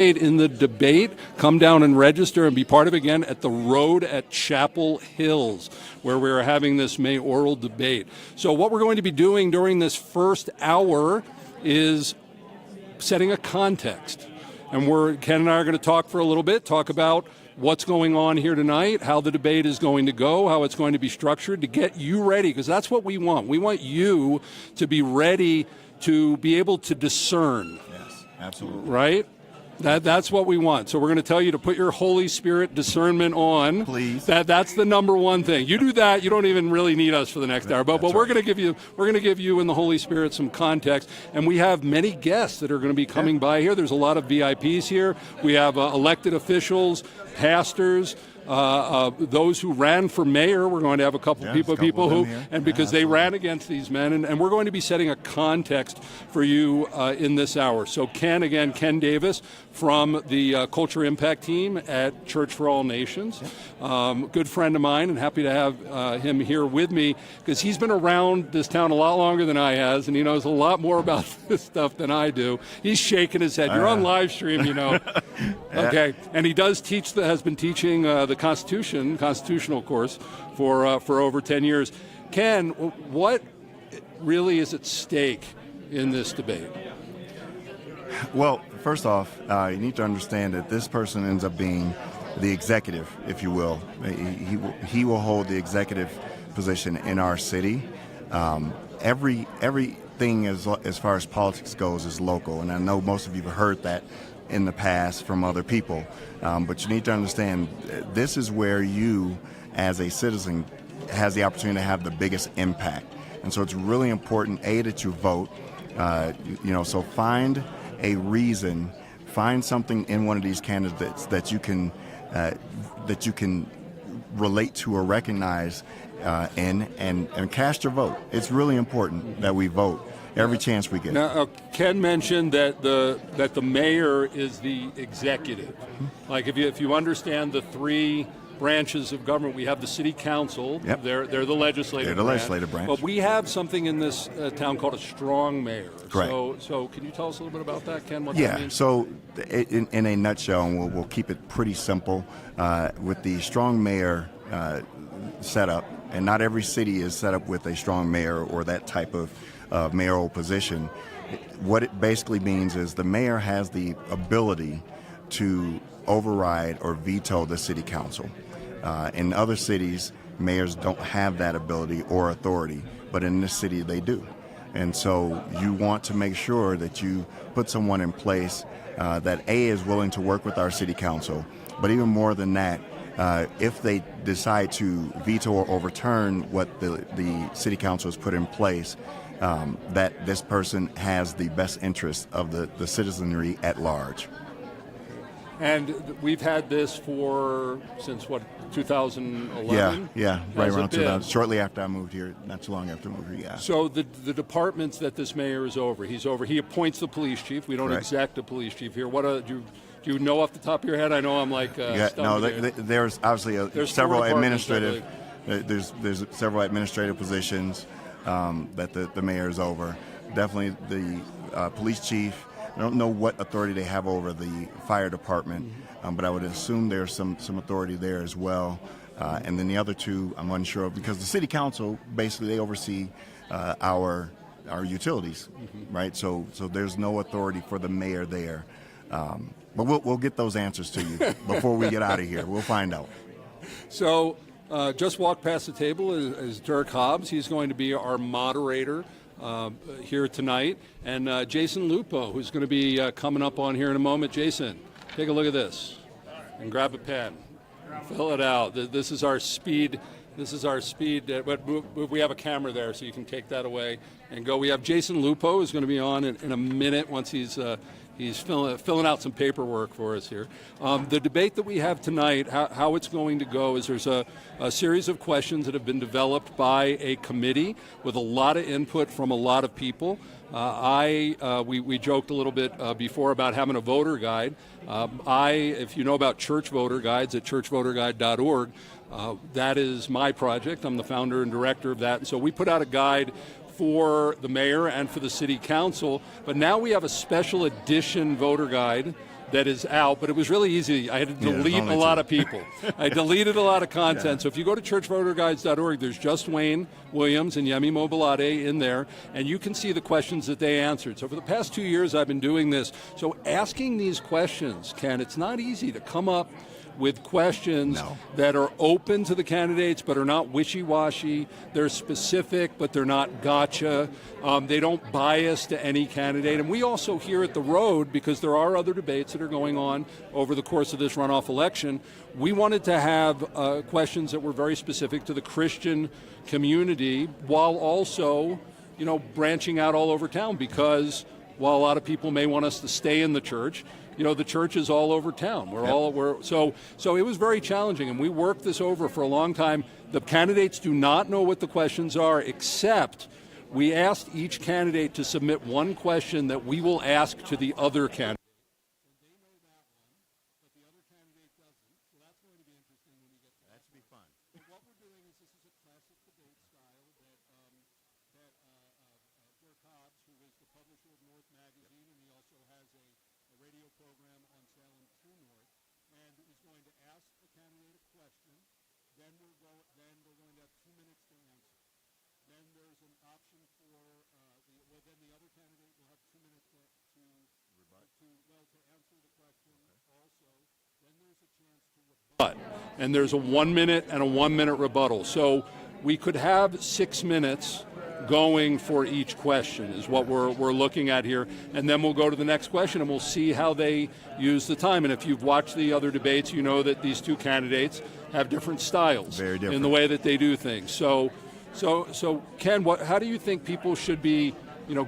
in the debate, come down and register and be part of it again at the Road at Chapel Hills, where we're having this mayoral debate. So what we're going to be doing during this first hour is setting a context. And Ken and I are going to talk for a little bit, talk about what's going on here tonight, how the debate is going to go, how it's going to be structured to get you ready, because that's what we want. We want you to be ready to be able to discern. Yes, absolutely. Right? That's what we want. So we're going to tell you to put your Holy Spirit discernment on. Please. That's the number one thing. You do that, you don't even really need us for the next hour. But we're going to give you and the Holy Spirit some context. And we have many guests that are going to be coming by here. There's a lot of VIPs here. We have elected officials, pastors. Those who ran for mayor, we're going to have a couple people who, and because they ran against these men, and we're going to be setting a context for you in this hour. So Ken Davis from the Culture Impact team at Church for All Nations, good friend of mine, and happy to have him here with me because he's been around this town a lot longer than I has, and he knows a lot more about this stuff than I do. He's shaking his head. You're on live stream, you know. Okay, and he does teach. Has been teaching the constitutional course for over 10 years. Ken, what really is at stake in this debate? Well, first off, you need to understand that this person ends up being the executive, if you will. He will hold the executive position in our city. Everything as far as politics goes is local, and I know most of you have heard that in the past from other people. But you need to understand, this is where you, as a citizen, has the opportunity to have the biggest impact. And so it's really important, that you vote. So find a reason, find something in one of these candidates that you can relate to or recognize and cast your vote. It's really important that we vote every chance we get. Now, Ken mentioned that the mayor is the executive. Like if you understand the three branches of government, we have the city council. Yep. They're the legislative. They're the legislative branch. But we have something in this town called a strong mayor. Correct. So can you tell us a little bit about that, Ken? What Yeah. that means? So in a nutshell, and we'll keep it pretty simple, with the strong mayor setup, and not every city is set up with a strong mayor or that type of mayoral position. What it basically means is the mayor has the ability to override or veto the city council. In other cities, mayors don't have that ability or authority, but in this city they do. And so you want to make sure that you put someone in place that is willing to work with our city council, but even more than that, if they decide to veto or overturn what the city council has put in place, that this person has the best interest of the citizenry at large. And we've had this since 2011? Yeah, right around 2000. Shortly after I moved here, not too long after I moved here, yeah. So the departments that this mayor is over, he appoints the police chief. We don't exact a police chief here. Do you know off the top of your head? I know I'm like there's obviously several administrative. There's several administrative positions that the mayor is over. Definitely the police chief. I don't know what authority they have over the fire department, but I would assume there's some authority there as well. And then the other two, I'm unsure of, because the city council basically they oversee our utilities, right? So there's no authority for the mayor there. But we'll get those answers to you before we get out of here. We'll find out. So just walk past the table is Dirk Hobbs. He's going to be our moderator here tonight. And Jason Lupo, who's going to be coming up on here in a moment. Jason, take a look at this and grab a pen. Fill it out. This is our speed. But we have a camera there, so you can take that away and go. We have Jason Lupo, who's going to be on in a minute once he's filling out some paperwork for us here. The debate that we have tonight, how it's going to go is there's a series of questions that have been developed by a committee with a lot of input from a lot of people. We joked a little bit before about having a voter guide. If you know about church voter guides at churchvoterguide.org, that is my project. I'm the founder and director of that. And so we put out a guide for the mayor and for the city council, but now we have a special edition voter guide that is out, but it was really easy. I had to delete a lot of people. I deleted a lot of content. So if you go to churchvoterguides.org, there's just Wayne Williams and Yemi Mobolade in there, and you can see the questions that they answered. So for the past 2 years, I've been doing this. So asking these questions, Ken, it's not easy to come up with questions that are open to the candidates but are not wishy-washy. They're specific, but they're not gotcha. They don't bias to any candidate. And we also here at The Road, because there are other debates that are going on over the course of this runoff election, we wanted to have questions that were very specific to the Christian community while also, branching out all over town, because while a lot of people may want us to stay in the church, the church is all over town. So it was very challenging, and we worked this over for a long time. The candidates do not know what the questions are, except we asked each candidate to submit one question that we will ask to the other candidate. And there's a 1 minute and a 1 minute rebuttal. So we could have 6 minutes going for each question is what we're looking at here. And then we'll go to the next question and we'll see how they use the time. And if you've watched the other debates, you know that these two candidates have different styles. Very different. In the way that they do things. So Ken, how do you think people should be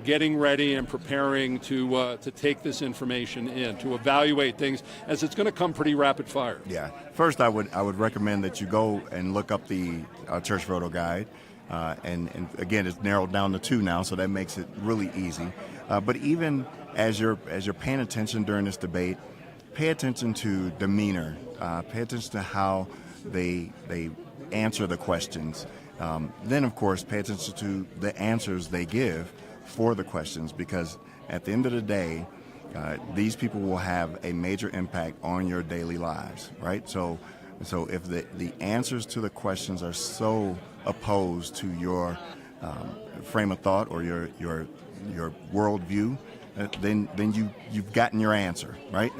getting ready and preparing to take this information in, to evaluate things, as it's going to come pretty rapid fire? Yeah. First, I would recommend that you go and look up the Church Voter Guide, and again, it's narrowed down to 2 now, so that makes it really easy. But even as you're paying attention during this debate, pay attention to demeanor. Pay attention to how they answer the questions. Then, of course, pay attention to the answers they give for the questions, because at the end of the day, these people will have a major impact on your daily lives, right? So if the answers to the questions are so opposed to your frame of thought or your worldview, then you've gotten your answer, right?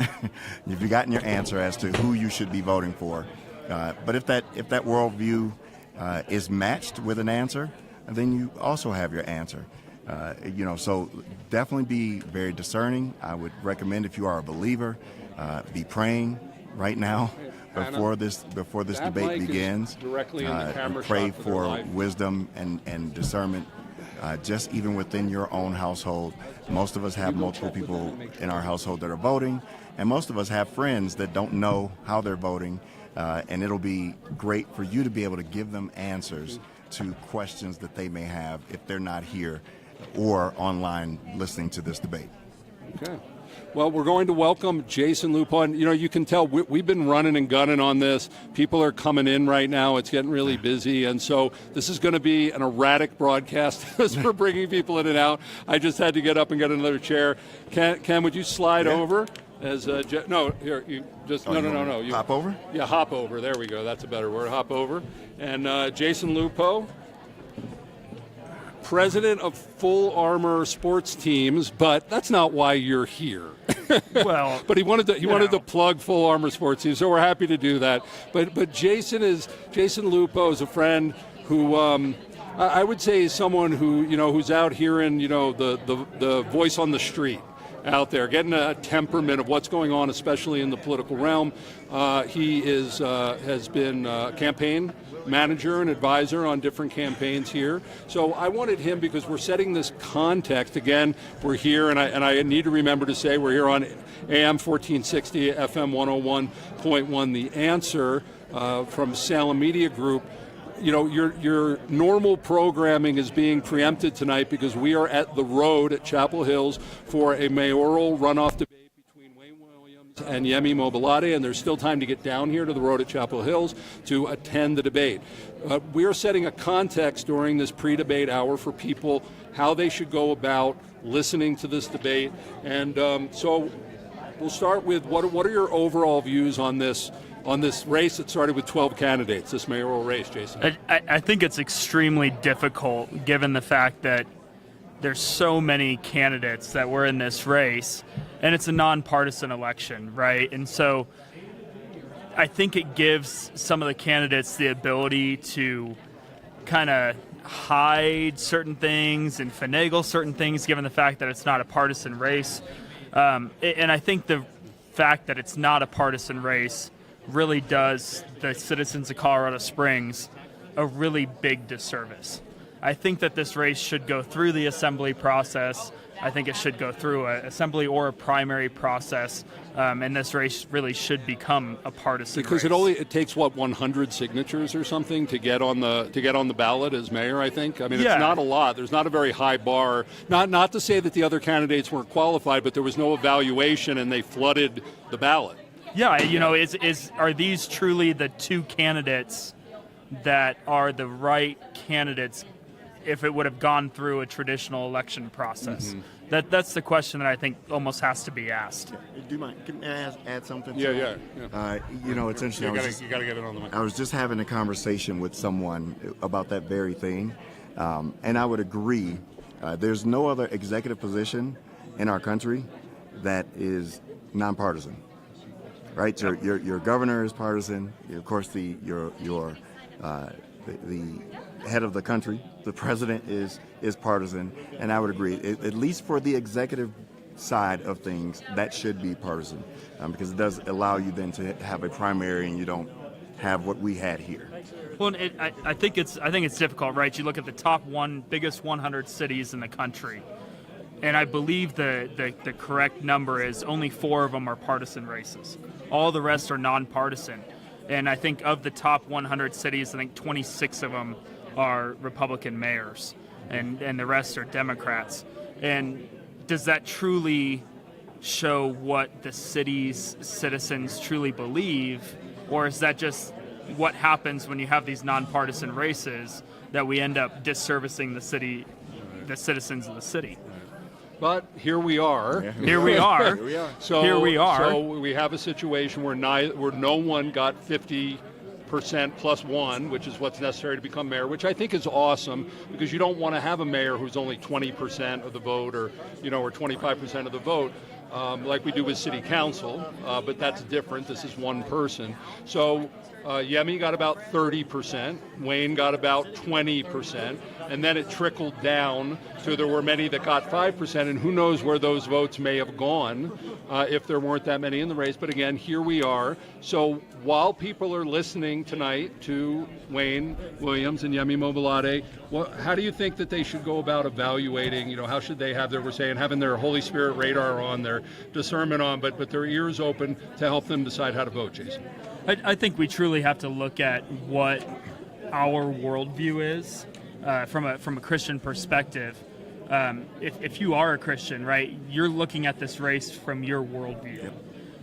You've gotten your answer as to who you should be voting for. But if that worldview is matched with an answer, then you also have your answer. So definitely be very discerning. I would recommend, if you are a believer, be praying right now before this debate begins. Directly in the camera pray shot for wisdom and discernment, just even within your own household. Most of us have multiple people in our household that are voting, and most of us have friends that don't know how they're voting, and it'll be great for you to be able to give them answers to questions that they may have if they're not here or online listening to this debate. Okay. Well, we're going to welcome Jason Lupo. And, you can tell we've been running and gunning on this. People are coming in right now. It's getting really busy. And so this is going to be an erratic broadcast as we're bringing people in and out. I just had to get up and get another chair. Ken, would you slide over? No, You hop over? Yeah, hop over. There we go. That's a better word. Hop over. And Jason Lupo, president of Full Armor Sports Teams, but that's not why you're here. Well, but he wanted to plug Full Armor Sports Teams, so we're happy to do that. But Jason Lupo is a friend who I would say is someone who who's out hearing the voice on the street out there, getting a temperament of what's going on, especially in the political realm. He has been campaign manager and advisor on different campaigns here. So I wanted him because we're setting this context. Again, we're here, and I need to remember to say we're here on AM 1460, FM 101.1, The Answer from Salem Media Group. Your normal programming is being preempted tonight because we are at The Road at Chapel Hills for a mayoral runoff debate between Wayne Williams and Yemi Mobolade, and there's still time to get down here to The Road at Chapel Hills to attend the debate. We are setting a context during this pre-debate hour for people how they should go about listening to this debate, and so we'll start with what are your overall views on this race that started with 12 candidates, this mayoral race, Jason? I think it's extremely difficult given the fact that there's so many candidates that were in this race, and it's a nonpartisan election, right? And so I think it gives some of the candidates the ability to kind of hide certain things and finagle certain things given the fact that it's not a partisan race. And I think the fact that it's not a partisan race really does the citizens of Colorado Springs a really big disservice. I think that this race should go through the assembly process. I think it should go through an assembly or a primary process, and this race really should become a partisan because race. it takes 100 signatures or something to get on the ballot as mayor. I think. I mean, Yeah. It's not a lot. There's not a very high bar. Not to say that the other candidates weren't qualified, but there was no evaluation, and they flooded the ballot. Yeah, are these truly the two candidates that are the right candidates if it would have gone through a traditional election process? That's the question that I think almost has to be asked. Do you mind? Can I add something? Yeah. It's interesting. You got to get it on the mic. I was just having a conversation with someone about that very thing, and I would agree. There's no other executive position in our country that is nonpartisan, right? So your governor is partisan. Of course, the head of the country, the president, is partisan, and I would agree. At least for the executive side of things, that should be partisan, because it does allow you then to have a primary, and you don't have what we had here. Well, I think it's difficult, right? You look at the biggest 100 cities in the country, and I believe the correct number is only 4 of them are partisan races. All the rest are nonpartisan. And I think of the top 100 cities, I think 26 of them are Republican mayors, and the rest are Democrats. And does that truly show what the city's citizens truly believe, or is that just what happens when you have these nonpartisan races that we end up disservicing the citizens of the city? But here we are. Here we are. So here we are. So we have a situation where no one got 50% plus 1, which is what's necessary to become mayor, which I think is awesome, because you don't want to have a mayor who's only 20% of the vote, or 25% of the vote, like we do with city council. But that's different. This is one person. So Yemi got about 30%, Wayne got about 20%, and then it trickled down to there were many that got 5%, and who knows where those votes may have gone if there weren't that many in the race. But again, here we are. So while people are listening tonight to Wayne Williams and Yemi Mobolade, how do you think that they should go about evaluating, how should they have having their Holy Spirit radar on, their discernment on, but their ears open to help them decide how to vote, Jason? I think we truly have to look at what our worldview is from a Christian perspective. If you are a Christian, right, you're looking at this race from your worldview. Yep.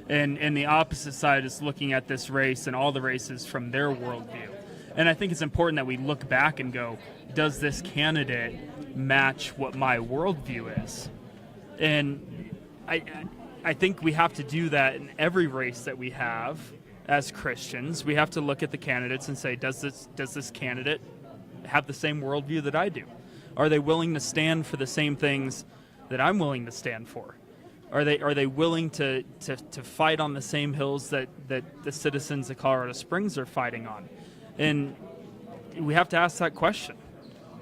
And the opposite side is looking at this race and all the races from their worldview. And I think it's important that we look back and go, does this candidate match what my worldview is? And I think we have to do that in every race that we have. As Christians, we have to look at the candidates and say, does this candidate have the same worldview that I do? Are they willing to stand for the same things that I'm willing to stand for? Are they willing to fight on the same hills that the citizens of Colorado Springs are fighting on? And we have to ask that question.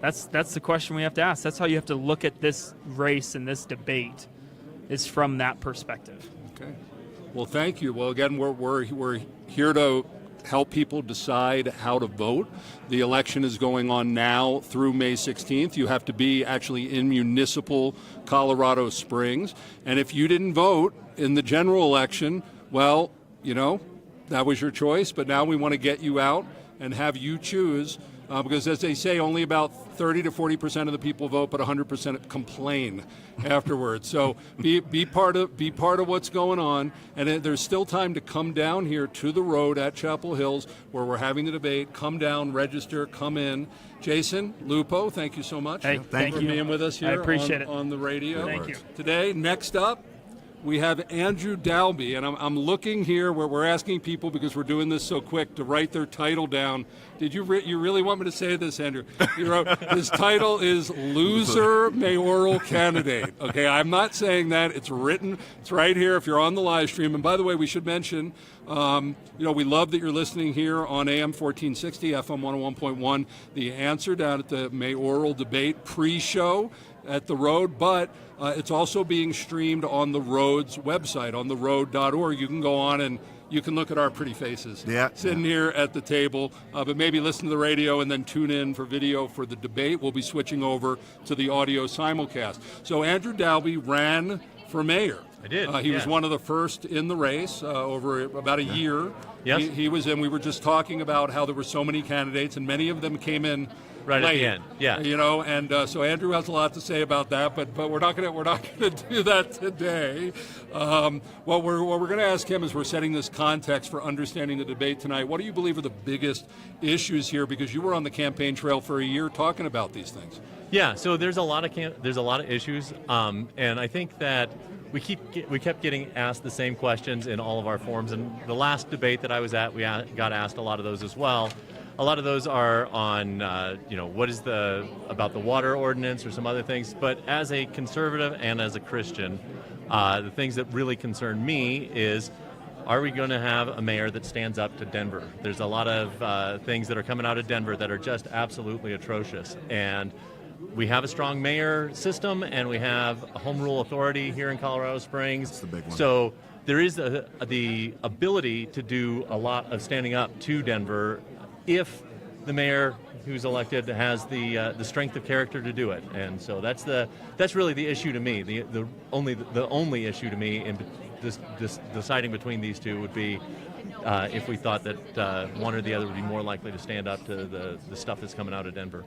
That's the question we have to ask. That's how you have to look at this race and this debate, is from that perspective. Okay. Well, thank you. Well, again, we're here to help people decide how to vote. The election is going on now through May 16th. You have to be actually in municipal Colorado Springs. And if you didn't vote in the general election, well, that was your choice. But now we want to get you out and have you choose, because as they say, only about 30 to 40% of the people vote, but 100% complain afterwards. So be part of what's going on, and there's still time to come down here to the road at Chapel Hills where we're having the debate. Come down, register, come in. Jason, Lupo, thank you so much. Hey, thank you for being with us here I appreciate it on the radio. Thank you. Today, next up, we have Andrew Dalby, and I'm looking here where we're asking people, because we're doing this so quick, to write their title down. Did you you really want me to say this, Andrew? You wrote, his title is Loser Mayoral Candidate. Okay, I'm not saying that. It's written. It's right here if you're on the live stream. And by the way, we should mention, we love that you're listening here on AM 1460, FM 101.1. The Answer down at the Mayoral debate pre-show at the Road, but it's also being streamed on the Road's website, on theroad.org. You can go on and you can look at our pretty faces sitting here at the table, but maybe listen to the radio and then tune in for video for the debate. We'll be switching over to the audio simulcast. So Andrew Dalby ran for mayor. I did. He was one of the first in the race over about a year. Yes. He was in. We were just talking about how there were so many candidates, and many of them came in right late, at the end. Yeah. And so Andrew has a lot to say about that, but we're not gonna do that today. What we're gonna ask him is, we're setting this context for understanding the debate tonight. What do you believe are the biggest issues here? Because you were on the campaign trail for a year talking about these things. Yeah. So there's a lot of issues, and I think that we kept getting asked the same questions in all of our forums. And the last debate that I was at, we got asked a lot of those as well. A lot of those are on, what is about the water ordinance or some other things. But as a conservative and as a Christian, the things that really concern me is, are we going to have a mayor that stands up to Denver? There's a lot of things that are coming out of Denver that are just absolutely atrocious. And we have a strong mayor system, and we have a home rule authority here in Colorado Springs. That's the big one. So there is the ability to do a lot of standing up to Denver if the mayor who's elected has the strength of character to do it. And so that's really the issue to me. The only issue to me in this deciding between these two would be if we thought that one or the other would be more likely to stand up to the stuff that's coming out of Denver.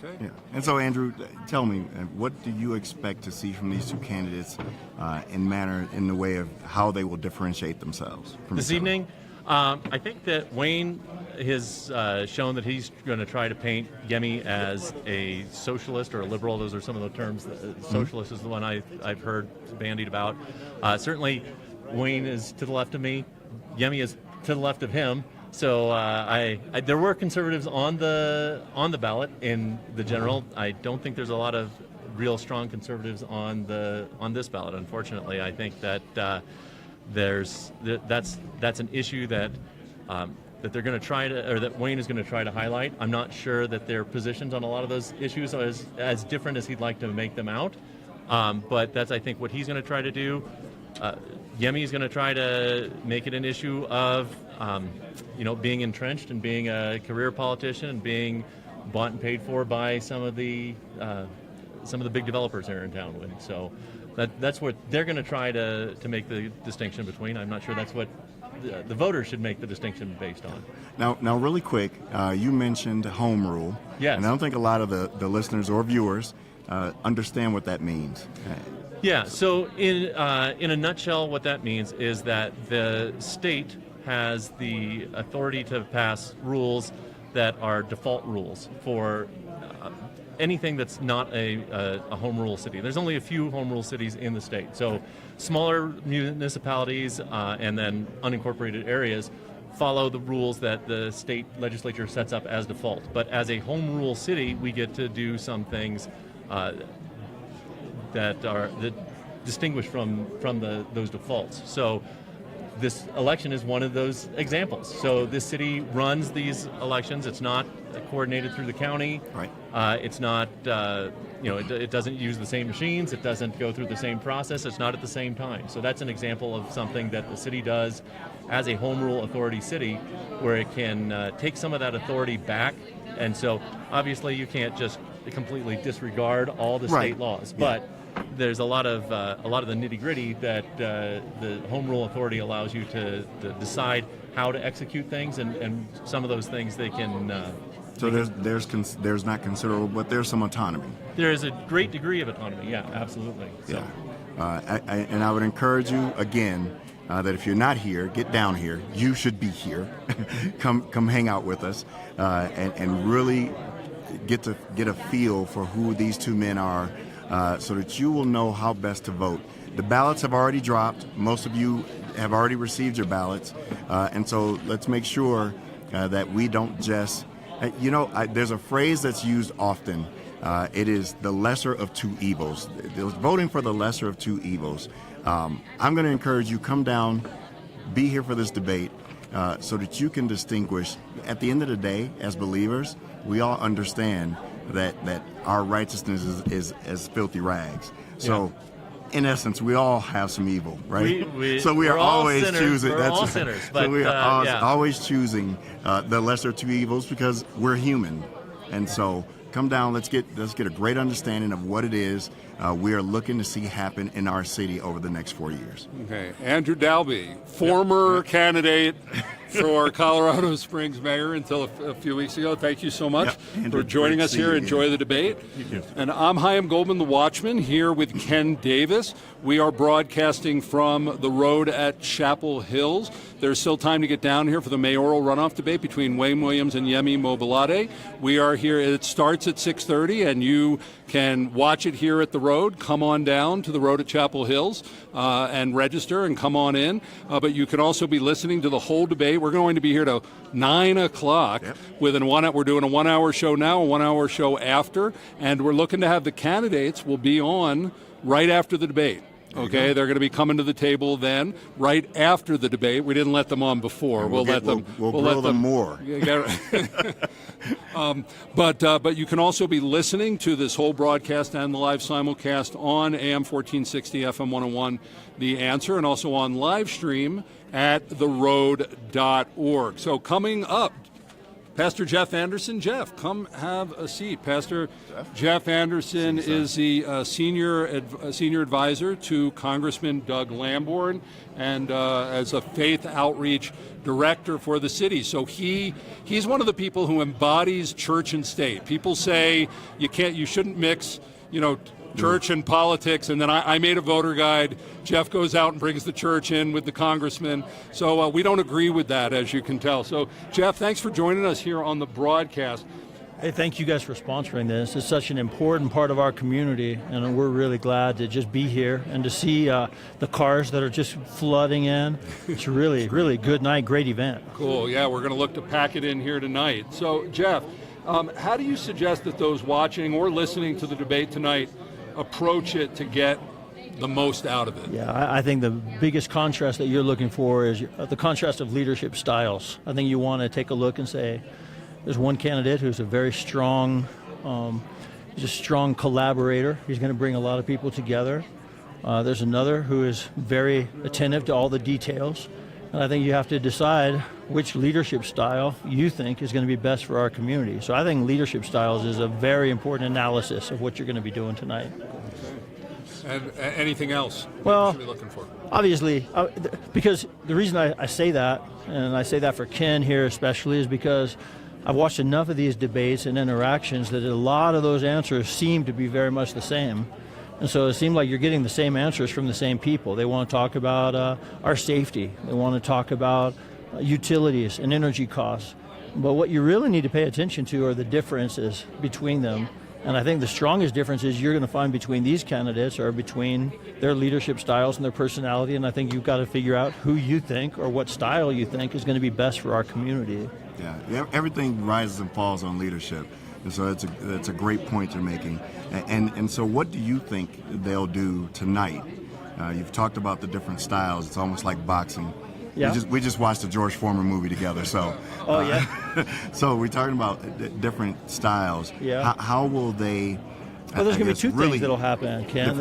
Okay. Yeah. And so, Andrew, tell me, what do you expect to see from these two candidates in the way of how they will differentiate themselves from This each other? evening, I think that Wayne has shown that he's going to try to paint Yemi as a socialist or a liberal. Those are some of the terms. Socialist is the one I've heard bandied about. Certainly, Wayne is to the left of me. Yemi is to the left of him. So there were conservatives on the ballot in the general. I don't think there's a lot of real strong conservatives on this ballot. Unfortunately, I think that that's an issue that they're going to try to, or that Wayne is going to try to highlight. I'm not sure that their positions on a lot of those issues are as different as he'd like to make them out. But that's, I think, what he's going to try to do. Yemi is going to try to make it an issue of, being entrenched and being a career politician and being bought and paid for by some of the big developers here in town. And so that's what they're going to try to make the distinction between. I'm not sure that's what the voters should make the distinction based on. Now, really quick, you mentioned home rule. Yes. And I don't think a lot of the listeners or viewers understand what that means. Yeah, so in a nutshell, what that means is that the state has the authority to pass rules that are default rules for anything that's not a home rule city. There's only a few home rule cities in the state. So smaller municipalities and then unincorporated areas follow the rules that the state legislature sets up as default. But as a home rule city, we get to do some things that distinguish from those defaults. So this election is one of those examples. So this city runs these elections. It's not coordinated through the county. Right. It's not, it doesn't use the same machines. It doesn't go through the same process. It's not at the same time. So that's an example of something that the city does as a home rule authority city, where it can take some of that authority back. And so obviously you can't just completely disregard all the state laws, but there's a lot of the nitty-gritty that the home rule authority allows you to decide how to execute things, and some of those things they can. So there's not considerable, but there's some autonomy. There is a great degree of autonomy. Yeah, absolutely. So. Yeah, and I would encourage you again that if you're not here, get down here. You should be here. come hang out with us, and really get a feel for who these two men are. So that you will know how best to vote. the ballots have already dropped. Most of you have already received your ballots. And so let's make sure that we don't just, there's a phrase that's used often. It is the lesser of two evils. Voting for the lesser of two evils. I'm going to encourage you, come down, be here for this debate so that you can distinguish. At the end of the day, as believers, we all understand that our righteousness is as filthy rags. So, in essence, we all have some evil, right? So we are always choosing. We're all sinners. But, so we are always choosing the lesser of two evils because we're human, and so. Come down. Let's get a great understanding of what it is we are looking to see happen in our city over the next 4 years. Okay, Andrew Dalby, former candidate for Colorado Springs mayor until a few weeks ago. Thank you so much for joining us here. Enjoy the debate. And I'm Chaim Goldman, the Watchman, here with Ken Davis. We are broadcasting from the road at Chapel Hills. There's still time to get down here for the mayoral runoff debate between Wayne Williams and Yemi Mobolade. We are here. It starts at 6:30, and you can watch it here at the road. Come on down to the road at Chapel Hills and register and come on in. But you can also be listening to the whole debate. We're going to be here till 9 o'clock. We're doing a 1 hour show now, a 1 hour show after, and we're looking to have the candidates will be on right after the debate. Okay, they're going to be coming to the table then, right after the debate. We didn't let them on before. We'll let them more. But you can also be listening to this whole broadcast and the live simulcast on AM 1460, FM 101, The Answer, and also on live stream at theroad.org. So coming up, Pastor Jeff Anderson. Jeff, come have a seat. Pastor Jeff Anderson is the senior advisor to Congressman Doug Lamborn, and as a faith outreach director for the city. So he's one of the people who embodies church and state. People say you shouldn't mix, church and politics, and then I made a voter guide. Jeff goes out and brings the church in with the congressman. So we don't agree with that, as you can tell. So, Jeff, thanks for joining us here on the broadcast. Hey, thank you guys for sponsoring this. It's such an important part of our community, and we're really glad to just be here and to see the cars that are just flooding in. It's really, really good night, great event. Cool, yeah, we're going to look to pack it in here tonight. So, Jeff, how do you suggest that those watching or listening to the debate tonight approach it to get the most out of it? Yeah, I think the biggest contrast that you're looking for is the contrast of leadership styles. I think you want to take a look and say, there's one candidate who's a very strong, he's a strong collaborator. He's going to bring a lot of people together. There's another who is very attentive to all the details. And I think you have to decide which leadership style you think is going to be best for our community. So I think leadership styles is a very important analysis of what you're going to be doing tonight. And anything else well, you should be looking for? Obviously, because the reason I say that, and I say that for Ken here especially, is because I've watched enough of these debates and interactions that a lot of those answers seem to be very much the same. And so it seems like you're getting the same answers from the same people. They want to talk about our safety. They want to talk about utilities and energy costs. But what you really need to pay attention to are the differences between them. And I think the strongest differences you're going to find between these candidates are between their leadership styles and their personality. And I think you've got to figure out who you think or what style you think is going to be best for our community. Yeah, everything rises and falls on leadership. And so that's a great point you're making. And so what do you think they'll do tonight? You've talked about the different styles. It's almost like boxing. Yeah. We just watched a George Foreman movie together. So so we're talking about different styles. Yeah. How will they? Well, there's going to be two things that'll happen, Ken.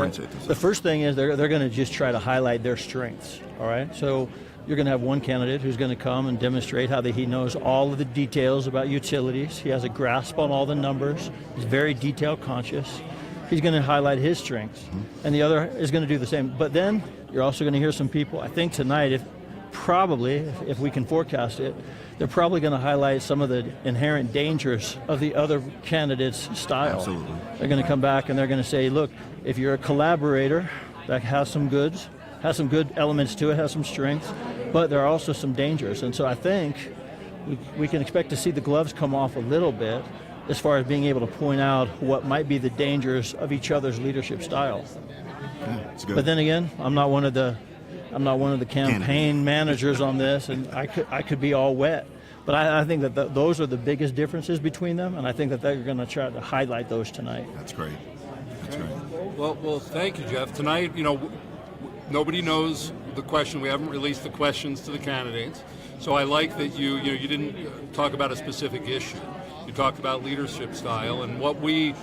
The first thing is they're going to just try to highlight their strengths. All right. So you're going to have one candidate who's going to come and demonstrate how he knows all of the details about utilities. He has a grasp on all the numbers. He's very detail conscious. He's going to highlight his strengths, and the other is going to do the same. But then you're also going to hear some people, I think tonight, if we can forecast it, they're probably going to highlight some of the inherent dangers of the other candidate's style. Absolutely. They're going to come back and they're going to say, look, if you're a collaborator that has some good elements to it, has some strengths, but there are also some dangers. And so I think we can expect to see the gloves come off a little bit as far as being able to point out what might be the dangers of each other's leadership style. It's good. But then again, I'm not one of the campaign managers on this, and I could be all wet. But I think that those are the biggest differences between them, and I think that they're going to try to highlight those tonight. That's great. That's great. Well, thank you, Jeff. Tonight, nobody knows the question. We haven't released the questions to the candidates, so I like that you didn't talk about a specific issue. You talked about leadership style, and what we're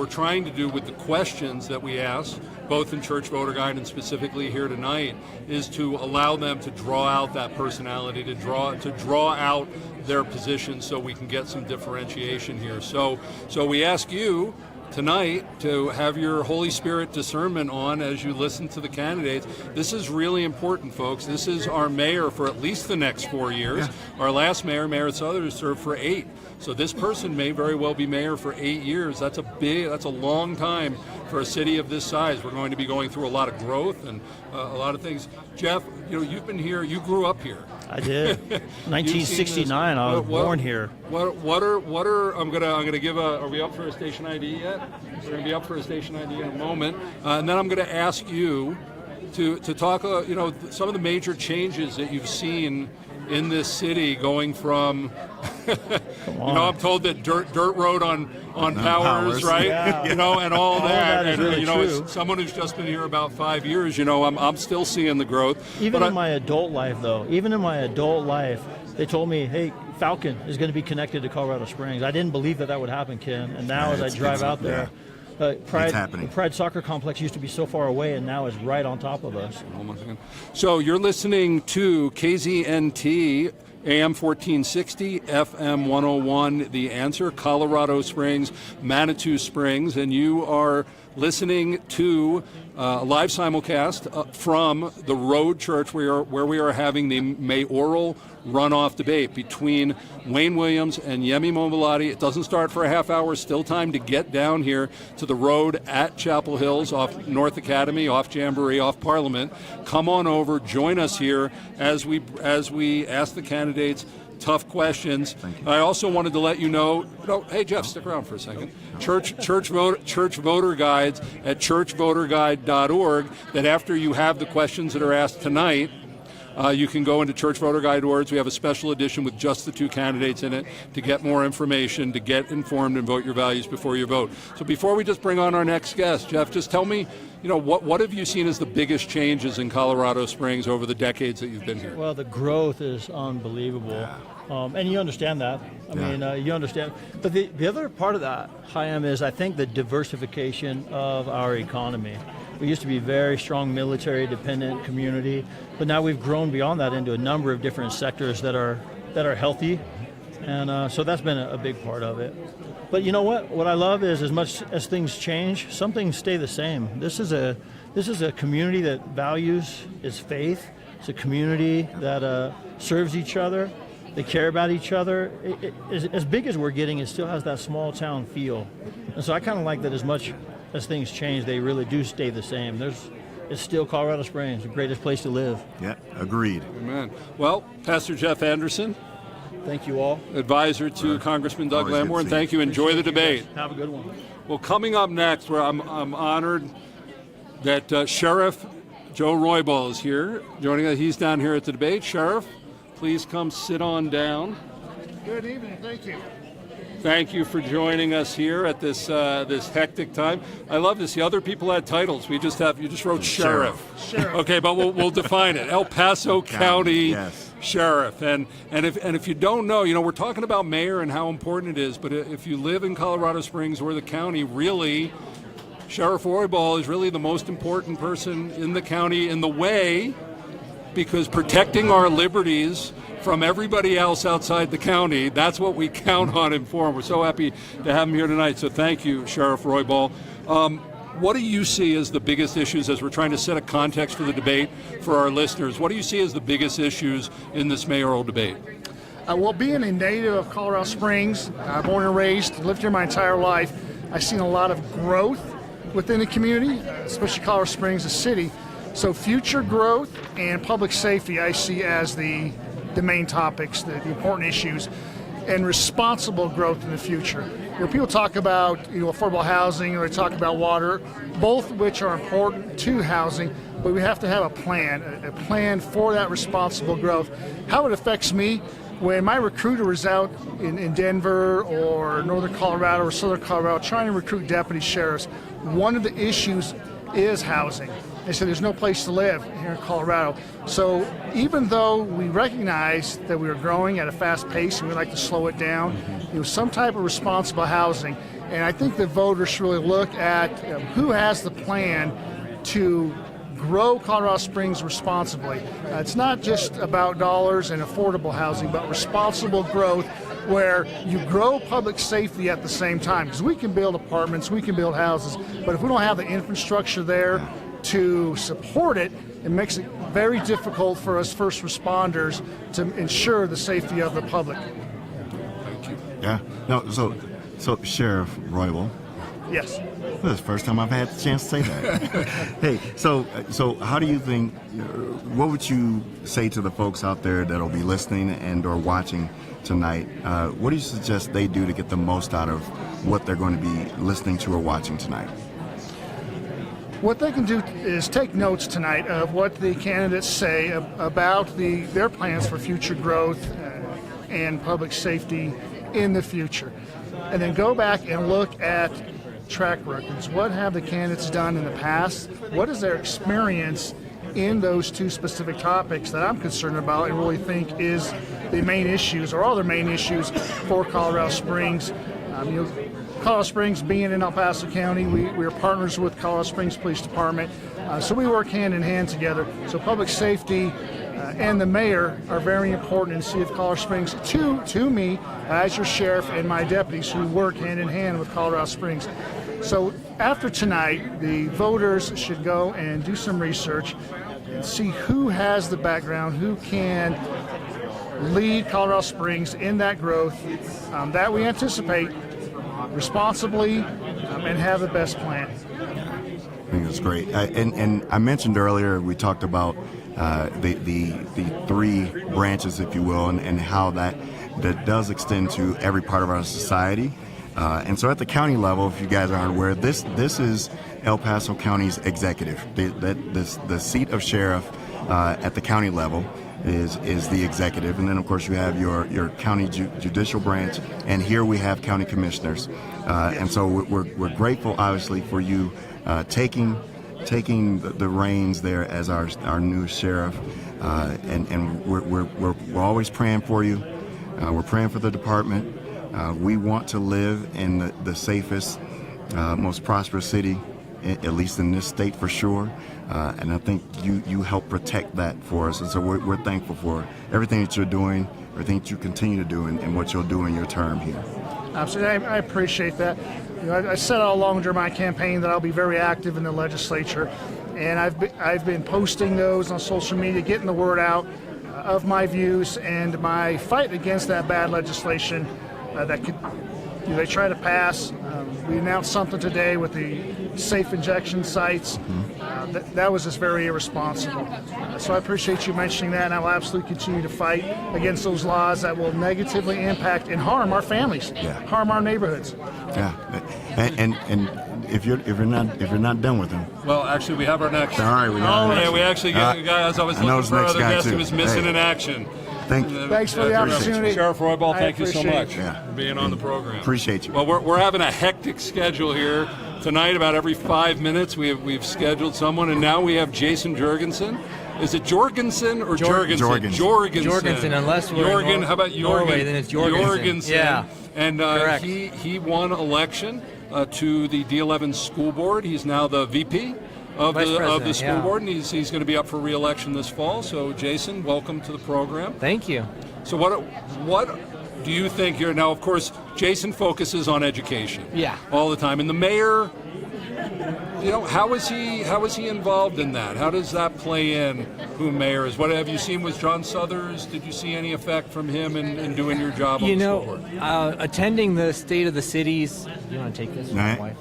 trying to do with the questions that we ask, both in Church Voter Guide and specifically here tonight, is to allow them to draw out that personality, to draw out their position, so we can get some differentiation here. So we ask you tonight to have your Holy Spirit discernment on as you listen to the candidates. This is really important, folks. This is our mayor for at least the next 4 years. Yeah. Our last mayor Southers, served for 8. So this person may very well be mayor for 8 years. That's a long time for a city of this size. We're going to be going through a lot of growth and a lot of things. Jeff, you've been here. You grew up here. I did. 1969. I was born here. What are I'm gonna give are we up for a station ID yet? We're gonna be up for a station ID in a moment, and then I'm gonna ask you to talk. Some of the major changes that you've seen in this city, going from I'm told that dirt road on Powers, right? Yeah. And all that. That is really true. As someone who's just been here about 5 years, I'm still seeing the growth. Even in my adult life, they told me, hey, Falcon is going to be connected to Colorado Springs. I didn't believe that would happen, Ken. And now as I drive out there, the Pride Soccer Complex used to be so far away, and now is right on top of us. So you're listening to KZNT AM 1460, FM 101, The Answer, Colorado Springs, Manitou Springs, and you are listening to a live simulcast from the Road Church where we are having the mayoral runoff debate between Wayne Williams and Yemi Mobolade. It doesn't start for a half hour. Still time to get down here to the road at Chapel Hills, off North Academy, off Jamboree, off Parliament. Come on over, join us here as we ask the candidates tough questions. I also wanted to let you know, hey Jeff, stick around for a second. Church voter guides at churchvoterguide.org, that after you have the questions that are asked tonight, you can go into Church Voter Guide Awards. We have a special edition with just the 2 candidates in it to get more information, to get informed and vote your values before you vote. So before we just bring on our next guest, Jeff, just tell me, what have you seen as the biggest changes in Colorado Springs over the decades that you've been here? Well, the growth is unbelievable. And you understand that. I mean, you understand. But the other part of that, Chaim, is I think the diversification of our economy. We used to be a very strong military-dependent community, but now we've grown beyond that into a number of different sectors that are healthy, and so that's been a big part of it. But you know what? What I love is, as much as things change, some things stay the same. This is a community that values its faith. It's a community that serves each other. They care about each other. As big as we're getting, it still has that small town feel, and so I kind of like that. As much as things change, they really do stay the same. It's still Colorado Springs, the greatest place to live. Yeah, agreed. Amen. Well, Pastor Jeff Anderson, thank you all. Advisor to Congressman Doug Lamborn. Thank you. Enjoy the debate. Have a good one. Well, coming up next, where I'm honored that Sheriff Joe Roybal is here, joining us. He's down here at the debate. Sheriff, please come sit on down. Good evening. Thank you. Thank you for joining us here at this hectic time. I love this. The other people had titles. You just wrote Sheriff. Okay, but we'll define it. El Paso County yes. Sheriff. And if you don't know, we're talking about mayor and how important it is. But if you live in Colorado Springs or the county, really, Sheriff Roybal is really the most important person in the county in the way, because protecting our liberties from everybody else outside the county, that's what we count on him for. We're so happy to have him here tonight. So thank you, Sheriff Roybal. What do you see as the biggest issues, as we're trying to set a context for the debate for our listeners? What do you see as the biggest issues in this mayoral debate? Well, being a native of Colorado Springs, born and raised, lived here my entire life, I've seen a lot of growth within the community, especially Colorado Springs, the city. So future growth and public safety I see as the main topics, the important issues, and responsible growth in the future. people talk about affordable housing, or they talk about water, both of which are important to housing, but we have to have a plan for that responsible growth. How it affects me, when my recruiter is out in Denver or northern Colorado or southern Colorado trying to recruit deputy sheriffs, one of the issues is housing. They said there's no place to live here in Colorado. So even though we recognize that we are growing at a fast pace and we'd like to slow it down, some type of responsible housing. And I think the voters should really look at who has the plan to grow Colorado Springs responsibly. It's not just about dollars and affordable housing, but responsible growth where you grow public safety at the same time. Because we can build apartments, we can build houses, but if we don't have the infrastructure there to support it, it makes it very difficult for us first responders to ensure the safety of the public. Thank you. Yeah. No. So Sheriff Roybal. Yes. This is the first time I've had the chance to say that. Hey, so how do you think? What would you say to the folks out there that'll be listening and or watching tonight? What do you suggest they do to get the most out of what they're going to be listening to or watching tonight? What they can do is take notes tonight of what the candidates say about their plans for future growth and public safety in the future. And then go back and look at track records. What have the candidates done in the past? What is their experience in those two specific topics that I'm concerned about and really think is the main issues, or all the main issues for Colorado Springs. Colorado Springs being in El Paso County, we are partners with Colorado Springs Police Department, so we work hand in hand together. So public safety and the mayor are very important in the city of Colorado Springs to me as your sheriff and my deputies who work hand in hand with Colorado Springs. So after tonight, the voters should go and do some research and see who has the background, who can lead Colorado Springs in that growth that we anticipate responsibly and have the best plan. I think that's great. And I mentioned earlier, we talked about the three branches, if you will, and how that does extend to every part of our society. And so at the county level, if you guys aren't aware, this is El Paso County's executive. The seat of sheriff at the county level is the executive, and then of course you have your county judicial branch, and here we have county commissioners. And so we're grateful, obviously, for you taking the reins there as our new sheriff, and we're always praying for you. We're praying for the department. We want to live in the safest, most prosperous city, at least in this state for sure. And I think you help protect that for us. And so we're thankful for everything that you're doing, everything that you continue to do, and what you'll do in your term here. Absolutely. I appreciate that. I said all along during my campaign that I'll be very active in the legislature. And I've been posting those on social media, getting the word out of my views and my fight against that bad legislation that could they try to pass. We announced something today with the safe injection sites. That was just very irresponsible. So I appreciate you mentioning that, and I will absolutely continue to fight against those laws that will negatively impact and harm our families, harm our neighborhoods. Yeah, and if you're not done with them. Well, actually, we have our next. All right, we got. Yeah, we actually got a guy. As I was looking for other guests who was missing in action. Thanks for the opportunity. Sheriff I Roybal, thank you so appreciate much it. for being on the program. Appreciate you. Well, we're having a hectic schedule here tonight. About every 5 minutes, we've scheduled someone, and now we have Jason Jorgensen. Is it Jorgensen or Jorgensen? Jorgensen, unless we're Jorgen. How about Jorgen? Norway, then it's Jorgensen. Yeah. And he won election to the D11 school board. He's now the VP of the school board, and he's going to be up for re-election this fall. So, Jason, welcome to the program. Thank you. So, what do you think here? Now, of course, Jason focuses on education. Yeah. All the time, and the mayor. How is he involved in that? How does that play in who mayor is? What have you seen with John Suthers? Did you see any effect from him in doing your job on the school board? Attending the State of the Cities. You want to take this? Right.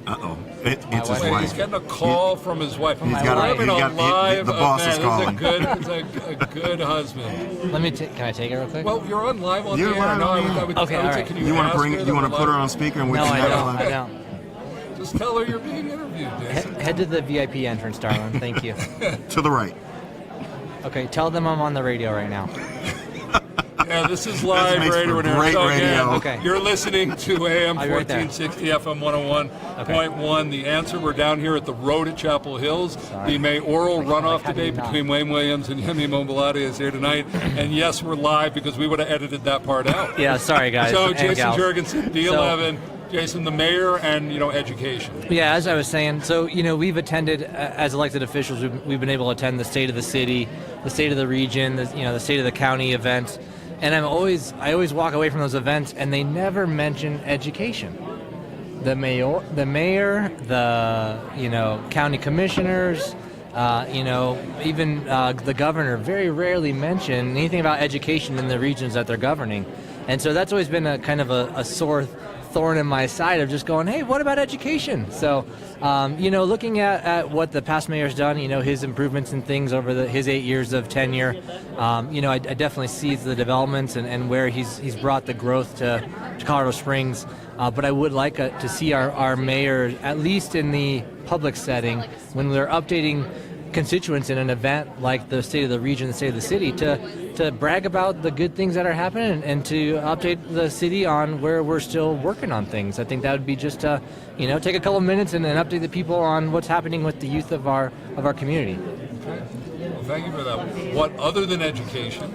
Uh-oh. It's his Wait, wife. he's getting a call from his wife. He's got live the boss is event. calling. It's a good husband. Let me. Can I take it real quick? Well, you're on live on You're the air. live No, on the I air. would Okay, I would all say, right. can You want ask to bring her it? that You want to we're put her live? on speaker and we no, can I have don't. her I live? don't. Just tell her you're being interviewed, Jason. Head to the VIP entrance, darling. Thank you. To the right. Okay, tell them I'm on the radio right now. Yeah, this is live makes radio. for and air. great So again, radio. Okay. You're listening to AM I'll be right there. 1460, FM 101.1. The Answer. We're down here at the road at Chapel Hills. The mayoral runoff how do you debate not? between Wayne Williams and Yemi Mobolade is here tonight. And yes, we're live because we would have edited that part out. Yeah, sorry guys. So and Jason gals. Jurgensen, D11, Jason the mayor, and education. Yeah, as I was saying, so we've attended as elected officials. We've been able to attend the state of the city, the state of the region, the state of the county events, and I always walk away from those events, and they never mention education. The mayor, the county commissioners, even the governor very rarely mention anything about education in the regions that they're governing, and so that's always been a kind of a sore thorn in my side of just going, hey, what about education? So, looking at what the past mayor's done, his improvements and things over his 8 years of tenure, I definitely see the developments and where he's brought the growth to Colorado Springs. But I would like to see our mayor, at least in the public setting, when we're updating constituents in an event like the state of the region, the state of the city, to brag about the good things that are happening and to update the city on where we're still working on things. I think that would be just to, take a couple of minutes and update the people on what's happening with the youth of our community. Well, thank you for that. What other than education?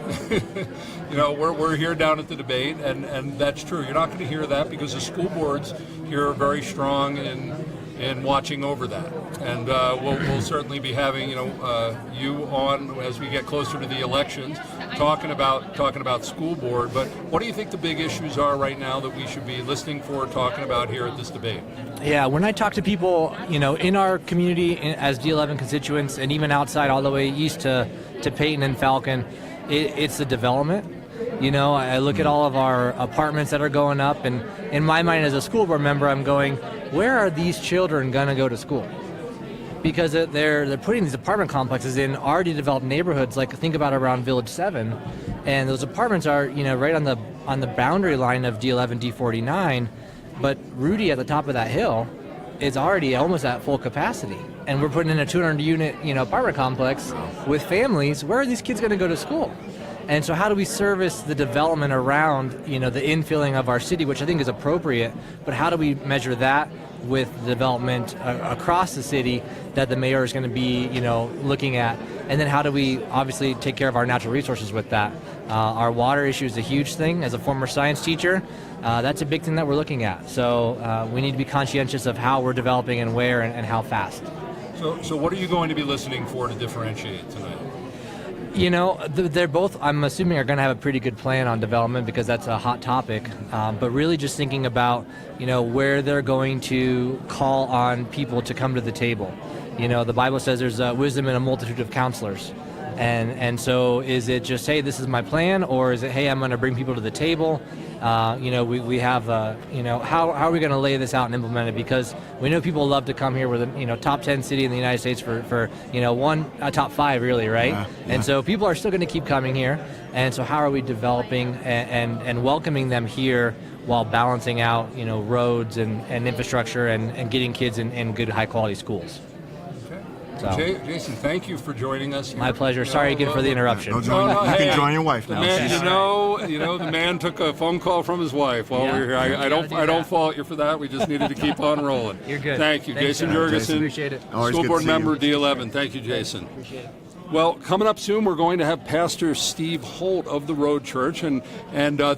We're here down at the debate, and that's true. You're not going to hear that because the school boards here are very strong in watching over that, and we'll certainly be having you on as we get closer to the elections, talking about school board. But what do you think the big issues are right now that we should be listening for, talking about here at this debate? Yeah, when I talk to people, in our community as D11 constituents, and even outside all the way east to Peyton and Falcon, it's the development. I look at all of our apartments that are going up, and in my mind as a school board member, I'm going, where are these children going to go to school? Because they're putting these apartment complexes in already developed neighborhoods, like think about around Village 7, and those apartments are right on the boundary line of D11, D49, but Rudy at the top of that hill is already almost at full capacity, and we're putting in a 200-unit apartment complex with families. Where are these kids going to go to school? And so how do we service the development around, the infilling of our city, which I think is appropriate, but how do we measure that with the development across the city that the mayor is going to be, looking at? And then how do we obviously take care of our natural resources with that? Our water issue is a huge thing. As a former science teacher, that's a big thing that we're looking at. So we need to be conscientious of how we're developing and where and how fast. So what are you going to be listening for to differentiate tonight? They're both, I'm assuming, are going to have a pretty good plan on development because that's a hot topic. But really just thinking about, where they're going to call on people to come to the table. The Bible says there's wisdom in a multitude of counselors. And so is it just, hey, this is my plan, or is it, hey, I'm going to bring people to the table? We have, how are we going to lay this out and implement it? Because we know people love to come here with a, top 10 city in the United States for a top 5 really, right? Yeah. And so people are still going to keep coming here. And so how are we developing and welcoming them here while balancing out, roads and infrastructure and getting kids in good high quality schools? So. Jason, thank you for joining us here. My pleasure. Sorry again for the interruption. You can join your wife now. The man took a phone call from his wife while we were here. I don't fault you for that. We just needed to keep on rolling. You're good. Thank you, Thanks, Jason John. Jurgensen, Appreciate it. School Board Member D11. Thank you, Jason. Appreciate it. Well, coming up soon, we're going to have Pastor Steve Holt of the Road Church, and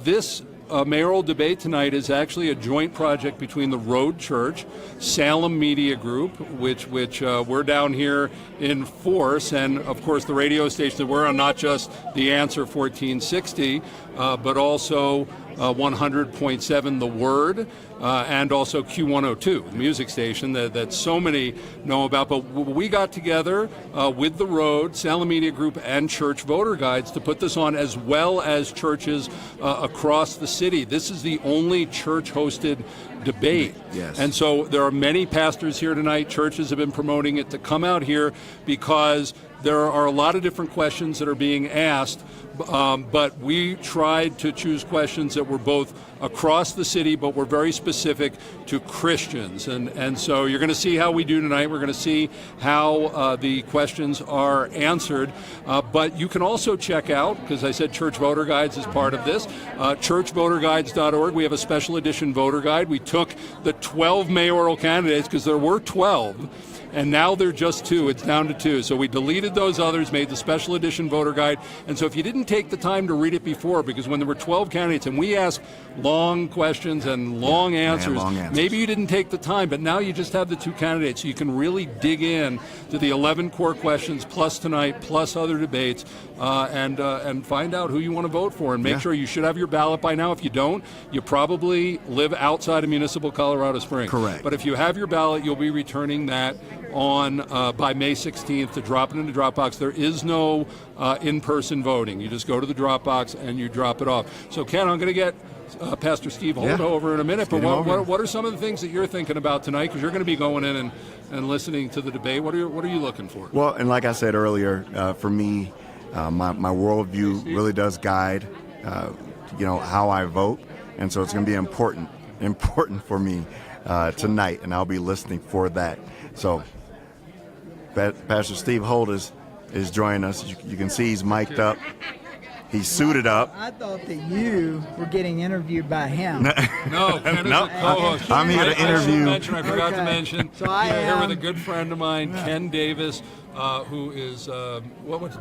this mayoral debate tonight is actually a joint project between the Road Church, Salem Media Group, which we're down here in force, and of course the radio station that we're on, not just The Answer 1460, but also 100.7 The Word, and also Q102, the music station that so many know about. But we got together with The Road, Salem Media Group, and Church Voter Guides to put this on, as well as churches across the city. This is the only church-hosted debate. Yes. And so there are many pastors here tonight. Churches have been promoting it to come out here because there are a lot of different questions that are being asked, but we tried to choose questions that were both across the city, but were very specific to Christians. And so you're going to see how we do tonight. We're going to see how the questions are answered. But you can also check out, because I said Church Voter Guides is part of this, churchvoterguides.org. We have a special edition voter guide. We took the 12 mayoral candidates, because there were 12, and now they're just 2. It's down to 2. So we deleted those others, made the special edition voter guide. And so if you didn't take the time to read it before, because when there were 12 candidates and we asked long questions and long answers, maybe you didn't take the time, but now you just have the 2 candidates. So you can really dig in to the 11 core questions, plus tonight, plus other debates, and find out who you want to vote for. And make sure you should have your ballot by now. If you don't, you probably live outside of municipal Colorado Springs. Correct. But if you have your ballot, you'll be returning that on by May 16th to drop it into Dropbox. There is no in-person voting. You just go to the Dropbox and you drop it off. So Ken, I'm going to get Pastor Steve Holt over in a minute, but what are some of the things that you're thinking about tonight? Because you're going to be going in and listening to the debate. What are you looking for? Well, and like I said earlier, for me, my worldview really does guide, how I vote, and so it's going to be important for me tonight, and I'll be listening for that. So, Pastor Steve Holt is joining us. You can see he's mic'd up. He's suited up. I thought that you were getting interviewed by him. No, Ken is a co-host. I'm here to interview. I forgot to mention. So I am here am with a good friend of mine, Ken Davis, who is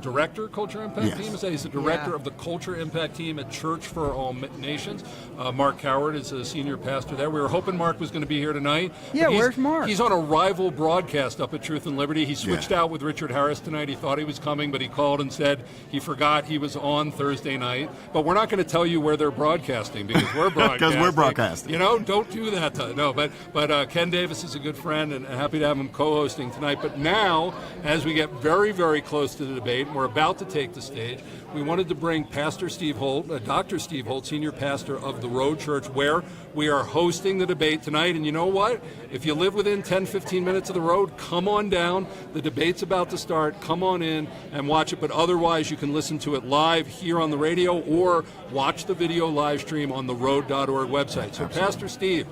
director of Culture Impact Team? He's the director of the Culture Impact Team at Church for All Nations. Mark Howard is a senior pastor there. We were hoping Mark was going to be here tonight. Yeah, where's Mark? He's on a rival broadcast up at Truth and Liberty. He switched out with Richard Harris tonight. He thought he was coming, but he called and said he forgot he was on Thursday night. But we're not going to tell you where they're broadcasting, because we're broadcasting. Because we're broadcasting. Don't do that. No, but Ken Davis is a good friend, and happy to have him co-hosting tonight. But now, as we get very, very close to the debate, and we're about to take the stage, we wanted to bring Pastor Steve Holt, Dr. Steve Holt, senior pastor of the Road Church, where we are hosting the debate tonight. And you know what? If you live within 10, 15 minutes of the road, come on down. The debate's about to start. Come on in and watch it. But otherwise, you can listen to it live here on the radio or watch the video live stream on the road.org website. So, Pastor Steve,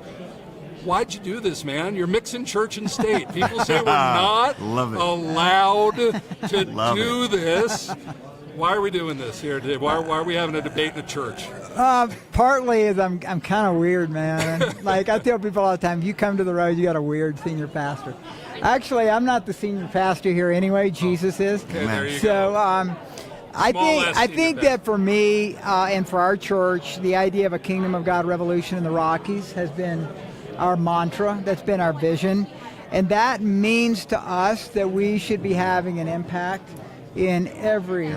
why'd you do this, man? You're mixing church and state. People say we're not allowed to do this. Why are we doing this here today? Why are we having a debate in a church? Partly is I'm kind of weird, man. Like I tell people all the time, you come to the road, you got a weird senior pastor. Actually, I'm not the senior pastor here anyway. Jesus is. Okay, there you go. I think that for me and for our church, the idea of a Kingdom of God revolution in the Rockies has been our mantra. That's been our vision. And that means to us that we should be having an impact in every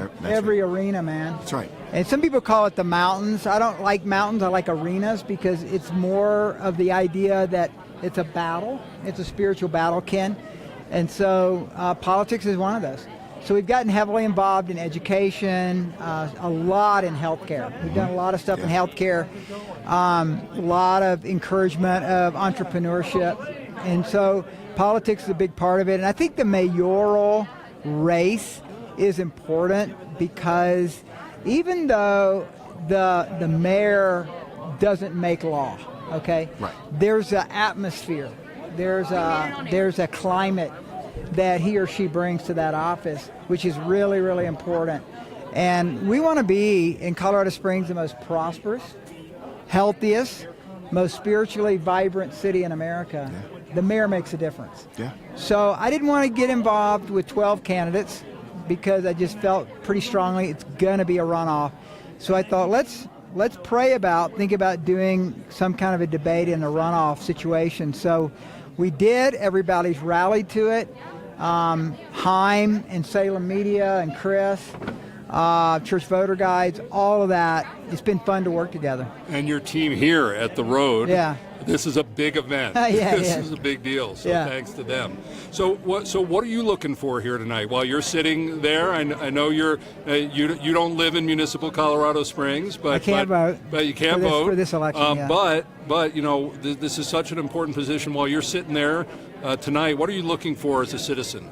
arena, man. That's right. And some people call it the mountains. I don't like mountains. I like arenas because it's more of the idea that it's a battle. It's a spiritual battle, Ken. And so politics is one of those. So we've gotten heavily involved in education, a lot in healthcare. We've done a lot of stuff in healthcare, a lot of encouragement of entrepreneurship. And so politics is a big part of it. And I think the mayoral race is important because even though the mayor doesn't make law, okay, right, there's an atmosphere, there's a climate that he or she brings to that office, which is really, really important. And we want to be, in Colorado Springs, the most prosperous, healthiest, most spiritually vibrant city in America. Yeah. The mayor makes a difference. Yeah. So I didn't want to get involved with 12 candidates because I just felt pretty strongly it's going to be a runoff. So I thought, let's think about doing some kind of a debate in a runoff situation. So we did. Everybody's rallied to it. Haim and Salem Media and Chris church voter guides, all of that. It's been fun to work together. And your team here at the Road. Yeah. This is a big event. Yeah, This yeah. is a big deal. So Yeah. thanks to them. So what are you looking for here tonight? While you're sitting there, I know you don't live in municipal Colorado Springs, but I can't vote. But you can't for this, vote for this election. Yeah. But this is such an important position. While you're sitting there tonight, what are you looking for as a citizen?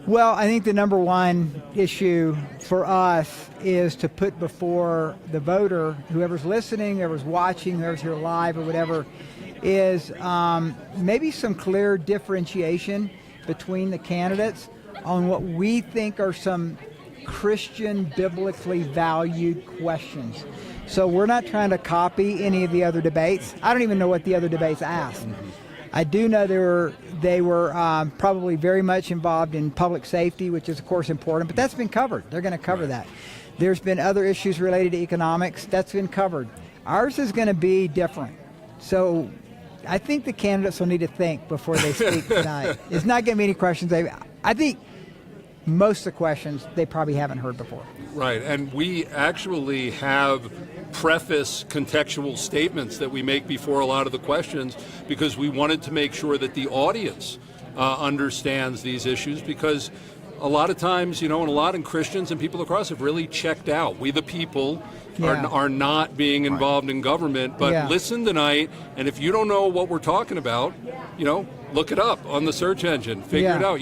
Well, I think the number one issue for us is to put before the voter, whoever's listening, whoever's watching, whoever's here live or whatever, is maybe some clear differentiation between the candidates on what we think are some Christian, bically valued questions. So we're not trying to copy any of the other debates. I don't even know what the other debates asked. I do know they were probably very much involved in public safety, which is, of course, important, but that's been covered. They're going to cover that. There's been other issues related to economics. That's been covered. Ours is going to be different. So I think the candidates will need to think before they speak tonight. It's not going to be any questions. I think most of the questions they probably haven't heard before. Right, and we actually have preface contextual statements that we make before a lot of the questions because we wanted to make sure that the audience understands these issues, because a lot of times, and a lot of Christians and people across have really checked out. We the people are not being involved in government, but listen tonight, and if you don't know what we're talking about, look it up on the search engine, figure it out.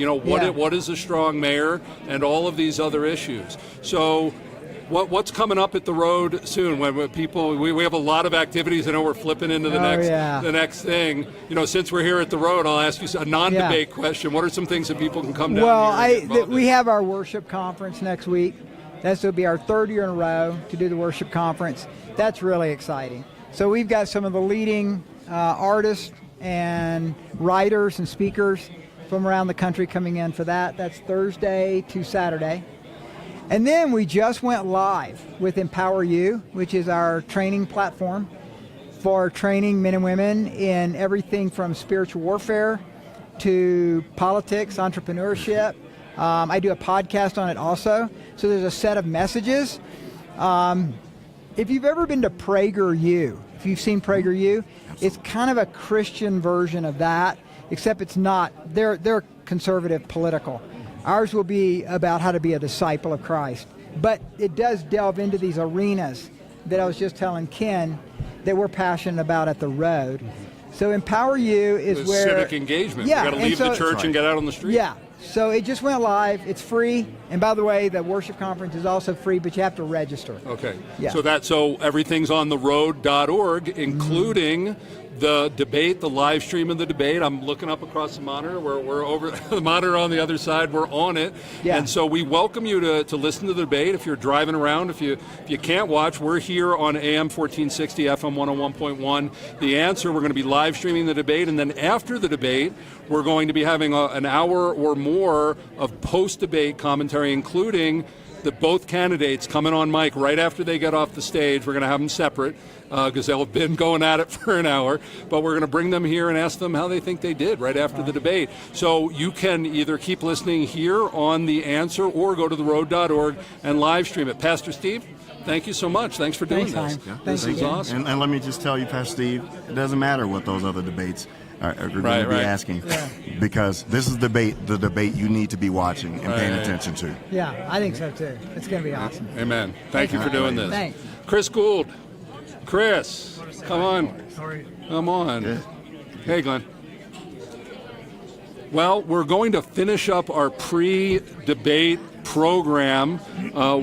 What is a strong mayor and all of these other issues. So what's coming up at the Road soon? When people, we have a lot of activities. I know we're flipping into the next thing. Since we're here at the Road, I'll ask you a non-debate question. What are some things that people can come down here and get involved in? We have our worship conference next week. This will be our third year in a row to do the worship conference. That's really exciting. So we've got some of the leading artists and writers and speakers from around the country coming in for that. That's Thursday to Saturday. And then we just went live with Empower You, which is our training platform for training men and women in everything from spiritual warfare to politics, entrepreneurship. I do a podcast on it also. So there's a set of messages. If you've ever been to PragerU, if you've seen PragerU, it's kind of a Christian version of that, except it's not. They're conservative political. Ours will be about how to be a disciple of Christ. But it does delve into these arenas that I was just telling Ken that we're passionate about at the Road. So Empower You is where... civic engagement. Yeah, You've got to leave the church and get out on the street. Yeah. So it just went live. It's free. And by the way, the worship conference is also free, but you have to register. Okay. Yeah. So everything's on theroad.org, including the debate, the live stream of the debate. I'm looking up across the monitor. We're over the monitor on the other side. We're on it. Yeah. And so we welcome you to listen to the debate. If you're driving around, if you can't watch, we're here on AM 1460, FM 101.1. The Answer, we're going to be live streaming the debate. And then after the debate, we're going to be having an hour or more of post-debate commentary, including both candidates coming on mic right after they get off the stage. We're going to have them separate because they'll have been going at it for an hour. But we're going to bring them here and ask them how they think they did right after the debate. So you can either keep listening here on The Answer or go to theroad.org and live stream it. Pastor Steve, thank you so much. Thanks for doing Thanks, this. Chaim. This is awesome. And let me just tell you, Pastor Steve, it doesn't matter what those other debates are going to be asking, because this is the debate you need to be watching and paying attention to. Yeah, I think so too. It's going to be awesome. Amen. Thank you for doing this. Thanks. Chris Gould. Chris, come on. Come on. Good. Hey, Glenn. Well, we're going to finish up our pre-debate program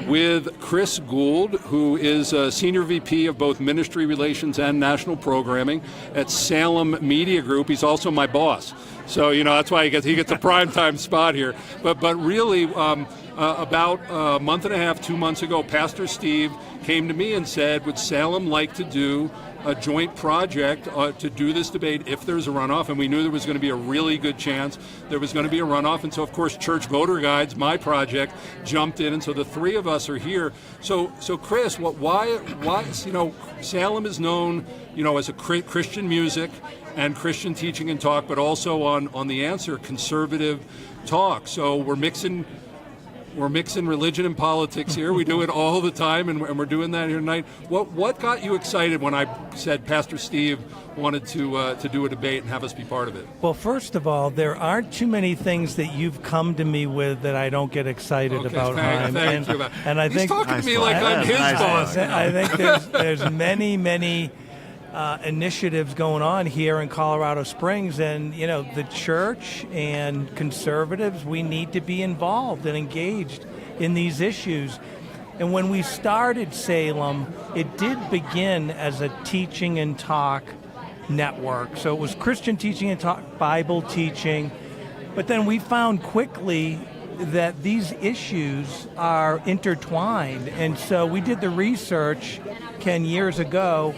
with Chris Gould, who is a Senior VP of both Ministry Relations and National Programming at Salem Media Group. He's also my boss. So, that's why he gets a primetime spot here. But really, about a month and a half, 2 months ago, Pastor Steve came to me and said, would Salem like to do a joint project to do this debate if there's a runoff? And we knew there was going to be a really good chance there was going to be a runoff. And so, of course, Church Voter Guides, my project, jumped in. And so the three of us are here. So Chris, why Salem is known, as a Christian music and Christian teaching and talk, but also on The Answer, conservative talk. So we're mixing We're mixing religion and politics here. We do it all the time, and we're doing that here tonight. What got you excited when I said Pastor Steve wanted to do a debate and have us be part of it? Well, first of all, there aren't too many things that you've come to me with that I don't excited about, Chaim. Thank you. And I He's think talking to me like I'm his boss. I think there's many initiatives going on here in Colorado Springs, and the church and conservatives, we need to be involved and engaged in these issues. And when we started Salem, it did begin as a teaching and talk network. So it was Christian teaching and talk, Bible teaching, but then we found quickly that these issues are intertwined. And so we did the research, Ken, years ago.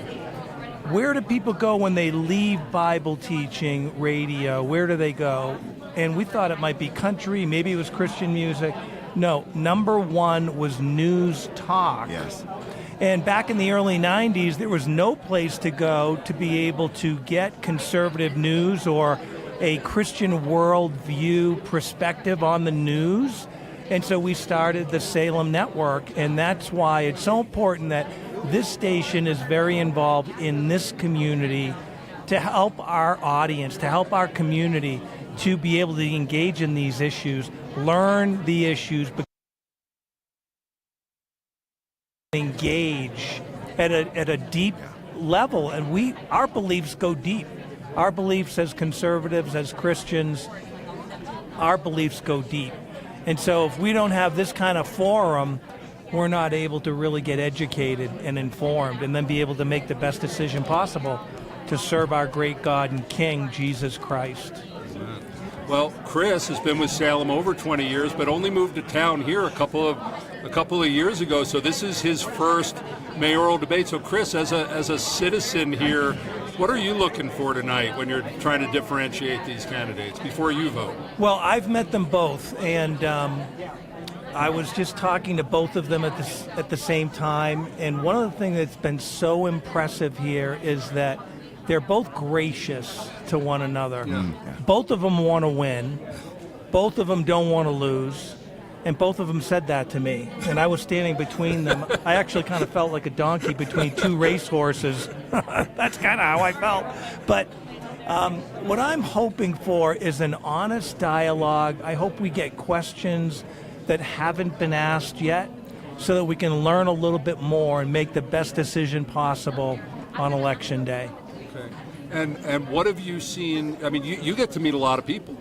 Where do people go when they leave Bible teaching radio? Where do they go? And we thought it might be country, maybe it was Christian music. No, number one was news talk. Yes. And back in the early 90s, there was no place to go to be able to get conservative news or a Christian worldview perspective on the news. And so we started the Salem Network, and that's why it's so important that this station is very involved in this community to help our audience, to help our community to be able to engage in these issues, learn the issues, engage at a deep level. And our beliefs go deep. Our beliefs as conservatives, as Christians, our beliefs go deep. And so if we don't have this kind of forum, we're not able to really get educated and informed and then be able to make the best decision possible to serve our great God and King, Jesus Christ. Well, Chris has been with Salem over 20 years, but only moved to town here a couple of years ago. So this is his first mayoral debate. So Chris, as a citizen here, what are you looking for tonight when you're trying to differentiate these candidates before you vote? Well, I've met them both, and I was just talking to both of them at the same time. And one of the things that's been so impressive here is that they're both gracious to one another. Yeah. Both of them want to win. Both of them don't want to lose. And both of them said that to me. And I was standing between them. I actually kind of felt like a donkey between two racehorses. That's kind of how I felt. But what I'm hoping for is an honest dialogue. I hope we get questions that haven't been asked yet so that we can learn a little bit more and make the best decision possible on Election Day. Okay. And what have you seen? I mean, you get to meet a lot of people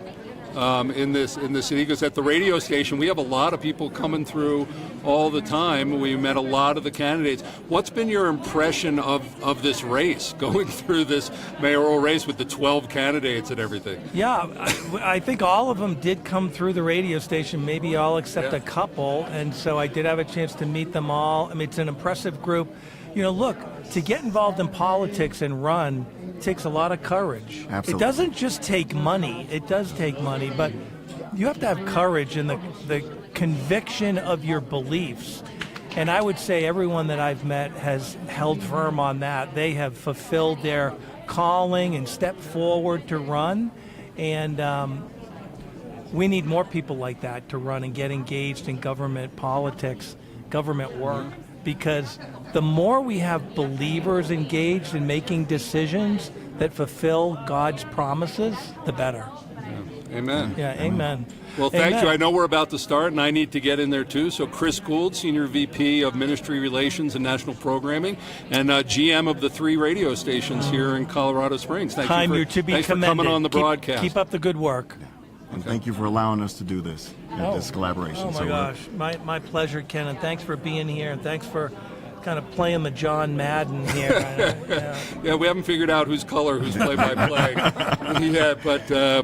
in the city, because at the radio station we have a lot of people coming through all the time. We met a lot of the candidates. What's been your impression of this race, going through this mayoral race with the 12 candidates and everything? Yeah, I think all of them did come through the radio station, maybe all except a couple, and so I did have a chance to meet them all. I mean, it's an impressive group. Look, to get involved in politics and run takes a lot of courage. Absolutely. It doesn't just take money. It does take money, but you have to have courage and the conviction of your beliefs. And I would say everyone that I've met has held firm on that. They have fulfilled their calling and stepped forward to run. And we need more people like that to run and get engaged in government politics, government work. Because the more we have believers engaged in making decisions that fulfill God's promises, the better. Yeah. Amen. Yeah, amen. Well, thank you. I know we're about to start, and I need to get in there too. So Chris Gould, Senior VP of Ministry Relations and National Programming, and GM of the 3 radio stations here in Colorado Springs. Thanks for coming on the broadcast. Keep up the good work. And thank you for allowing us to do this collaboration. Oh my gosh, my pleasure, Ken, and thanks for being here, and thanks for kind of playing the John Madden here. Yeah, we haven't figured out who's play-by-play yet,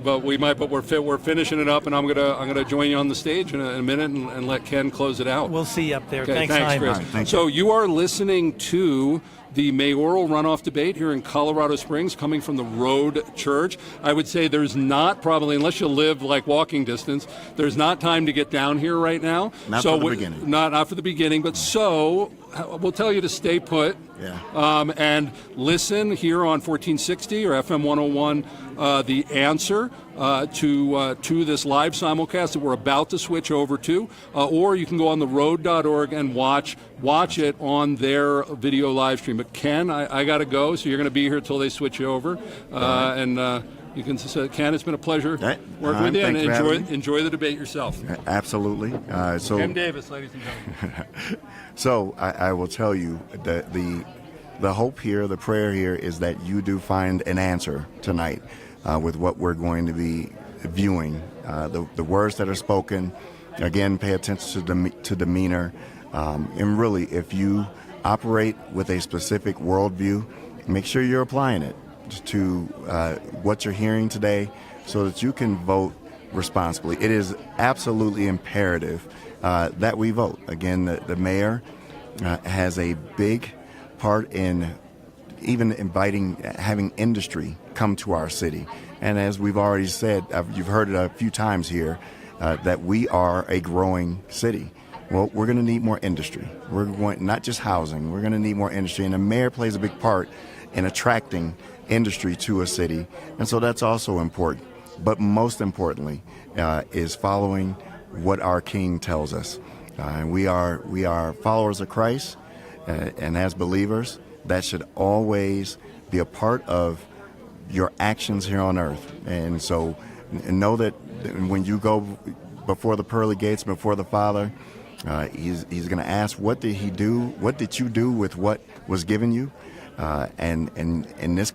but we might. But we're finishing it up, and I'm gonna join you on the stage in a minute and let Ken close it out. We'll see you up there. Okay, thanks Chris. Right, so you are listening to the mayoral runoff debate here in Colorado Springs, coming from the Road Church. I would say there's not, probably, unless you live like walking distance, there's not time to get down here right now. Not for the beginning. Not for the beginning, but we'll tell you to stay put. Yeah. And listen here on 1460 or FM 101, The Answer, to this live simulcast that we're about to switch over to. Or you can go on theroad.org and watch it on their video live stream. But Ken, I got to go, so you're going to be here until they switch you over. You can say, Ken, it's been a pleasure working with you, and enjoy the debate yourself. Absolutely. Jim Davis, ladies and gentlemen. So I will tell you that the hope here, the prayer here is that you do find an answer tonight with what we're going to be viewing. The words that are spoken, again, pay attention to demeanor. And really, if you operate with a specific worldview, make sure you're applying it to what you're hearing today so that you can vote responsibly. It is absolutely imperative that we vote. Again, the mayor has a big part in even having industry come to our city. And as we've already said, you've heard it a few times here, that we are a growing city. Well, we're going to need more industry. We're going, not just housing, we're going to need more industry. And the mayor plays a big part in attracting industry to a city. And so that's also important. But most importantly is following what our King tells us. We are followers of Christ, and as believers, that should always be a part of your actions here on earth. And so know that when you go before the pearly gates, before the Father, he's going to ask, what did he do? What did you do with what was given you? And in this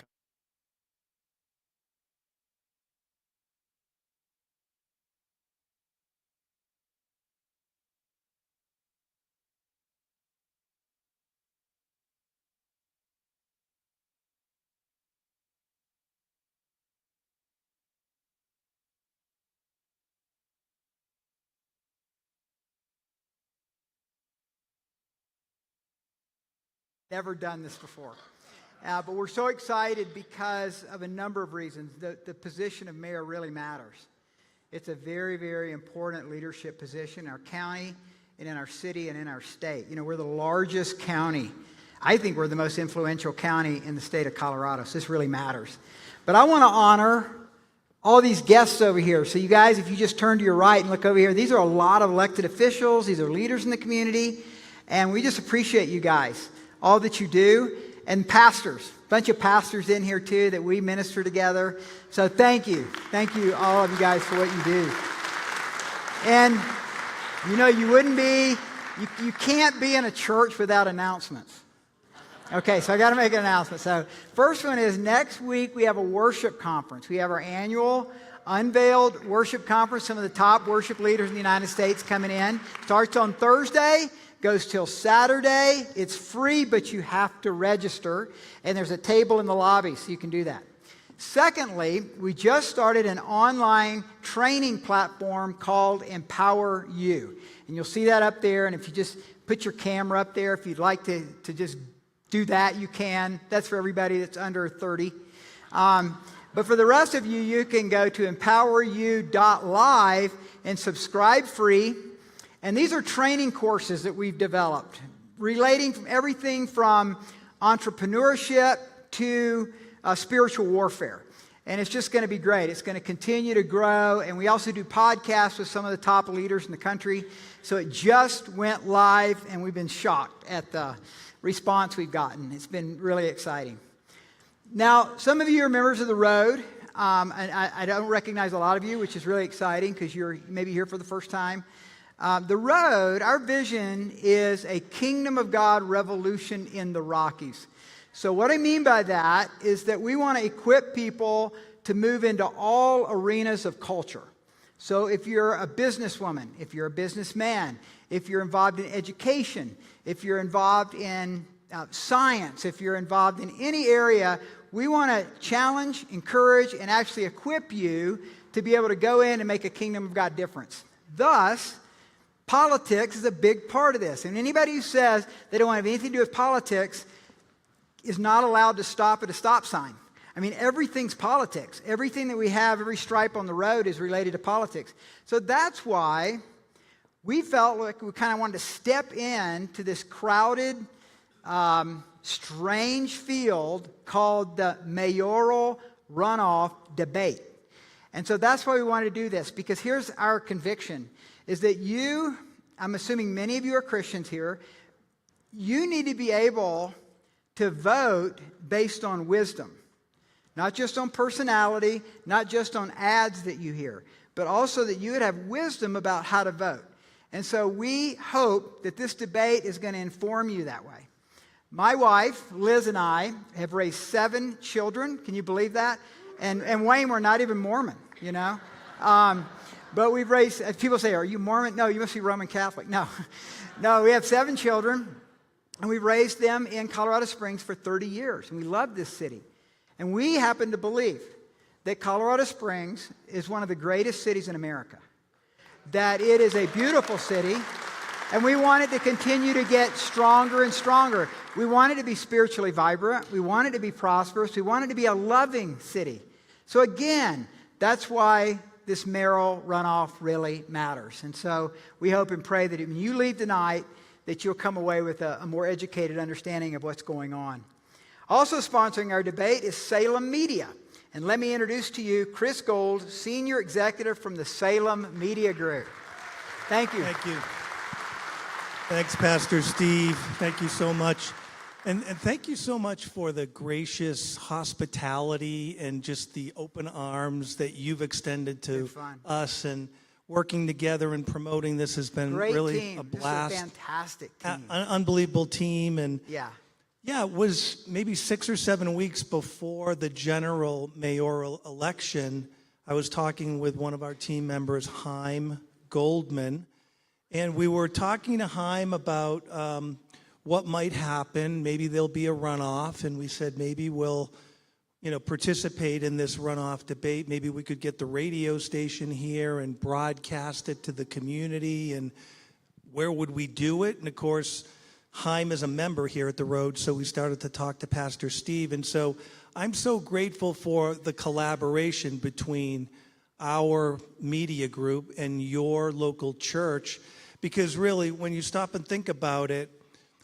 Never done this before. But we're so excited because of a number of reasons. The position of mayor really matters. It's a very, very important leadership position in our county and in our city and in our state. You know, we're the largest county. I think we're the most influential county in the state of Colorado, so this really matters. But I want to honor all these guests over here. So you guys, if you just turn to your right and look over here, these are a lot of elected officials. These are leaders in the community. And we just appreciate you guys, all that you do. And pastors, a bunch of pastors in here too that we minister together. So thank you. Thank you, all of you guys, for what you do. And, you know, you can't be in a church without announcements. Okay, so I got to make an announcement. So first one is next week we have a worship conference. We have our annual Unveiled Worship Conference. Some of the top worship leaders in the United States coming in. Starts on Thursday. Goes till Saturday. It's free, but you have to register. And there's a table in the lobby, so you can do that. Secondly, we just started an online training platform called Empower You. And you'll see that up there. And if you just put your camera up there, if you'd like to just do that, you can. That's for everybody that's under 30. But for the rest of you, you can go to empoweryou.live and subscribe free. And these are training courses that we've developed, relating from everything from entrepreneurship to spiritual warfare. And it's just going to be great. It's going to continue to grow. And we also do podcasts with some of the top leaders in the country. So it just went live, and we've been shocked at the response we've gotten. It's been really exciting. Now, some of you are members of The Road. And I don't recognize a lot of you, which is really exciting because you're maybe here for the first time. The Road, our vision is a kingdom of God revolution in the Rockies. So what I mean by that is that we want to equip people to move into all arenas of culture. So if you're a businesswoman, if you're a businessman, if you're involved in education, if you're involved in science, if you're involved in any area, we want to challenge, encourage, and actually equip you to be able to go in and make a kingdom of God difference. Thus, politics is a big part of this. And anybody who says they don't want to have anything to do with politics is not allowed to stop at a stop sign. I mean, everything's politics. Everything that we have, every stripe on the road is related to politics. So that's why we felt like we kind of wanted to step into this crowded, strange field called the mayoral runoff debate. And so that's why we wanted to do this, because here's our conviction, is that you, I'm assuming many of you are Christians here, you need to be able to vote based on wisdom. Not just on personality, not just on ads that you hear, but also that you would have wisdom about how to vote. And so we hope that this debate is going to inform you that way. My wife, Liz, and I have raised 7 children. Can you believe that? And Wayne, we're not even Mormon, you know. But we've raised, people say, are you Mormon? No, you must be Roman Catholic. No, no, we have 7 children, and we've raised them in Colorado Springs for 30 years. And we love this city. And we happen to believe that Colorado Springs is one of the greatest cities in America, that it is a beautiful city, and we want it to continue to get stronger and stronger. We want it to be spiritually vibrant. We want it to be prosperous. We want it to be a loving city. So again, that's why this mayoral runoff really matters. And so we hope and pray that when you leave tonight, that you'll come away with a more educated understanding of what's going on. Also sponsoring our debate is Salem Media. And let me introduce to you Chris Gold, Senior Executive from the Salem Media Group. Thank you. Thank you. Thanks, Pastor Steve. Thank you so much. And thank you so much for the gracious hospitality and just the open arms that you've extended to us. And working together and promoting this has been really team. a blast. This is a fantastic team. An unbelievable team. And yeah, it was maybe 6 or 7 weeks before the general mayoral election. I was talking with one of our team members, Yemi Mobolade, and we were talking to Yemi about what might happen. Maybe there'll be a runoff, and we said maybe we'll, participate in this runoff debate. Maybe we could get the radio station here and broadcast it to the community, and where would we do it? And of course, Yemi is a member here at the Road, so we started to talk to Pastor Steve. And so I'm so grateful for the collaboration between our media group and your local church, because really, when you stop and think about it,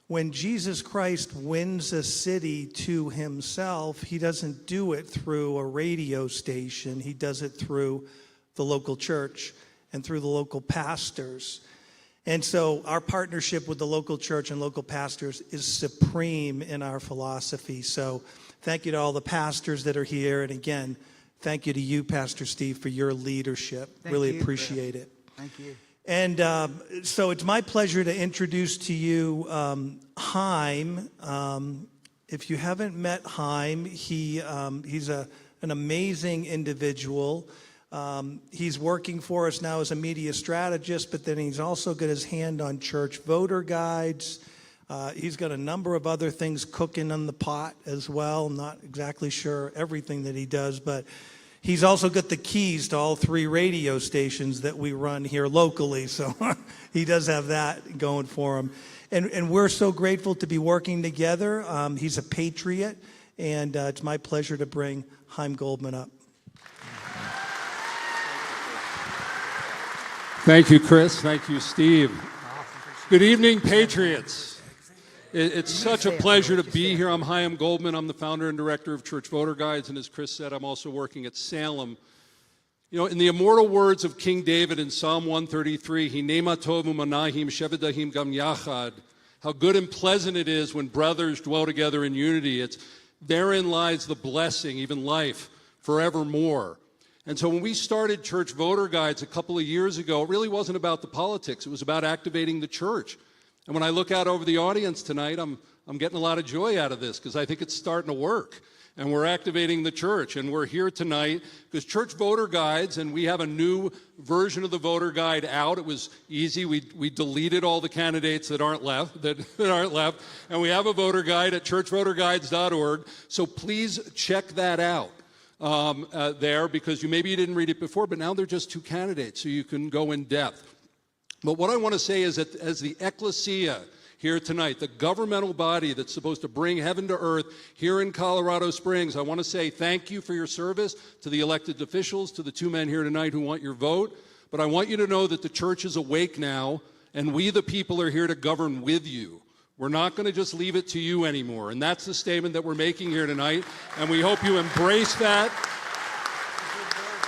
when Jesus Christ wins a city to himself, he doesn't do it through a radio station. He does it through the local church and through the local pastors. And so our partnership with the local church and local pastors is supreme in our philosophy. So thank you to all the pastors that are here. And again, thank you to you, Pastor Steve, for your leadership. Really appreciate it. Thank you. And so it's my pleasure to introduce to you Yemi. If you haven't met Yemi, he's an amazing individual. He's working for us now as a media strategist, but then he's also got his hand on church voter guides. He's got a number of other things cooking on the pot as well. I'm not exactly sure everything that he does, but he's also got the keys to all 3 radio stations that we run here locally, so he does have that going for him. And we're so grateful to be working together. He's a patriot, and it's my pleasure to bring Yemi Mobolade up. Thank you, Chris. Thank you, Steve. Good evening, Patriots. It's such a pleasure to be here. I'm Yemi Mobolade. I'm the founder and director of Church Voter Guides, and as Chris said, I'm also working at Salem. In the immortal words of King David in Psalm 133, Hinema tovu manahim shevedahim gam yachad, how good and pleasant it is when brothers dwell together in unity. Therein lies the blessing, even life, forevermore. And so when we started Church Voter Guides a couple of years ago, it really wasn't about the politics. It was about activating the church. And when I look out over the audience tonight, I'm getting a lot of joy out of this because I think it's starting to work. And we're activating the church. And we're here tonight because Church Voter Guides, and we have a new version of the voter guide out. It was easy. We deleted all the candidates that aren't left, and we have a voter guide at churchvoterguides.org. So please check that out. There, because maybe you didn't read it before, but now they're just 2 candidates, so you can go in depth. But what I want to say is that as the ecclesia here tonight, the governmental body that's supposed to bring heaven to earth here in Colorado Springs, I want to say thank you for your service to the elected officials, to the 2 men here tonight who want your vote. But I want you to know that the church is awake now, and we, the people, are here to govern with you. We're not going to just leave it to you anymore. And that's the statement that we're making here tonight. And we hope you embrace that.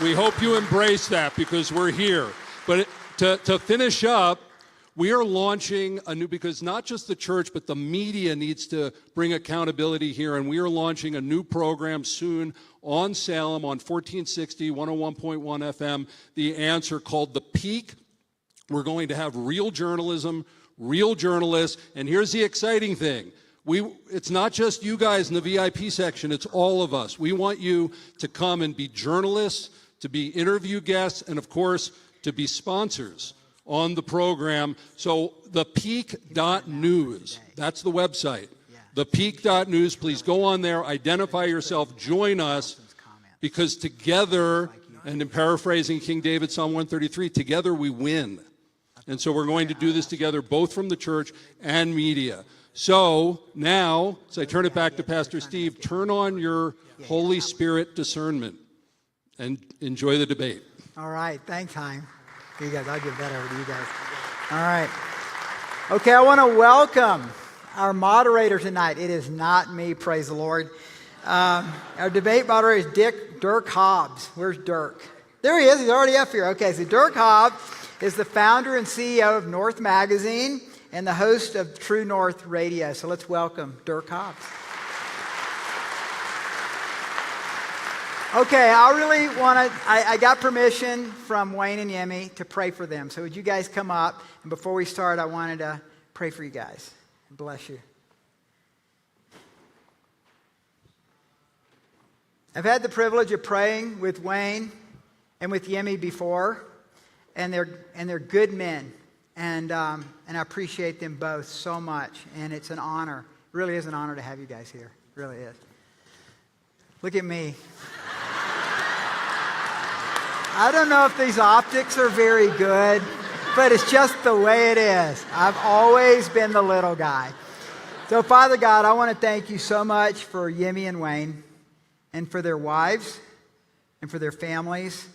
We hope you embrace that because we're here. But to finish up, we are launching a new, because not just the church, but the media needs to bring accountability here. And we are launching a new program soon on Salem on 1460, 101.1 FM, The Answer, called The Peak. We're going to have real journalism, real journalists, and here's the exciting thing. It's not just you guys in the VIP section, it's all of us. We want you to come and be journalists, to be interview guests, and of course, to be sponsors on the program. So thepeak.news, that's the website. Thepeak.news, please go on there, identify yourself, join us, because together, and in paraphrasing King David, Psalm 133, together we win. And so we're going to do this together, both from the church and media. So now, as I turn it back to Pastor Steve, turn on your Holy Spirit discernment and enjoy the debate. All right. Thanks, Chaim. You guys, I'll give that over to you guys. All right. Okay, I want to welcome our moderator tonight. It is not me, praise the Lord. Our debate moderator is Dirk Hobbs. Where's Dirk? There he is. He's already up here. Okay, so Dirk Hobbs is the founder and CEO of North Magazine and the host of True North Radio. So let's welcome Dirk Hobbs. Okay, I really want to, I got permission from Wayne and Yemi to pray for them. So would you guys come up? And before we start, I wanted to pray for you guys. Bless you. I've had the privilege of praying with Wayne and with Yemi before. And they're good men, and I appreciate them both so much. And it's an honor. It really is an honor to have you guys here. It really is. Look at me. I don't know if these optics are very good, but it's just the way it is. I've always been the little guy. So, Father God, I want to thank you so much for Yemi and Wayne, and for their wives, and for their families,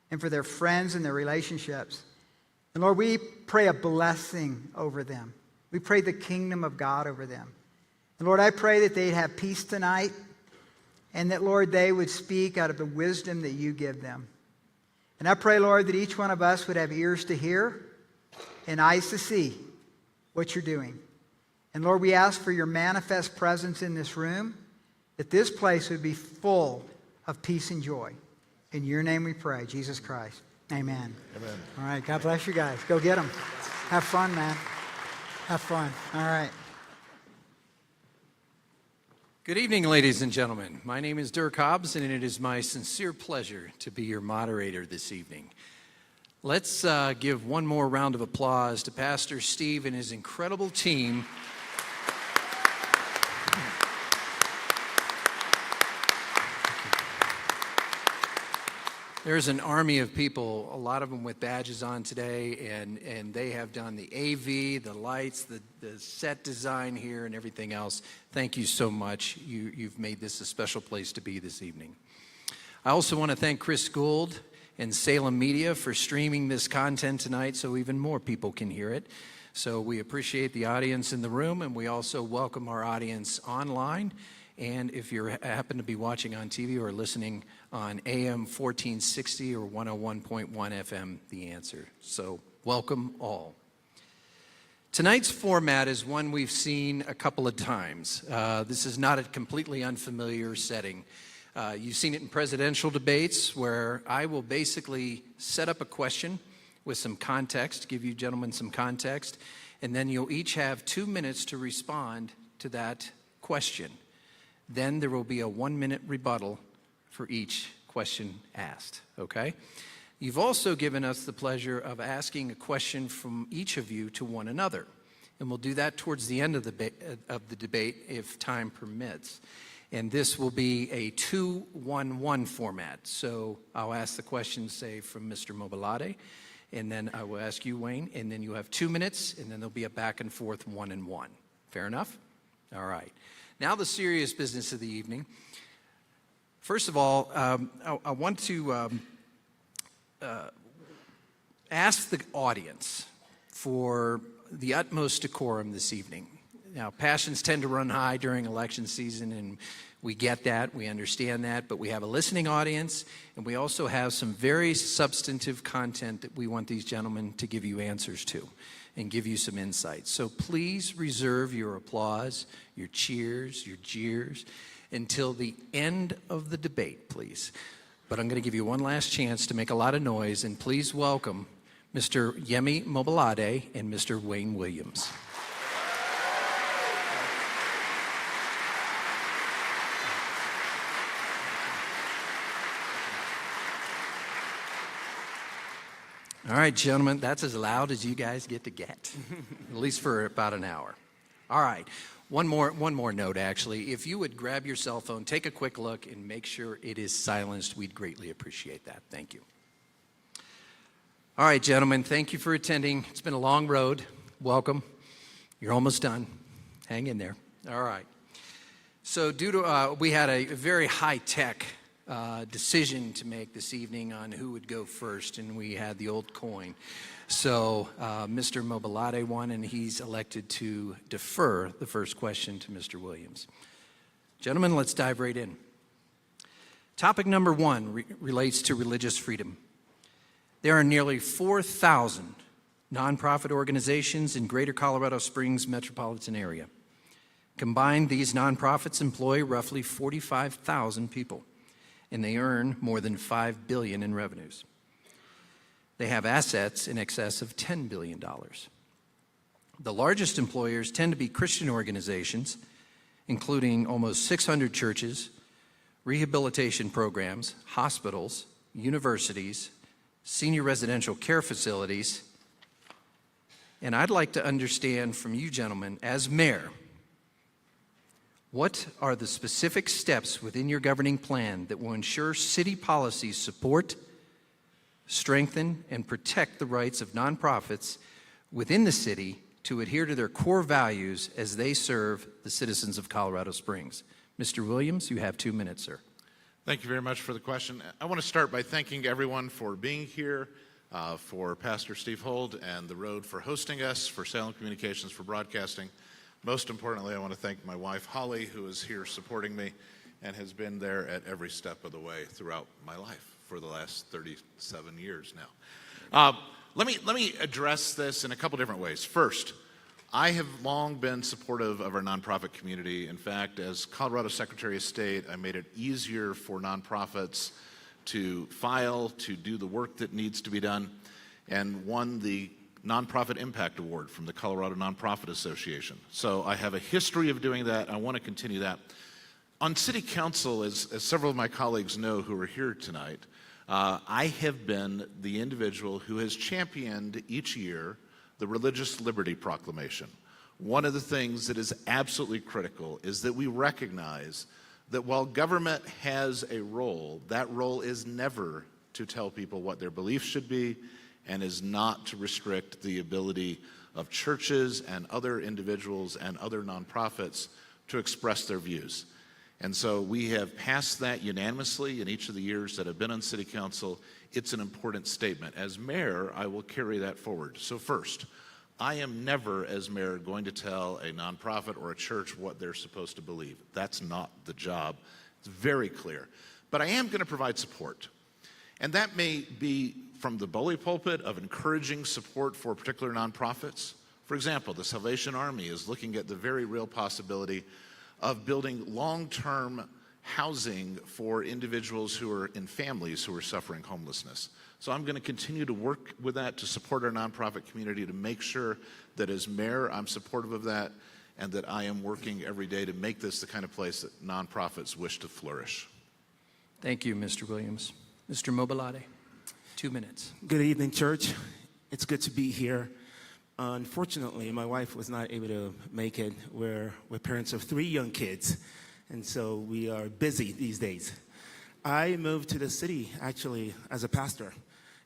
and for their friends and their relationships. And Lord, we pray a blessing over them. We pray the kingdom of God over them. And Lord, I pray that they'd have peace tonight, and that, Lord, they would speak out of the wisdom that you give them. And I pray, Lord, that each one of us would have ears to hear and eyes to see what you're doing. And Lord, we ask for your manifest presence in this room, that this place would be full of peace and joy. In your name we pray, Jesus Christ. Amen. Amen. All right, God bless you guys. Go get them. Have fun, man. Have fun. All right. Good evening, ladies and gentlemen. My name is Dirk Hobbs, and it is my sincere pleasure to be your moderator this evening. Let's give one more round of applause to Pastor Steve and his incredible team. There's an army of people, a lot of them with badges on today, and they have done the AV, the lights, the set design here, and everything else. Thank you so much. You've made this a special place to be this evening. I also want to thank Chris Gould and Salem Media for streaming this content tonight so even more people can hear it. So we appreciate the audience in the room, and we also welcome our audience online. And if you happen to be watching on TV or listening on AM 1460 or 101.1 FM, The Answer. So welcome all. Tonight's format is one we've seen a couple of times. This is not a completely unfamiliar setting. You've seen it in presidential debates where I will basically set up a question with some context, give you gentlemen some context, and then you'll each have 2 minutes to respond to that question. Then there will be a 1-minute rebuttal for each question asked, okay? You've also given us the pleasure of asking a question from each of you to one another. And we'll do that towards the end of the debate if time permits. And this will be a 2-1-1 format. So I'll ask the question, say, from Mr. Mobolade, and then I will ask you, Wayne, and then you have 2 minutes, and then there'll be a back and forth 1-and-1. Fair enough? All right. Now the serious business of the evening. First of all, I want to ask the audience for the utmost decorum this evening. Now, passions tend to run high during election season, and we get that, we understand that, but we have a listening audience, and we also have some very substantive content that we want these gentlemen to give you answers to and give you some insights. So please reserve your applause, your cheers, your jeers until the end of the debate, please. But I'm going to give you one last chance to make a lot of noise, and please welcome Mr. Yemi Mobolade and Mr. Wayne Williams. All right, gentlemen, that's as loud as you guys get to get, at least for about an hour. All right, one more note, actually. If you would grab your cell phone, take a quick look, and make sure it is silenced, we'd greatly appreciate that. Thank you. All right, gentlemen, thank you for attending. It's been a long road. Welcome. You're almost done. Hang in there. All right. So we had a very high-tech decision to make this evening on who would go first, and we had the old coin. So Mr. Mobolade won, and he's elected to defer the first question to Mr. Williams. Gentlemen, let's dive right in. Topic number one relates to religious freedom. There are nearly 4,000 nonprofit organizations in Greater Colorado Springs metropolitan area. Combined, these nonprofits employ roughly 45,000 people, and they earn more than $5 billion in revenues. They have assets in excess of $10 billion. The largest employers tend to be Christian organizations, including almost 600 churches, rehabilitation programs, hospitals, universities, senior residential care facilities. And I'd like to understand from you gentlemen, as mayor, what are the specific steps within your governing plan that will ensure city policies support, strengthen, and protect the rights of nonprofits within the city to adhere to their core values as they serve the citizens of Colorado Springs? Mr. Williams, you have 2 minutes, sir. Thank you very much for the question. I want to start by thanking everyone for being here, for Pastor Steve Hold and The Road for hosting us, for Salem Communications for broadcasting. Most importantly, I want to thank my wife, Holly, who is here supporting me and has been there at every step of the way throughout my life for the last 37 years now. Let me address this in a couple different ways. First, I have long been supportive of our nonprofit community. In fact, as Colorado Secretary of State, I made it easier for nonprofits to file, to do the work that needs to be done, and won the Nonprofit Impact Award from the Colorado Nonprofit Association. So I have a history of doing that. I want to continue that. On City Council, as several of my colleagues know who are here tonight, I have been the individual who has championed each year the Religious Liberty Proclamation. One of the things that is absolutely critical is that we recognize that while government has a role, that role is never to tell people what their beliefs should be, and is not to restrict the ability of churches and other individuals and other nonprofits to express their views. And so we have passed that unanimously in each of the years that I've been on City Council. It's an important statement. As mayor, I will carry that forward. So first, I am never, as mayor, going to tell a nonprofit or a church what they're supposed to believe. That's not the job. It's very clear. But I am going to provide support. And that may be from the bully pulpit of encouraging support for particular nonprofits. For example, the Salvation Army is looking at the very real possibility of building long-term housing for individuals who are in families who are suffering homelessness. So I'm going to continue to work with that to support our nonprofit community, to make sure that as mayor I'm supportive of that, and that I am working every day to make this the kind of place that nonprofits wish to flourish. Thank you, Mr. Williams. Mr. Mobolade, 2 minutes. Good evening, church. It's good to be here. Unfortunately, my wife was not able to make it. We're parents of 3 young kids, and so we are busy these days. I moved to the city, actually, as a pastor.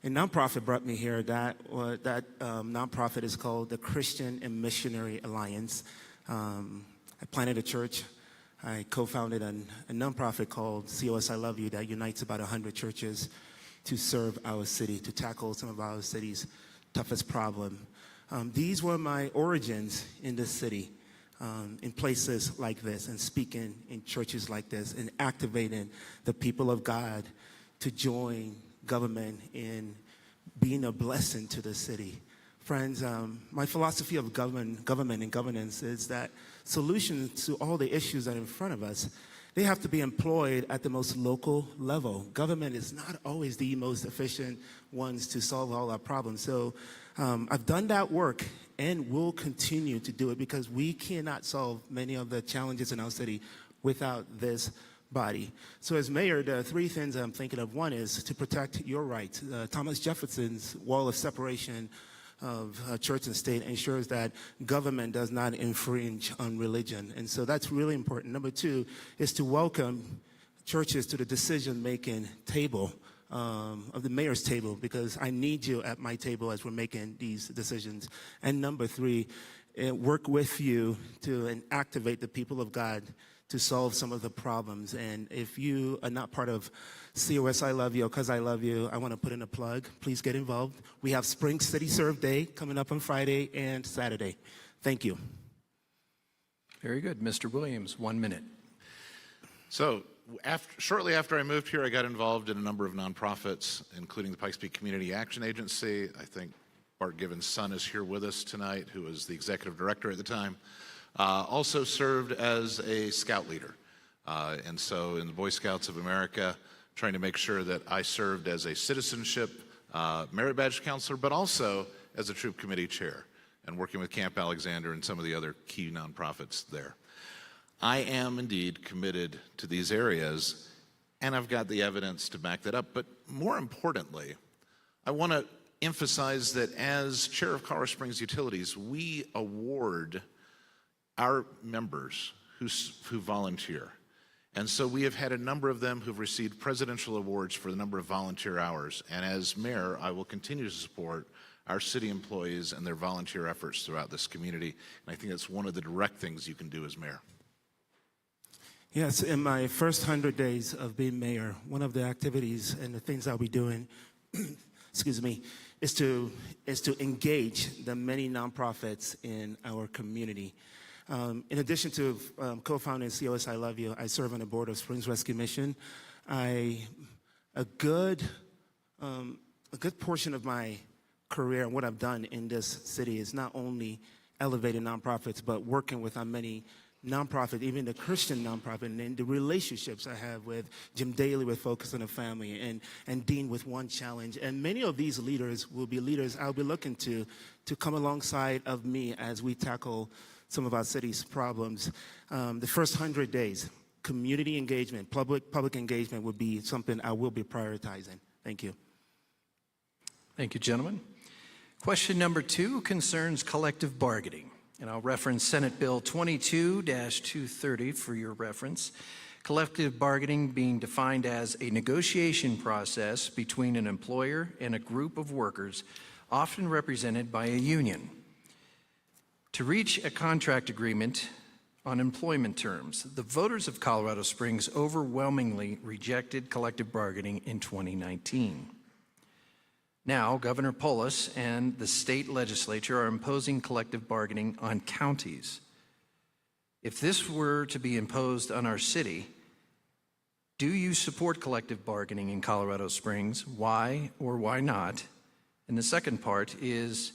A nonprofit brought me here. That nonprofit is called the Christian and Missionary Alliance. I planted a church. I co-founded a nonprofit called COS I Love You that unites about 100 churches. to serve our city, to tackle some of our city's toughest problem. These were my origins in this city, in places like this, and speaking in churches like this, and activating the people of God to join government in being a blessing to the city. Friends, my philosophy of government and governance is that solutions to all the issues that are in front of us, they have to be employed at the most local level. Government is not always the most efficient ones to solve all our problems. So I've done that work and will continue to do it, because we cannot solve many of the challenges in our city without this body. So as mayor, there are three things I'm thinking of. One is to protect your rights. Thomas Jefferson's wall of separation of church and state ensures that government does not infringe on religion. And so that's really important. Number two is to welcome churches to the decision-making table of the mayor's table, because I need you at my table as we're making these decisions. And number three, work with you to activate the people of God to solve some of the problems. And if you are not part of COS I Love You or Cause I Love You, I want to put in a plug. Please get involved. We have Spring City Serve Day coming up on Friday and Saturday. Thank you. Very good. Mr. Williams, 1 minute. So shortly after I moved here, I got involved in a number of nonprofits, including the Pikes Peak Community Action Agency. I think Bart Given's son is here with us tonight, who was the executive director at the time. Also served as a scout leader. And so in the Boy Scouts of America, trying to make sure that I served as a citizenship merit badge counselor, but also as a troop committee chair, and working with Camp Alexander and some of the other key nonprofits there. I am indeed committed to these areas, and I've got the evidence to back that up. But more importantly, I want to emphasize that as chair of Colorado Springs Utilities, we award our members who volunteer. And so we have had a number of them who've received presidential awards for the number of volunteer hours. And as mayor, I will continue to support our city employees and their volunteer efforts throughout this community. And I think that's one of the direct things you can do as mayor. Yes, in my first 100 days of being mayor, one of the activities and the things I'll be doing, excuse me, is to engage the many nonprofits in our community. In addition to co-founding COS I Love You, I serve on the board of Springs Rescue Mission. A good portion of my career and what I've done in this city is not only elevating nonprofits, but working with many nonprofit, even the Christian nonprofit, and the relationships I have with Jim Daly with Focus on the Family, and Dean with One Challenge. And many of these leaders will be leaders I'll be looking to come alongside of me as we tackle some of our city's problems. The first 100 days, community engagement, public engagement would be something I will be prioritizing. Thank you. Thank you, gentlemen. Question number 2 concerns collective bargaining. And I'll reference Senate Bill 22-230 for your reference. Collective bargaining being defined as a negotiation process between an employer and a group of workers, often represented by a union, to reach a contract agreement on employment terms. The voters of Colorado Springs overwhelmingly rejected collective bargaining in 2019. Now, Governor Polis and the state legislature are imposing collective bargaining on counties. If this were to be imposed on our city, do you support collective bargaining in Colorado Springs? Why or why not? And the second part is,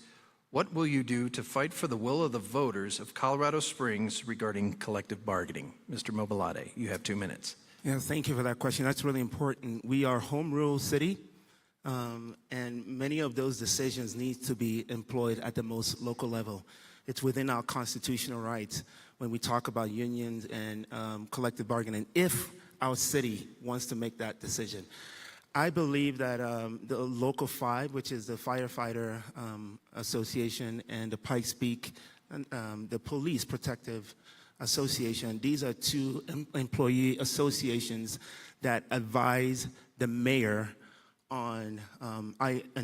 what will you do to fight for the will of the voters of Colorado Springs regarding collective bargaining? Mr. Mobolade, you have 2 minutes. Yeah, thank you for that question. That's really important. We are a home rule city. And many of those decisions need to be employed at the most local level. It's within our constitutional rights when we talk about unions and collective bargaining, if our city wants to make that decision. I believe that the Local 5, which is the Firefighter Association, and the Pikes Peak, the Police Protective Association, these are two employee associations that advise the mayor on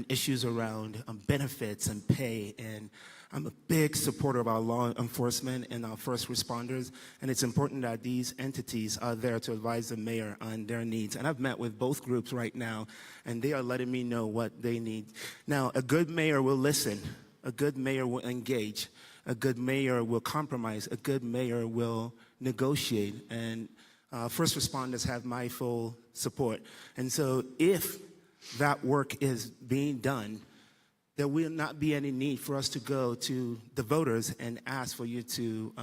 issues around benefits and pay and I'm a big supporter of our law enforcement and our first responders, and it's important that these entities are there to advise the mayor on their needs. And I've met with both groups right now, and they are letting me know what they need. Now, a good mayor will listen. A good mayor will engage. A good mayor will compromise. A good mayor will negotiate. And first responders have my full support. And so if that work is being done, there will not be any need for us to go to the voters and ask for you to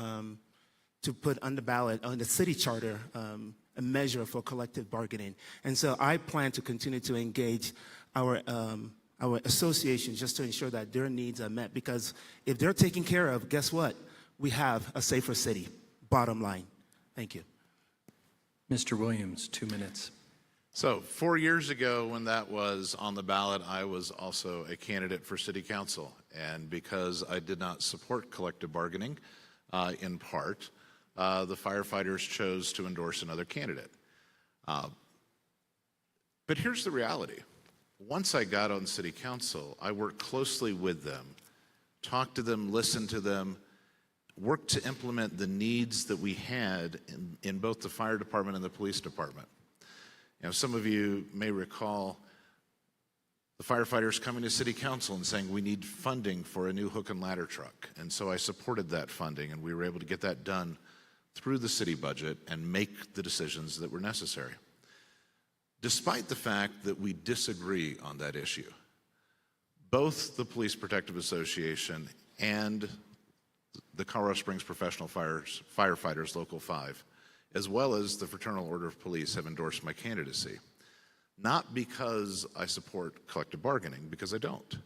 put on the ballot, on the city charter, a measure for collective bargaining. And so I plan to continue to engage our associations just to ensure that their needs are met. Because if they're taken care of, guess what? We have a safer city, bottom line. Thank you. Mr. Williams, 2 minutes. So 4 years ago when that was on the ballot, I was also a candidate for city council. And because I did not support collective bargaining, in part, the firefighters chose to endorse another candidate. But here's the reality. Once I got on city council, I worked closely with them, talked to them, listened to them, worked to implement the needs that we had in both the fire department and the police department. You know, some of you may recall the firefighters coming to city council and saying we need funding for a new hook and ladder truck. And so I supported that funding, and we were able to get that done through the city budget and make the decisions that were necessary. Despite the fact that we disagree on that issue, both the Police Protective Association and the Colorado Springs Professional Firefighters Local 5, as well as the Fraternal Order of Police, have endorsed my candidacy. Not because I support collective bargaining, because I don't.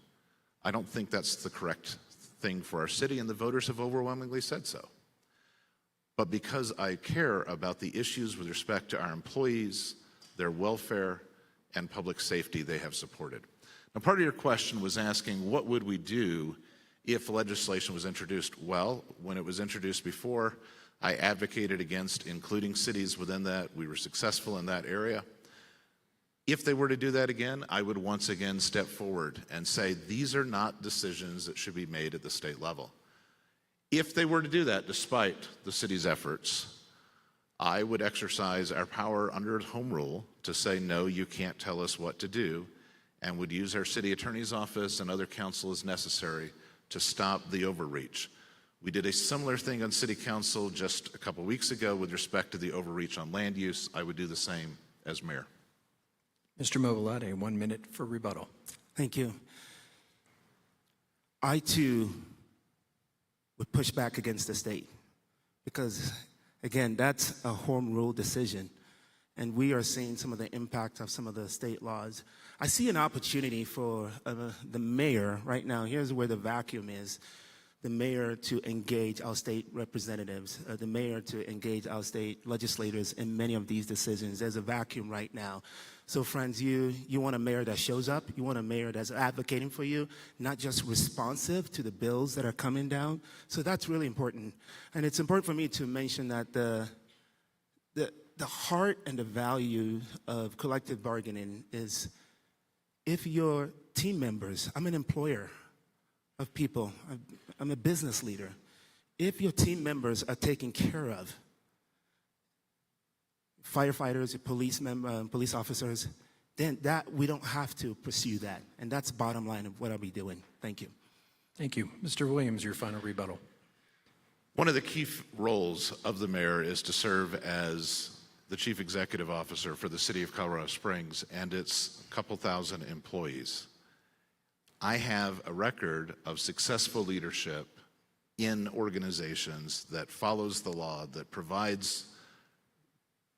I don't think that's the correct thing for our city, and the voters have overwhelmingly said so. But because I care about the issues with respect to our employees, their welfare, and public safety they have supported. Now, part of your question was asking, what would we do if legislation was introduced? Well, when it was introduced before, I advocated against including cities within that. We were successful in that area. If they were to do that again, I would once again step forward and say, these are not decisions that should be made at the state level. If they were to do that, despite the city's efforts, I would exercise our power under home rule to say, no, you can't tell us what to do, and would use our city attorney's office and other counsel as necessary to stop the overreach. We did a similar thing on city council just a couple weeks ago with respect to the overreach on land use. I would do the same as mayor. Mr. Mobolade, 1 minute for rebuttal. Thank you. I, too, would push back against the state because, again, that's a home rule decision, and we are seeing some of the impact of some of the state laws. I see an opportunity for the mayor right now. Here's where the vacuum is. The mayor to engage our state representatives, the mayor to engage our state legislators in many of these decisions. There's a vacuum right now. So friends, you want a mayor that shows up, you want a mayor that's advocating for you, not just responsive to the bills that are coming down. So that's really important. And it's important for me to mention that the heart and the value of collective bargaining is if your team members, I'm an employer of people, I'm a business leader. If your team members are taken care of, firefighters, police officers, then that we don't have to pursue that. And that's the bottom line of what I'll be doing. Thank you. Thank you. Mr. Williams, your final rebuttal. One of the key roles of the mayor is to serve as the chief executive officer for the city of Colorado Springs and its couple thousand employees. I have a record of successful leadership in organizations that follows the law, that provides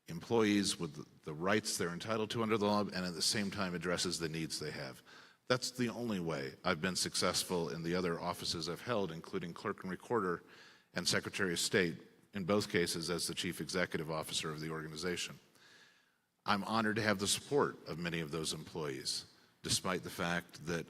employees with the rights they're entitled to under the law, and at the same time addresses the needs they have. That's the only way I've been successful in the other offices I've held, including clerk and recorder and secretary of state, in both cases as the chief executive officer of the organization. I'm honored to have the support of many of those employees, despite the fact that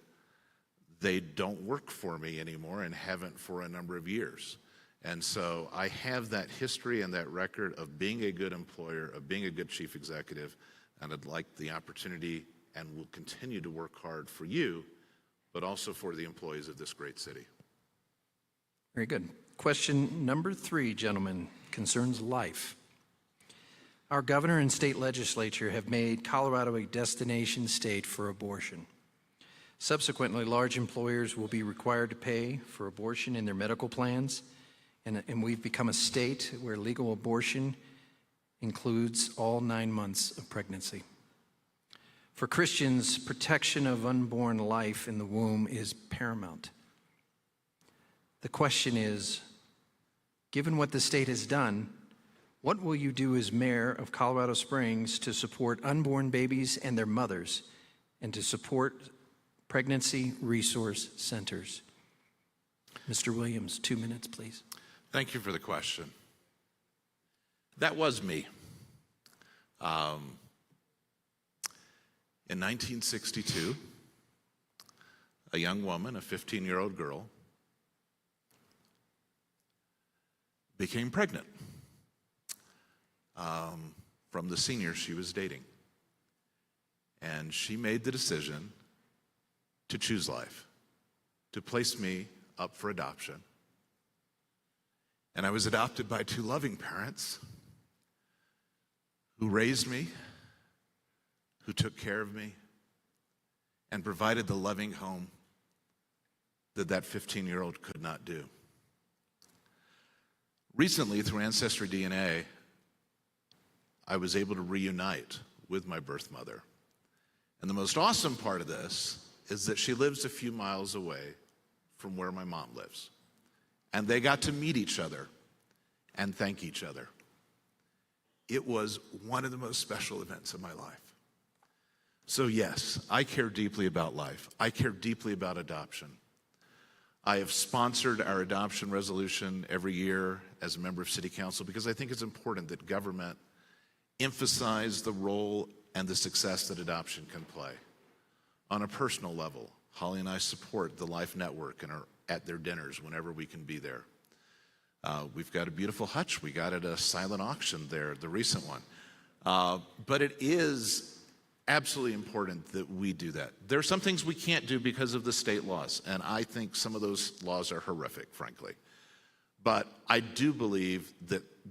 they don't work for me anymore and haven't for a number of years. And so I have that history and that record of being a good employer, of being a good chief executive, and I'd like the opportunity and will continue to work hard for you, but also for the employees of this great city. Very good. Question number 3, gentlemen, concerns life. Our governor and state legislature have made Colorado a destination state for abortion. Subsequently, large employers will be required to pay for abortion in their medical plans, and we've become a state where legal abortion includes all 9 months of pregnancy. For Christians, protection of unborn life in the womb is paramount. The question is, given what the state has done, what will you do as mayor of Colorado Springs to support unborn babies and their mothers and to support pregnancy resource centers? Mr. Williams, 2 minutes, please. Thank you for the question. That was me. In 1962, a young woman, a 15-year-old girl, became pregnant from the senior she was dating. And she made the decision to choose life, to place me up for adoption. And I was adopted by 2 loving parents who raised me, who took care of me, and provided the loving home that 15-year-old could not do. Recently, through Ancestry DNA, I was able to reunite with my birth mother. And the most awesome part of this is that she lives a few miles away from where my mom lives. And they got to meet each other and thank each other. It was one of the most special events of my life. So yes, I care deeply about life. I care deeply about adoption. I have sponsored our adoption resolution every year as a member of City Council because I think it's important that government emphasize the role and the success that adoption can play. On a personal level, Holly and I support the Life Network and are at their dinners whenever we can be there. We've got a beautiful hutch. We got at a silent auction there, the recent one. But it is absolutely important that we do that. There are some things we can't do because of the state laws, and I think some of those laws are horrific, frankly. But I do believe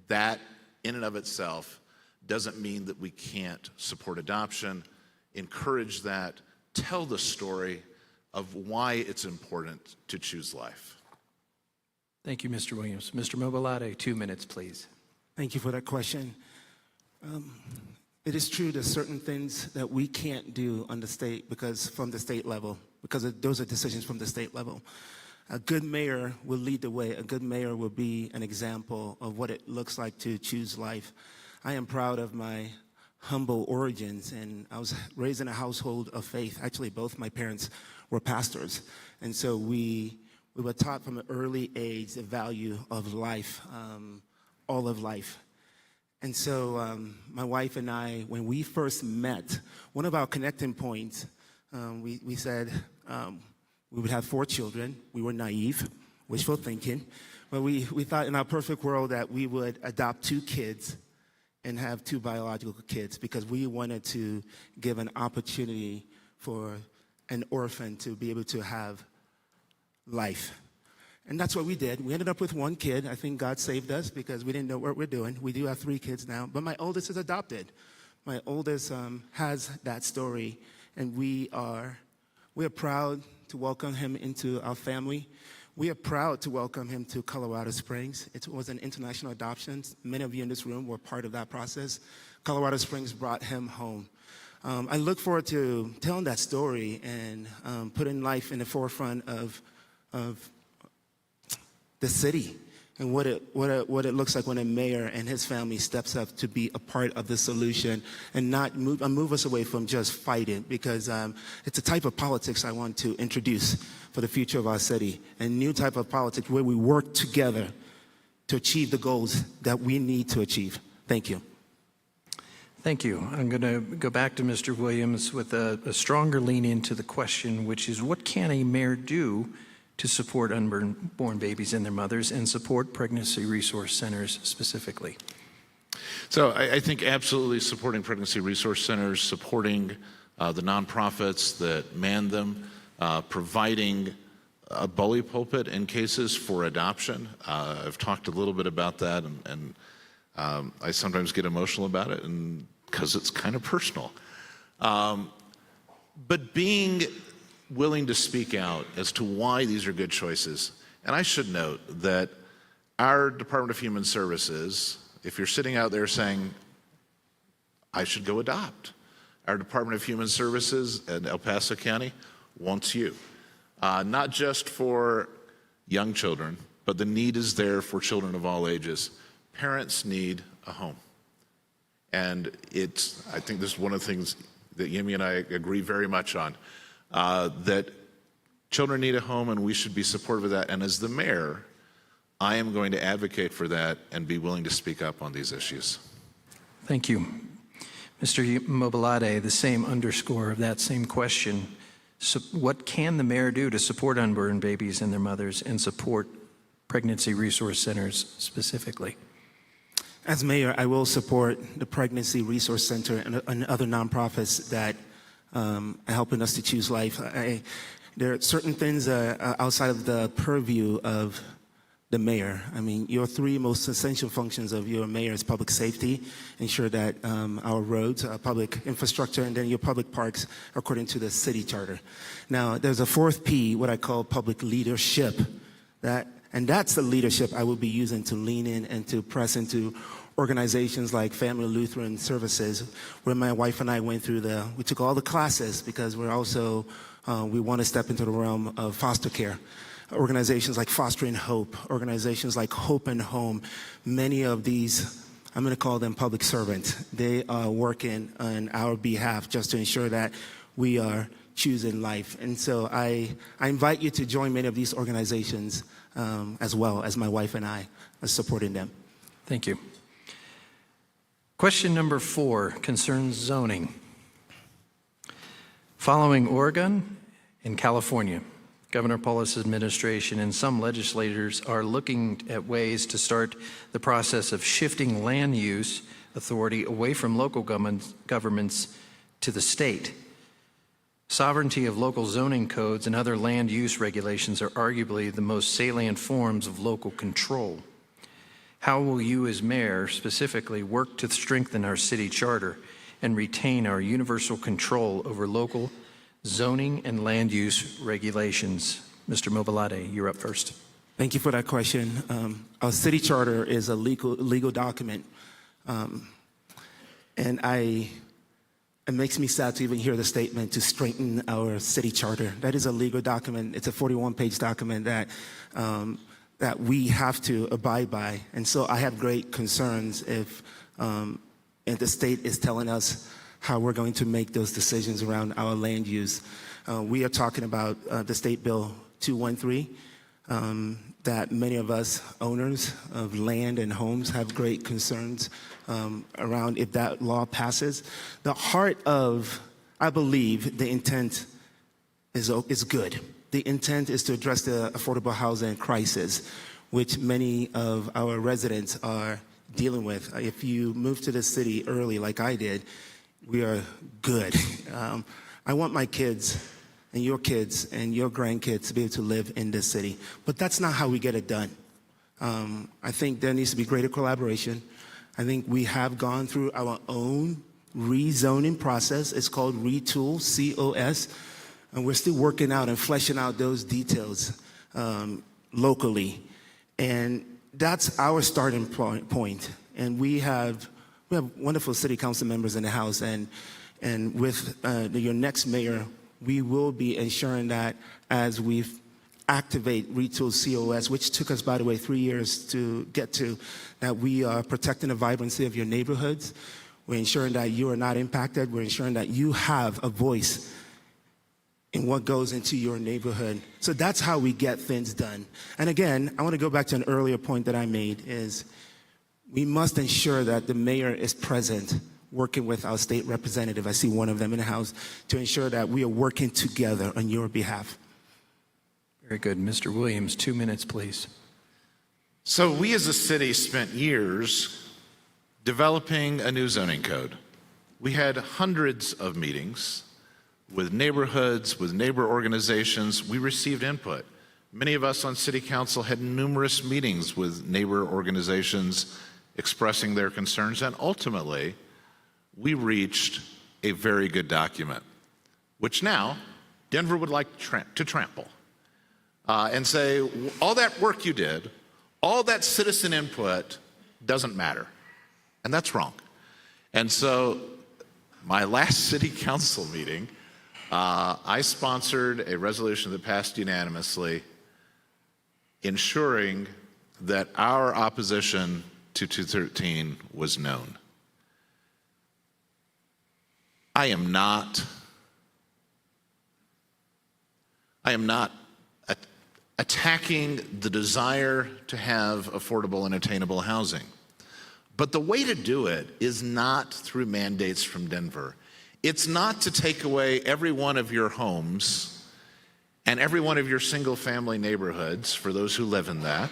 that in and of itself doesn't mean that we can't support adoption, encourage that, tell the story of why it's important to choose life. Thank you, Mr. Williams. Mr. Mobolade, 2 minutes, please. Thank you for that question. It is true there's certain things that we can't do on the state from the state level, because those are decisions from the state level. A good mayor will lead the way. A good mayor will be an example of what it looks like to choose life. I am proud of my humble origins, and I was raised in a household of faith. Actually, both my parents were pastors, and so we were taught from an early age the value of life, all of life. And so my wife and I, when we first met, one of our connecting points, we said we would have 4 children. We were naive, wishful thinking, but we thought in our perfect world that we would adopt 2 kids and have 2 biological kids, because we wanted to give an opportunity for an orphan to be able to have life. And that's what we did. We ended up with 1 kid. I think God saved us because we didn't know what we're doing. We do have 3 kids now, but my oldest is adopted. My oldest has that story, and we are proud to welcome him into our family. We are proud to welcome him to Colorado Springs. It was an international adoption. Many of you in this room were part of that process. Colorado Springs brought him home. I look forward to telling that story and putting life in the forefront of the city and what it looks like when a mayor and his family steps up to be a part of the solution and not move us away from just fighting, because it's a type of politics I want to introduce for the future of our city, a new type of politics where we work together to achieve the goals that we need to achieve. Thank you. Thank you. I'm going to go back to Mr. Williams with a stronger lean into the question, which is, what can a mayor do to support unborn babies and their mothers and support pregnancy resource centers specifically? So I think absolutely supporting pregnancy resource centers, supporting the nonprofits that man them, providing a bully pulpit in cases for adoption. I've talked a little bit about that, and I sometimes get emotional about it, and because it's kind of personal. But being willing to speak out as to why these are good choices. And I should note that our Department of Human Services, if you're sitting out there saying, I should go adopt, our Department of Human Services in El Paso County wants you. Not just for young children, but the need is there for children of all ages. Parents need a home. And I think this is one of the things that Yemi and I agree very much on, that children need a home and we should be supportive of that. And as the mayor, I am going to advocate for that and be willing to speak up on these issues. Thank you. Mr. Mobolade, the same underscore of that same question. So what can the mayor do to support unborn babies and their mothers and support pregnancy resource centers specifically? As mayor, I will support the Pregnancy Resource Center and other nonprofits that are helping us to choose life. There are certain things outside of the purview of the mayor. I mean, your three most essential functions of your mayor is public safety, ensure that our roads, public infrastructure, and then your public parks according to the city charter. Now, there's a fourth P, what I call public leadership. And that's the leadership I will be using to lean in and to press into organizations like Family Lutheran Services, where my wife and I went through we took all the classes because we want to step into the realm of foster care. Organizations like Fostering Hope, organizations like Hope and Home, many of these, I'm going to call them public servants. They are working on our behalf just to ensure that we are choosing life. And so I invite you to join many of these organizations as well as my wife and I are supporting them. Thank you. Question number 4 concerns zoning. Following Oregon and California, Governor Polis' administration and some legislators are looking at ways to start the process of shifting land use authority away from local governments to the state. Sovereignty of local zoning codes and other land use regulations are arguably the most salient forms of local control. How will you as mayor specifically work to strengthen our city charter and retain our universal control over local zoning and land use regulations? Mr. Mobolade, you're up first. Thank you for that question. Our city charter is a legal document. And it makes me sad to even hear the statement to strengthen our city charter. That is a legal document. It's a 41-page document that we have to abide by. And so I have great concerns if the state is telling us how we're going to make those decisions around our land use. We are talking about the State Bill 213, that many of us owners of land and homes have great concerns around if that law passes. The heart of, I believe, the intent is good. The intent is to address the affordable housing crisis, which many of our residents are dealing with. If you move to the city early like I did, we are good. I want my kids and your grandkids to be able to live in this city. But that's not how we get it done. I think there needs to be greater collaboration. I think we have gone through our own rezoning process. It's called Retool, C-O-S. And we're still working out and fleshing out those details locally. And that's our starting point. And we have wonderful city council members in the House. And with your next mayor, we will be ensuring that as we activate Retool COS, which took us, by the way, 3 years to get to, that we are protecting the vibrancy of your neighborhoods. We're ensuring that you are not impacted. We're ensuring that you have a voice in what goes into your neighborhood. So that's how we get things done. And again, I want to go back to an earlier point that I made, is we must ensure that the mayor is present, working with our state representative, I see one of them in the House, to ensure that we are working together on your behalf. Very good. Mr. Williams, 2 minutes, please. So we as a city spent years developing a new zoning code. We had hundreds of meetings with neighborhoods, with neighbor organizations. We received input. Many of us on City Council had numerous meetings with neighbor organizations expressing their concerns, and ultimately, we reached a very good document, which now Denver would like to trample and say, all that work you did, all that citizen input doesn't matter. And that's wrong. And so my last city council meeting, I sponsored a resolution that passed unanimously, ensuring that our opposition to 213 was known. I am not attacking the desire to have affordable and attainable housing. But the way to do it is not through mandates from Denver. It's not to take away every one of your homes and every one of your single-family neighborhoods for those who live in that.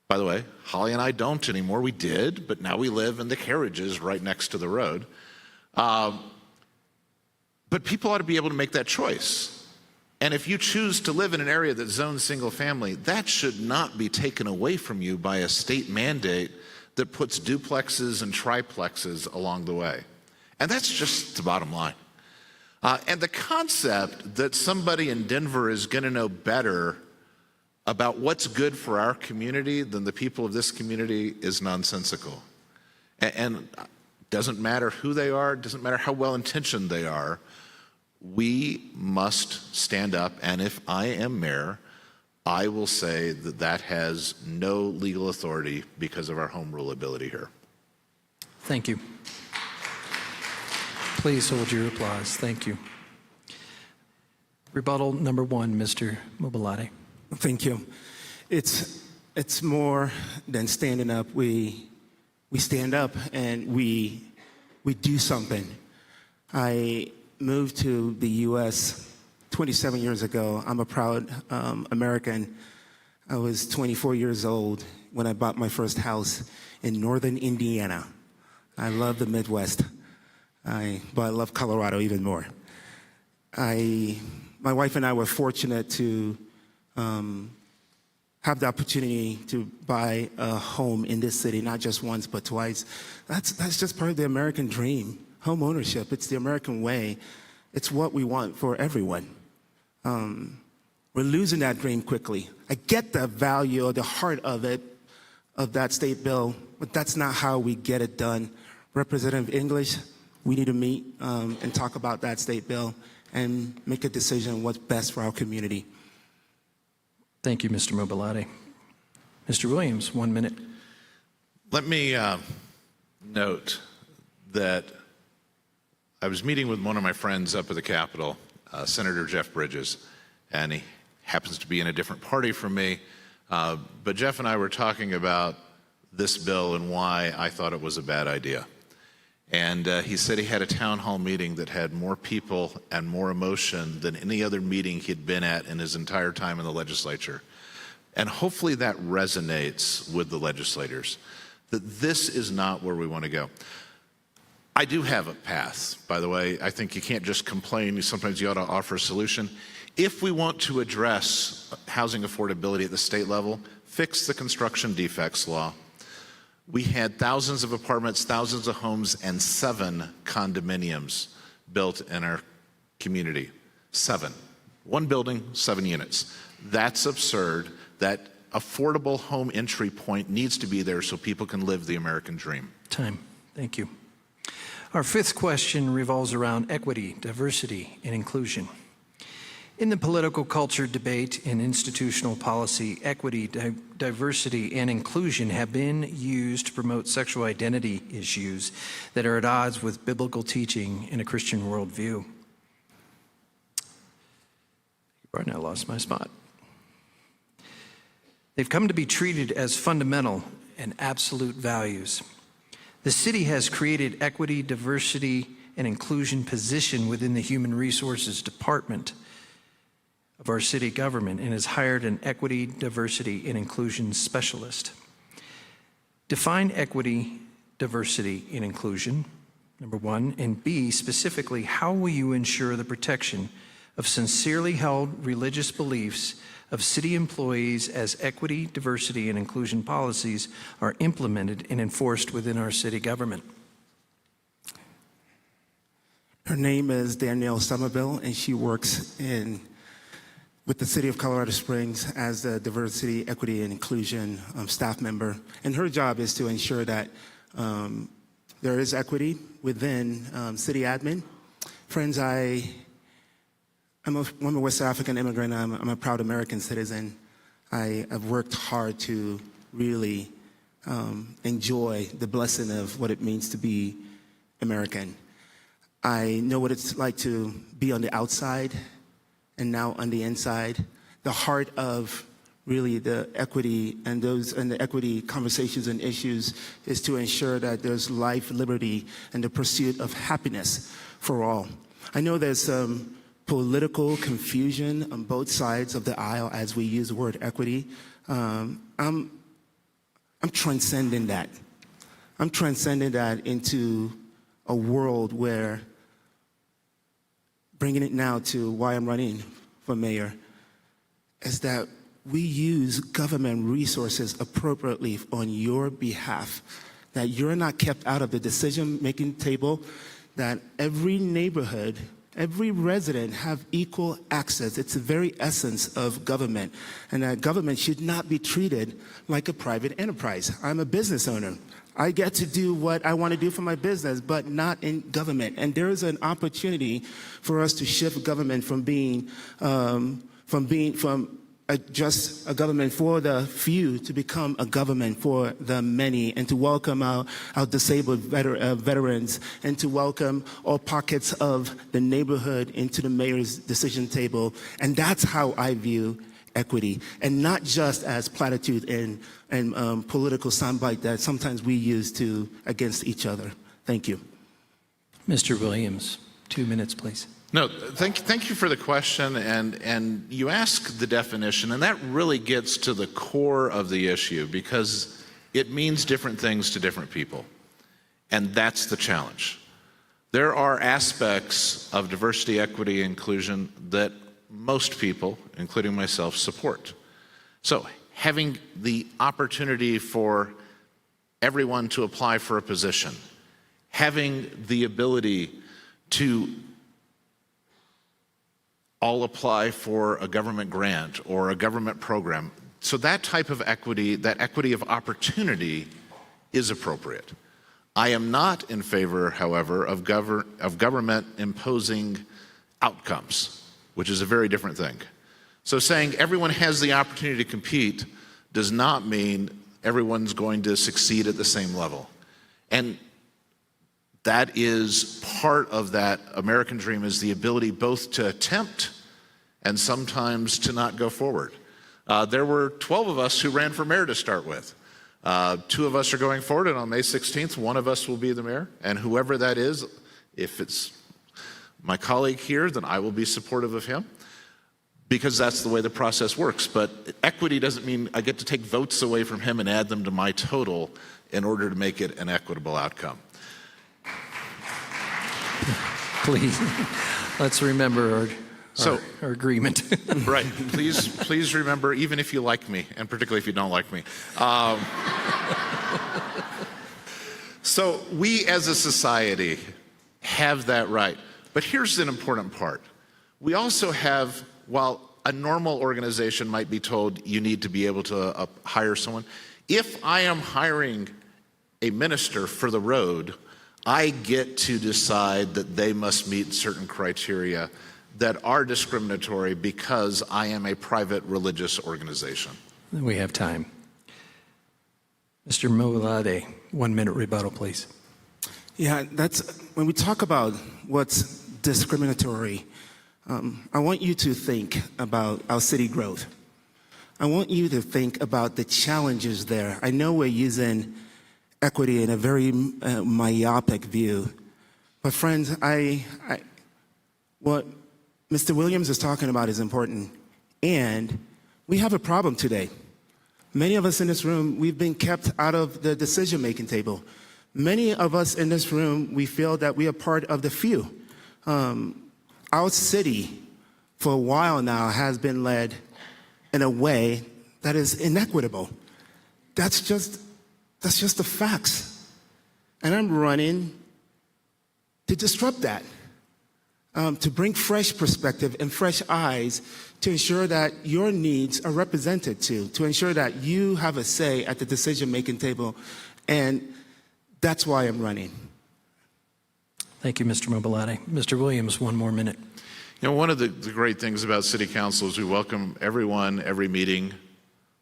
By the way, Holly and I don't anymore. We did, but now we live in the carriages right next to the road. But people ought to be able to make that choice. And if you choose to live in an area that's zoned single family, that should not be taken away from you by a state mandate that puts duplexes and triplexes along the way. And that's just the bottom line. And the concept that somebody in Denver is going to know better about what's good for our community than the people of this community is nonsensical. And it doesn't matter who they are, it doesn't matter how well-intentioned they are, we must stand up, and if I am mayor, I will say that that has no legal authority because of our home rule ability here. Thank you. Please hold your applause. Thank you. Rebuttal number one, Mr. Mobolade. Thank you. It's more than standing up. We stand up and we do something. I moved to the U.S. 27 years ago. I'm a proud American. I was 24 years old when I bought my first house in northern Indiana. I love the Midwest, but I love Colorado even more. My wife and I were fortunate to have the opportunity to buy a home in this city, not just once, but twice. That's just part of the American dream. Home ownership, it's the American way. It's what we want for everyone. We're losing that dream quickly. I get the value or the heart of it, of that state bill, but that's not how we get it done. Representative English, we need to meet and talk about that state bill and make a decision on what's best for our community. Thank you, Mr. Mobolade. Mr. Williams, 1 minute. Let me note that I was meeting with one of my friends up at the Capitol, Senator Jeff Bridges, and he happens to be in a different party from me. But Jeff and I were talking about this bill and why I thought it was a bad idea. And he said he had a town hall meeting that had more people and more emotion than any other meeting he'd been at in his entire time in the legislature. And hopefully that resonates with the legislators, that this is not where we want to go. I do have a path, by the way. I think you can't just complain. Sometimes you ought to offer a solution. If we want to address housing affordability at the state level, fix the construction defects law. We had thousands of apartments, thousands of homes, and 7 condominiums built in our community. 7. 1 building, 7 units. That's absurd. That affordable home entry point needs to be there so people can live the American dream. Time. Thank you. Our 5th question revolves around equity, diversity, and inclusion. In the political culture debate and institutional policy, equity, diversity, and inclusion have been used to promote sexual identity issues that are at odds with biblical teaching and a Christian worldview. Pardon, I lost my spot. They've come to be treated as fundamental and absolute values. The city has created equity, diversity, and inclusion position within the Human Resources Department of our city government and has hired an equity, diversity, and inclusion specialist. Define equity, diversity, and inclusion, number 1, and B, specifically, how will you ensure the protection of sincerely held religious beliefs of city employees as equity, diversity, and inclusion policies are implemented and enforced within our city government? Her name is Danielle Somerville, and she works with the City of Colorado Springs as a diversity, equity, and inclusion staff member. And her job is to ensure that there is equity within city admin. Friends, I'm a West African immigrant. I'm a proud American citizen. I have worked hard to really enjoy the blessing of what it means to be American. I know what it's like to be on the outside and now on the inside. The heart of really the equity and the equity conversations and issues is to ensure that there's life, liberty, and the pursuit of happiness for all. I know there's some political confusion on both sides of the aisle as we use the word equity. I'm transcending that. I'm transcending that into a world where, bringing it now to why I'm running for mayor, is that we use government resources appropriately on your behalf, that you're not kept out of the decision-making table, that every neighborhood, every resident have equal access. It's the very essence of government, and that government should not be treated like a private enterprise. I'm a business owner. I get to do what I want to do for my business, but not in government. And there is an opportunity for us to shift government from just a government for the few to become a government for the many, and to welcome our disabled veterans, and to welcome all pockets of the neighborhood into the mayor's decision table. And that's how I view equity, and not just as platitude and political soundbite that sometimes we use against each other. Thank you. Mr. Williams, 2 minutes, please. No, thank you for the question, and you ask the definition, and that really gets to the core of the issue, because it means different things to different people, and that's the challenge. There are aspects of diversity, equity, inclusion that most people, including myself, support. So having the opportunity for everyone to apply for a position, having the ability to all apply for a government grant or a government program. So that type of equity, that equity of opportunity, is appropriate. I am not in favor, however, of government imposing outcomes, which is a very different thing. So saying everyone has the opportunity to compete does not mean everyone's going to succeed at the same level. And that is part of that American dream, is the ability both to attempt and sometimes to not go forward. There were 12 of us who ran for mayor to start with. 2 of us are going forward, and on May 16th, one of us will be the mayor. And whoever that is, if it's my colleague here, then I will be supportive of him, because that's the way the process works. But equity doesn't mean I get to take votes away from him and add them to my total in order to make it an equitable outcome. Please, let's remember our agreement. Right. Please remember, even if you like me, and particularly if you don't like me. So we as a society have that right. But here's an important part. We also have, while a normal organization might be told you need to be able to hire someone, if I am hiring a minister for the road, I get to decide that they must meet certain criteria that are discriminatory because I am a private religious organization. We have time. Mr. Mobolade, 1 minute rebuttal, please. Yeah, that's when we talk about what's discriminatory. I want you to think about our city growth. I want you to think about the challenges there. I know we're using equity in a very myopic view, but friends, what Mr. Williams is talking about is important, and we have a problem today. Many of us in this room, we've been kept out of the decision-making table. Many of us in this room, we feel that we are part of the few. Our city for a while now has been led in a way that is inequitable. That's just the facts. And I'm running to disrupt that, to bring fresh perspective and fresh eyes to ensure that your needs are represented to ensure that you have a say at the decision-making table. And that's why I'm running. Thank you, Mr. Mobolade. Mr. Williams, one more minute. You know, one of the great things about City Council is we welcome everyone, every meeting,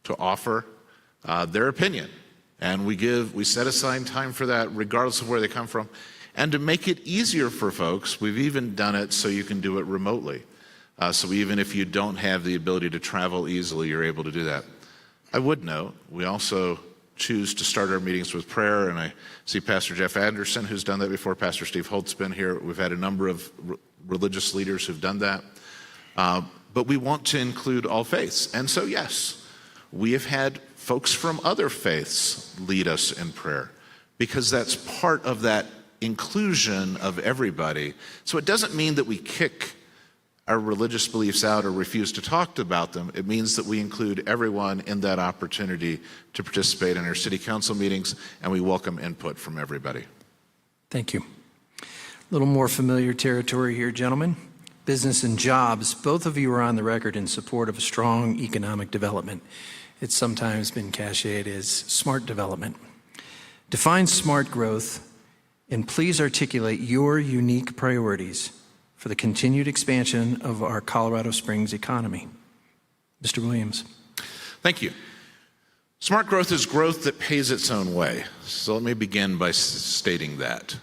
to offer their opinion. And we set aside time for that regardless of where they come from. And to make it easier for folks, we've even done it so you can do it remotely. So even if you don't have the ability to travel easily, you're able to do that. I would note, we also choose to start our meetings with prayer, and I see Pastor Jeff Anderson, who's done that before. Pastor Steve Holt's been here. We've had a number of religious leaders who've done that. But we want to include all faiths. And so, yes, we have had folks from other faiths lead us in prayer, because that's part of that inclusion of everybody. So it doesn't mean that we kick our religious beliefs out or refuse to talk about them. It means that we include everyone in that opportunity to participate in our city council meetings, and we welcome input from everybody. Thank you. A little more familiar territory here, gentlemen. Business and jobs. Both of you are on the record in support of a strong economic development. It's sometimes been cached as smart development. Define smart growth, and please articulate your unique priorities for the continued expansion of our Colorado Springs economy. Mr. Williams. Thank you. Smart growth is growth that pays its own way. So let me begin by stating that.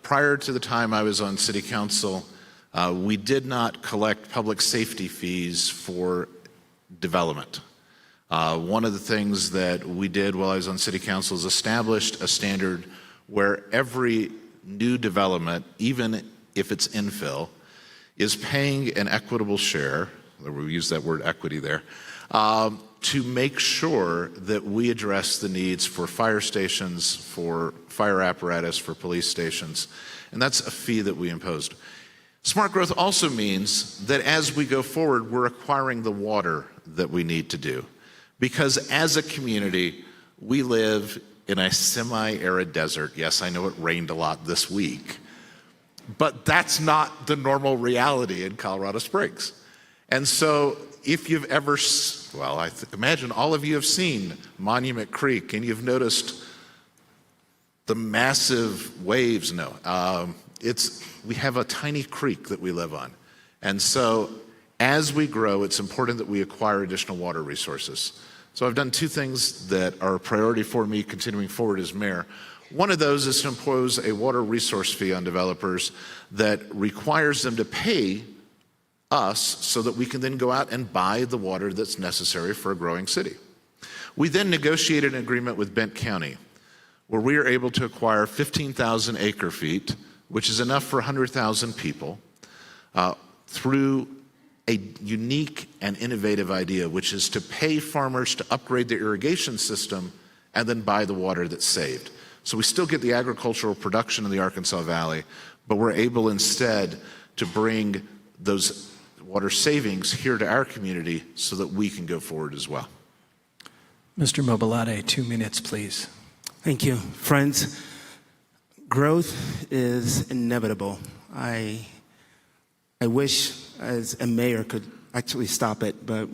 Prior to the time I was on City Council, we did not collect public safety fees for development. One of the things that we did while I was on City Council is established a standard where every new development, even if it's infill, is paying an equitable share, we use that word equity there, to make sure that we address the needs for fire stations, for fire apparatus, for police stations. And that's a fee that we imposed. Smart growth also means that as we go forward, we're acquiring the water that we need to do. Because as a community, we live in a semi-arid desert. Yes, I know it rained a lot this week, but that's not the normal reality in Colorado Springs. And so if you've ever, well, I imagine all of you have seen Monument Creek and you've noticed the massive waves. No, we have a tiny creek that we live on. And so as we grow, it's important that we acquire additional water resources. So I've done two things that are a priority for me continuing forward as mayor. One of those is to impose a water resource fee on developers that requires them to pay us so that we can then go out and buy the water that's necessary for a growing city. We then negotiated an agreement with Bent County where we are able to acquire 15,000 acre feet, which is enough for 100,000 people, through a unique and innovative idea, which is to pay farmers to upgrade their irrigation system and then buy the water that's saved. So we still get the agricultural production in the Arkansas Valley, but we're able instead to bring those water savings here to our community so that we can go forward as well. Mr. Mobolade, 2 minutes, please. Thank you. Friends, growth is inevitable. I wish as a mayor could actually stop it, but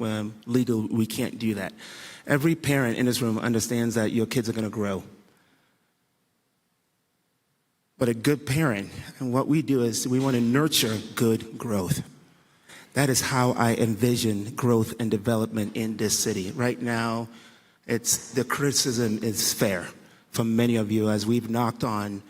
legal, we can't do that. Every parent in this room understands that your kids are going to grow. But a good parent, and what we do is we want to nurture good growth. That is how I envision growth and development in this city. Right now, the criticism is fair from many of you as we've knocked on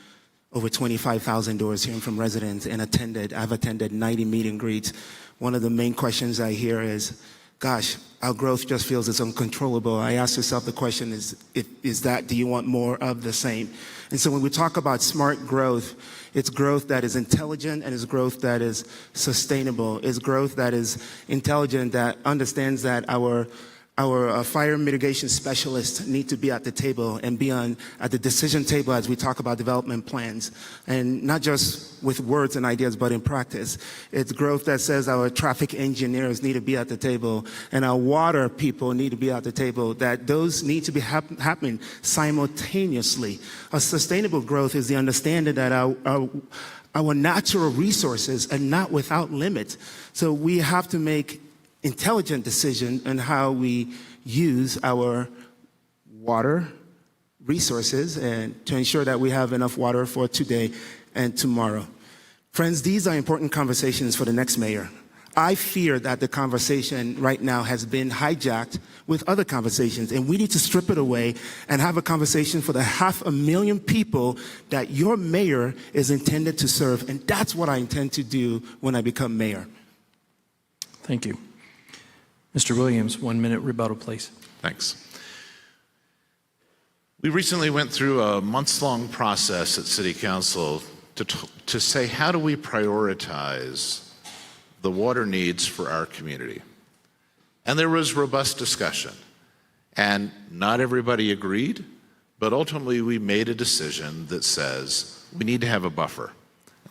over 25,000 doors hearing from residents and I've attended 90 meet and greets. One of the main questions I hear is, gosh, our growth just feels it's uncontrollable. I ask yourself the question do you want more of the same? And so when we talk about smart growth, it's growth that is intelligent and it's growth that is sustainable. It's growth that is intelligent, that understands that our Our fire mitigation specialists need to be at the table and be at the decision table as we talk about development plans, and not just with words and ideas, but in practice. It's growth that says our traffic engineers need to be at the table, and our water people need to be at the table, that those need to be happening simultaneously. A sustainable growth is the understanding that our natural resources are not without limit. So we have to make intelligent decision on how we use our water resources and to ensure that we have enough water for today and tomorrow. Friends, these are important conversations for the next mayor. I fear that the conversation right now has been hijacked with other conversations, and we need to strip it away and have a conversation for the 500,000 people that your mayor is intended to serve, and that's what I intend to do when I become mayor. Thank you. Mr. Williams, 1 minute rebuttal, please. Thanks. We recently went through a months-long process at City Council to say, how do we prioritize the water needs for our community? And there was robust discussion. And not everybody agreed, but ultimately we made a decision that says we need to have a buffer.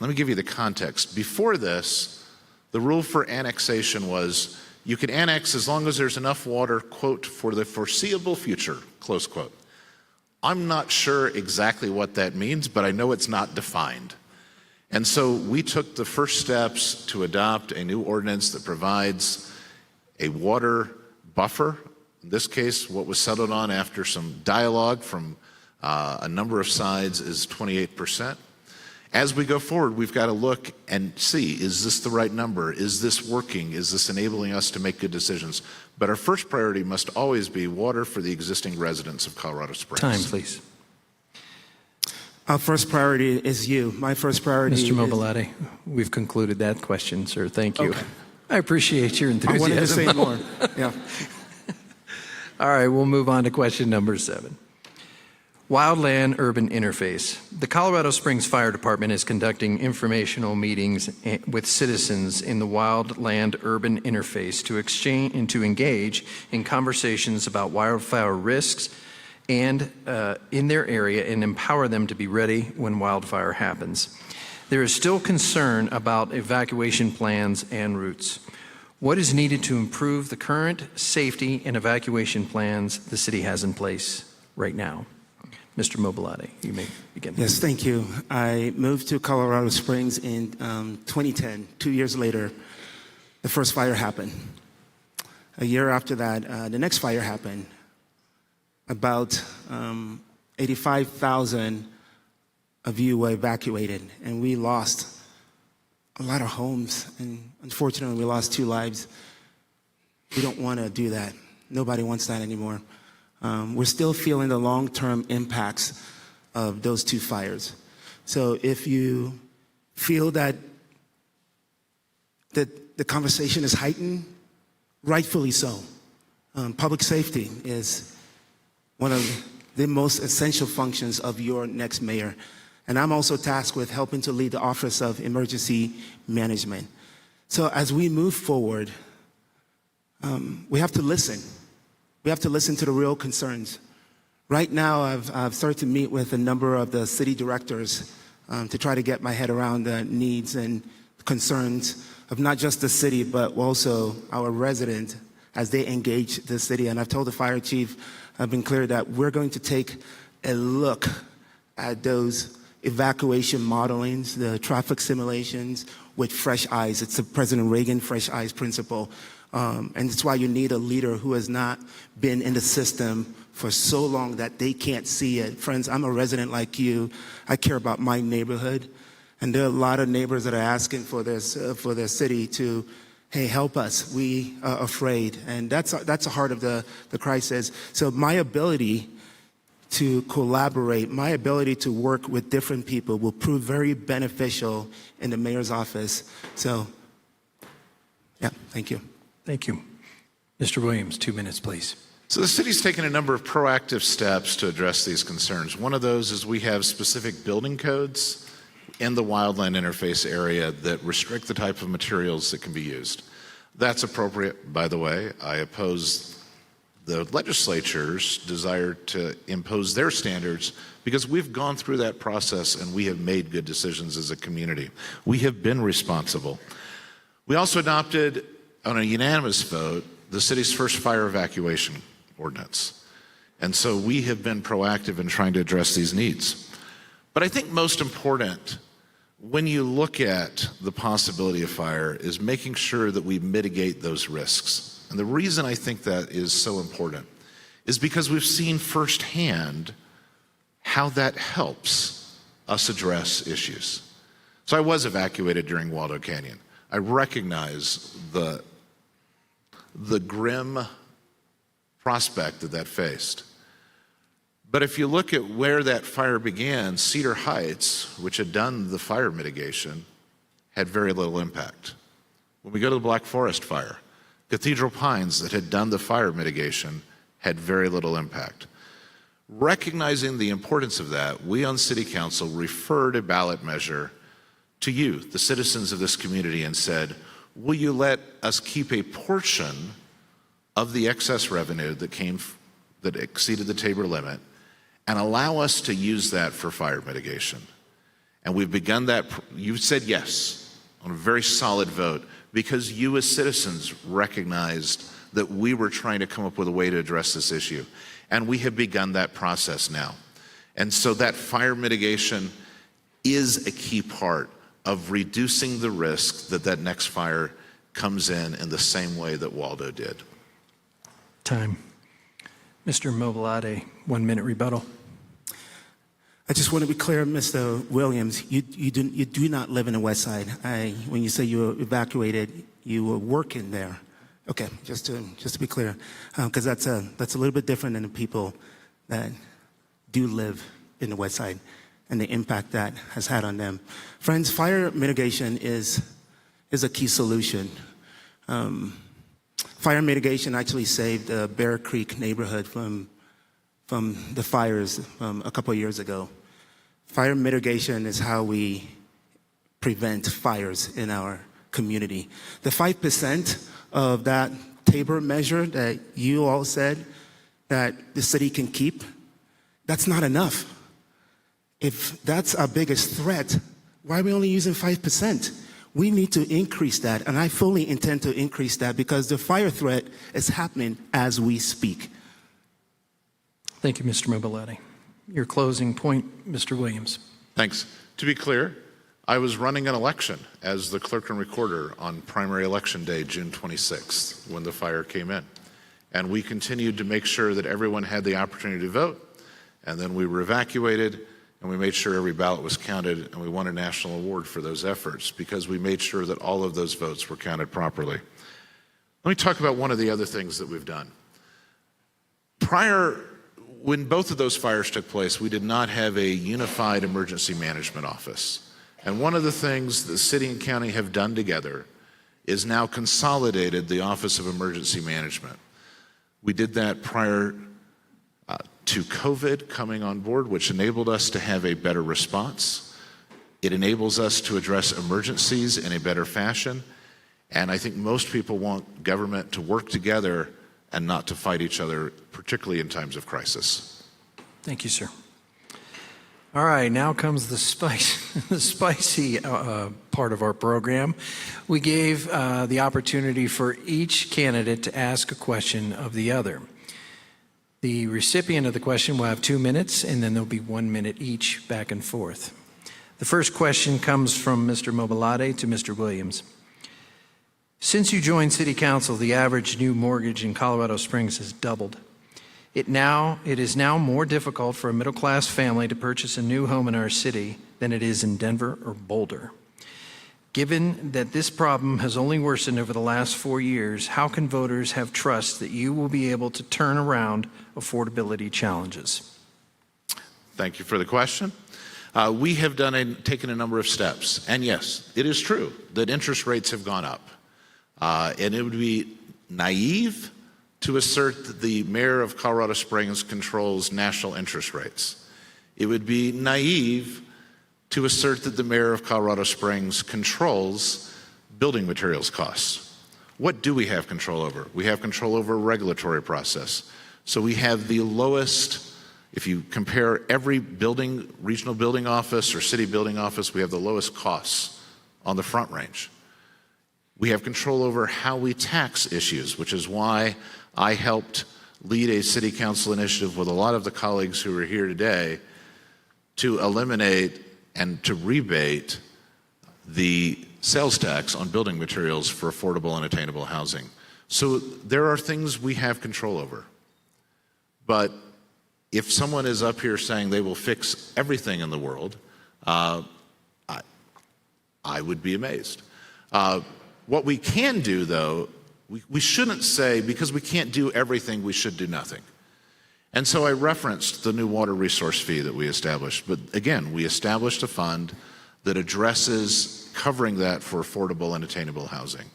Let me give you the context. Before this, the rule for annexation was you can annex as long as there's enough water, quote, for the foreseeable future, close quote. I'm not sure exactly what that means, but I know it's not defined. And so we took the first steps to adopt a new ordinance that provides a water buffer. In this case, what was settled on after some dialogue from a number of sides is 28%. As we go forward, we've got to look and see, is this the right number? Is this working? Is this enabling us to make good decisions? But our first priority must always be water for the existing residents of Colorado Springs. Time, please. Our first priority is you. My first priority Mr. Mobolade, we've concluded that question, sir. Thank you. Okay. I appreciate your enthusiasm. I wanted to say more. Yeah. All right, we'll move on to question number 7. Wildland Urban Interface. The Colorado Springs Fire Department is conducting informational meetings with citizens in the Wildland Urban Interface to exchange and to engage in conversations about wildfire risks and in their area and empower them to be ready when wildfire happens. There is still concern about evacuation plans and routes. What is needed to improve the current safety and evacuation plans the city has in place right now? Mr. Mobolade, you may begin. Yes, thank you. I moved to Colorado Springs in 2010. 2 years later, the first fire happened. A year after that, the next fire happened. About 85,000 of you were evacuated, and we lost a lot of homes, and unfortunately, we lost 2 lives. We don't want to do that. Nobody wants that anymore. We're still feeling the long-term impacts of those 2 fires. So if you feel that the conversation is heightened, rightfully so. Public safety is one of the most essential functions of your next mayor. And I'm also tasked with helping to lead the Office of Emergency Management. So as we move forward, we have to listen. We have to listen to the real concerns. Right now, I've started to meet with a number of the city directors to try to get my head around the needs and concerns of not just the city, but also our residents as they engage the city. And I've told the fire chief, I've been clear that we're going to take a look at those evacuation modelings, the traffic simulations with fresh eyes. It's the President Reagan fresh eyes principle. And it's why you need a leader who has not been in the system for so long that they can't see it. Friends, I'm a resident like you. I care about my neighborhood. And there are a lot of neighbors that are asking for their city to, hey, help us. We are afraid. And that's the heart of the crisis. So my ability to collaborate, my ability to work with different people will prove very beneficial in the mayor's office. So, yeah, thank you. Thank you. Mr. Williams, 2 minutes, please. So the city's taken a number of proactive steps to address these concerns. One of those is we have specific building codes in the wildland interface area that restrict the type of materials that can be used. That's appropriate, by the way. I oppose the legislature's desire to impose their standards, because we've gone through that process and we have made good decisions as a community. We have been responsible. We also adopted, on a unanimous vote, the city's first fire evacuation ordinance. And so we have been proactive in trying to address these needs. But I think most important, when you look at the possibility of fire, is making sure that we mitigate those risks. And the reason I think that is so important is because we've seen firsthand how that helps us address issues. So I was evacuated during Waldo Canyon. I recognize the grim prospect that faced. But if you look at where that fire began, Cedar Heights, which had done the fire mitigation, had very little impact. When we go to the Black Forest fire, Cathedral Pines, that had done the fire mitigation, had very little impact. Recognizing the importance of that, we on City Council referred a ballot measure to you, the citizens of this community, and said, will you let us keep a portion of the excess revenue that exceeded the Tabor limit and allow us to use that for fire mitigation? And we've begun that. You said yes on a very solid vote, because you as citizens recognized that we were trying to come up with a way to address this issue. And we have begun that process now. And so that fire mitigation is a key part of reducing the risk that that next fire comes in the same way that Waldo did. Time. Mr. Mobolade, 1 minute rebuttal. I just want to be clear, Mr. Williams, you do not live in the West Side. When you say you were evacuated, you were working there. Okay, just to be clear, because that's a little bit different than the people that do live in the West Side and the impact that has had on them. Friends, fire mitigation is a key solution. Fire mitigation actually saved the Bear Creek neighborhood from the fires a couple of years ago. Fire mitigation is how we prevent fires in our community. The 5% of that Tabor measure that you all said that the city can keep, that's not enough. If that's our biggest threat, why are we only using 5%? We need to increase that, and I fully intend to increase that because the fire threat is happening as we speak. Thank you, Mr. Mobolade. Your closing point, Mr. Williams. Thanks. To be clear, I was running an election as the clerk and recorder on primary election day, June 26th, when the fire came in. And we continued to make sure that everyone had the opportunity to vote. And then we were evacuated, and we made sure every ballot was counted, and we won a national award for those efforts because we made sure that all of those votes were counted properly. Let me talk about one of the other things that we've done. When both of those fires took place, we did not have a unified emergency management office. And one of the things the city and county have done together is now consolidated the Office of Emergency Management. We did that prior to COVID coming on board, which enabled us to have a better response. It enables us to address emergencies in a better fashion. And I think most people want government to work together and not to fight each other, particularly in times of crisis. Thank you, sir. All right, now comes the spicy part of our program. We gave the opportunity for each candidate to ask a question of the other. The recipient of the question will have 2 minutes, and then there'll be 1 minute each back and forth. The first question comes from Mr. Mobolade to Mr. Williams. Since you joined City Council, the average new mortgage in Colorado Springs has doubled. It is now more difficult for a middle-class family to purchase a new home in our city than it is in Denver or Boulder. Given that this problem has only worsened over the last 4 years, how can voters have trust that you will be able to turn around affordability challenges? Thank you for the question. We have taken a number of steps. And yes, it is true that interest rates have gone up. And it would be naive to assert that the mayor of Colorado Springs controls national interest rates. It would be naive to assert that the mayor of Colorado Springs controls building materials costs. What do we have control over? We have control over a regulatory process. So we have the lowest, if you compare every building, regional building office or city building office, we have the lowest costs on the Front Range. We have control over how we tax issues, which is why I helped lead a city council initiative with a lot of the colleagues who are here today to eliminate and to rebate the sales tax on building materials for affordable and attainable housing. So there are things we have control over. But if someone is up here saying they will fix everything in the world, I would be amazed. What we can do, though, we shouldn't say because we can't do everything, we should do nothing. And so I referenced the new water resource fee that we established. But again, we established a fund that addresses covering that for affordable and attainable housing.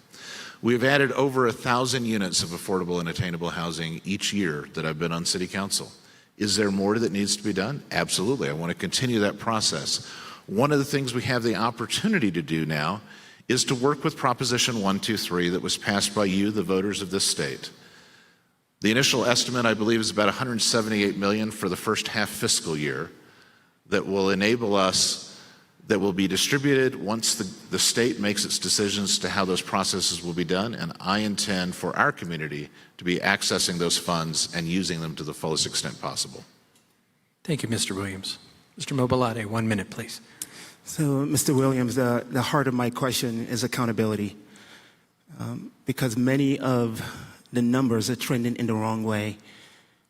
We've added over 1,000 units of affordable and attainable housing each year that I've been on City Council. Is there more that needs to be done? Absolutely. I want to continue that process. One of the things we have the opportunity to do now is to work with Proposition 123 that was passed by you, the voters of this state. The initial estimate, I believe, is about $178 million for the first half fiscal year that will enable us, that will be distributed once the state makes its decisions to how those processes will be done, and I intend for our community to be accessing those funds and using them to the fullest extent possible. Thank you, Mr. Williams. Mr. Mobolade, 1 minute, please. So, Mr. Williams, the heart of my question is accountability, because many of the numbers are trending in the wrong way.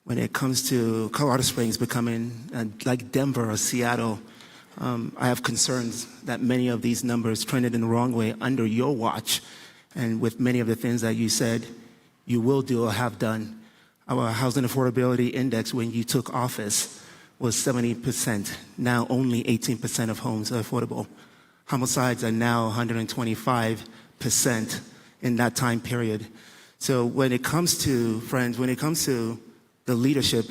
When it comes to Colorado Springs becoming like Denver or Seattle, I have concerns that many of these numbers trended in the wrong way under your watch, and with many of the things that you said you will do or have done. Our housing affordability index when you took office was 70%. Now only 18% of homes are affordable. Homicides are now 125% in that time period. So when it comes to, friends, when it comes to the leadership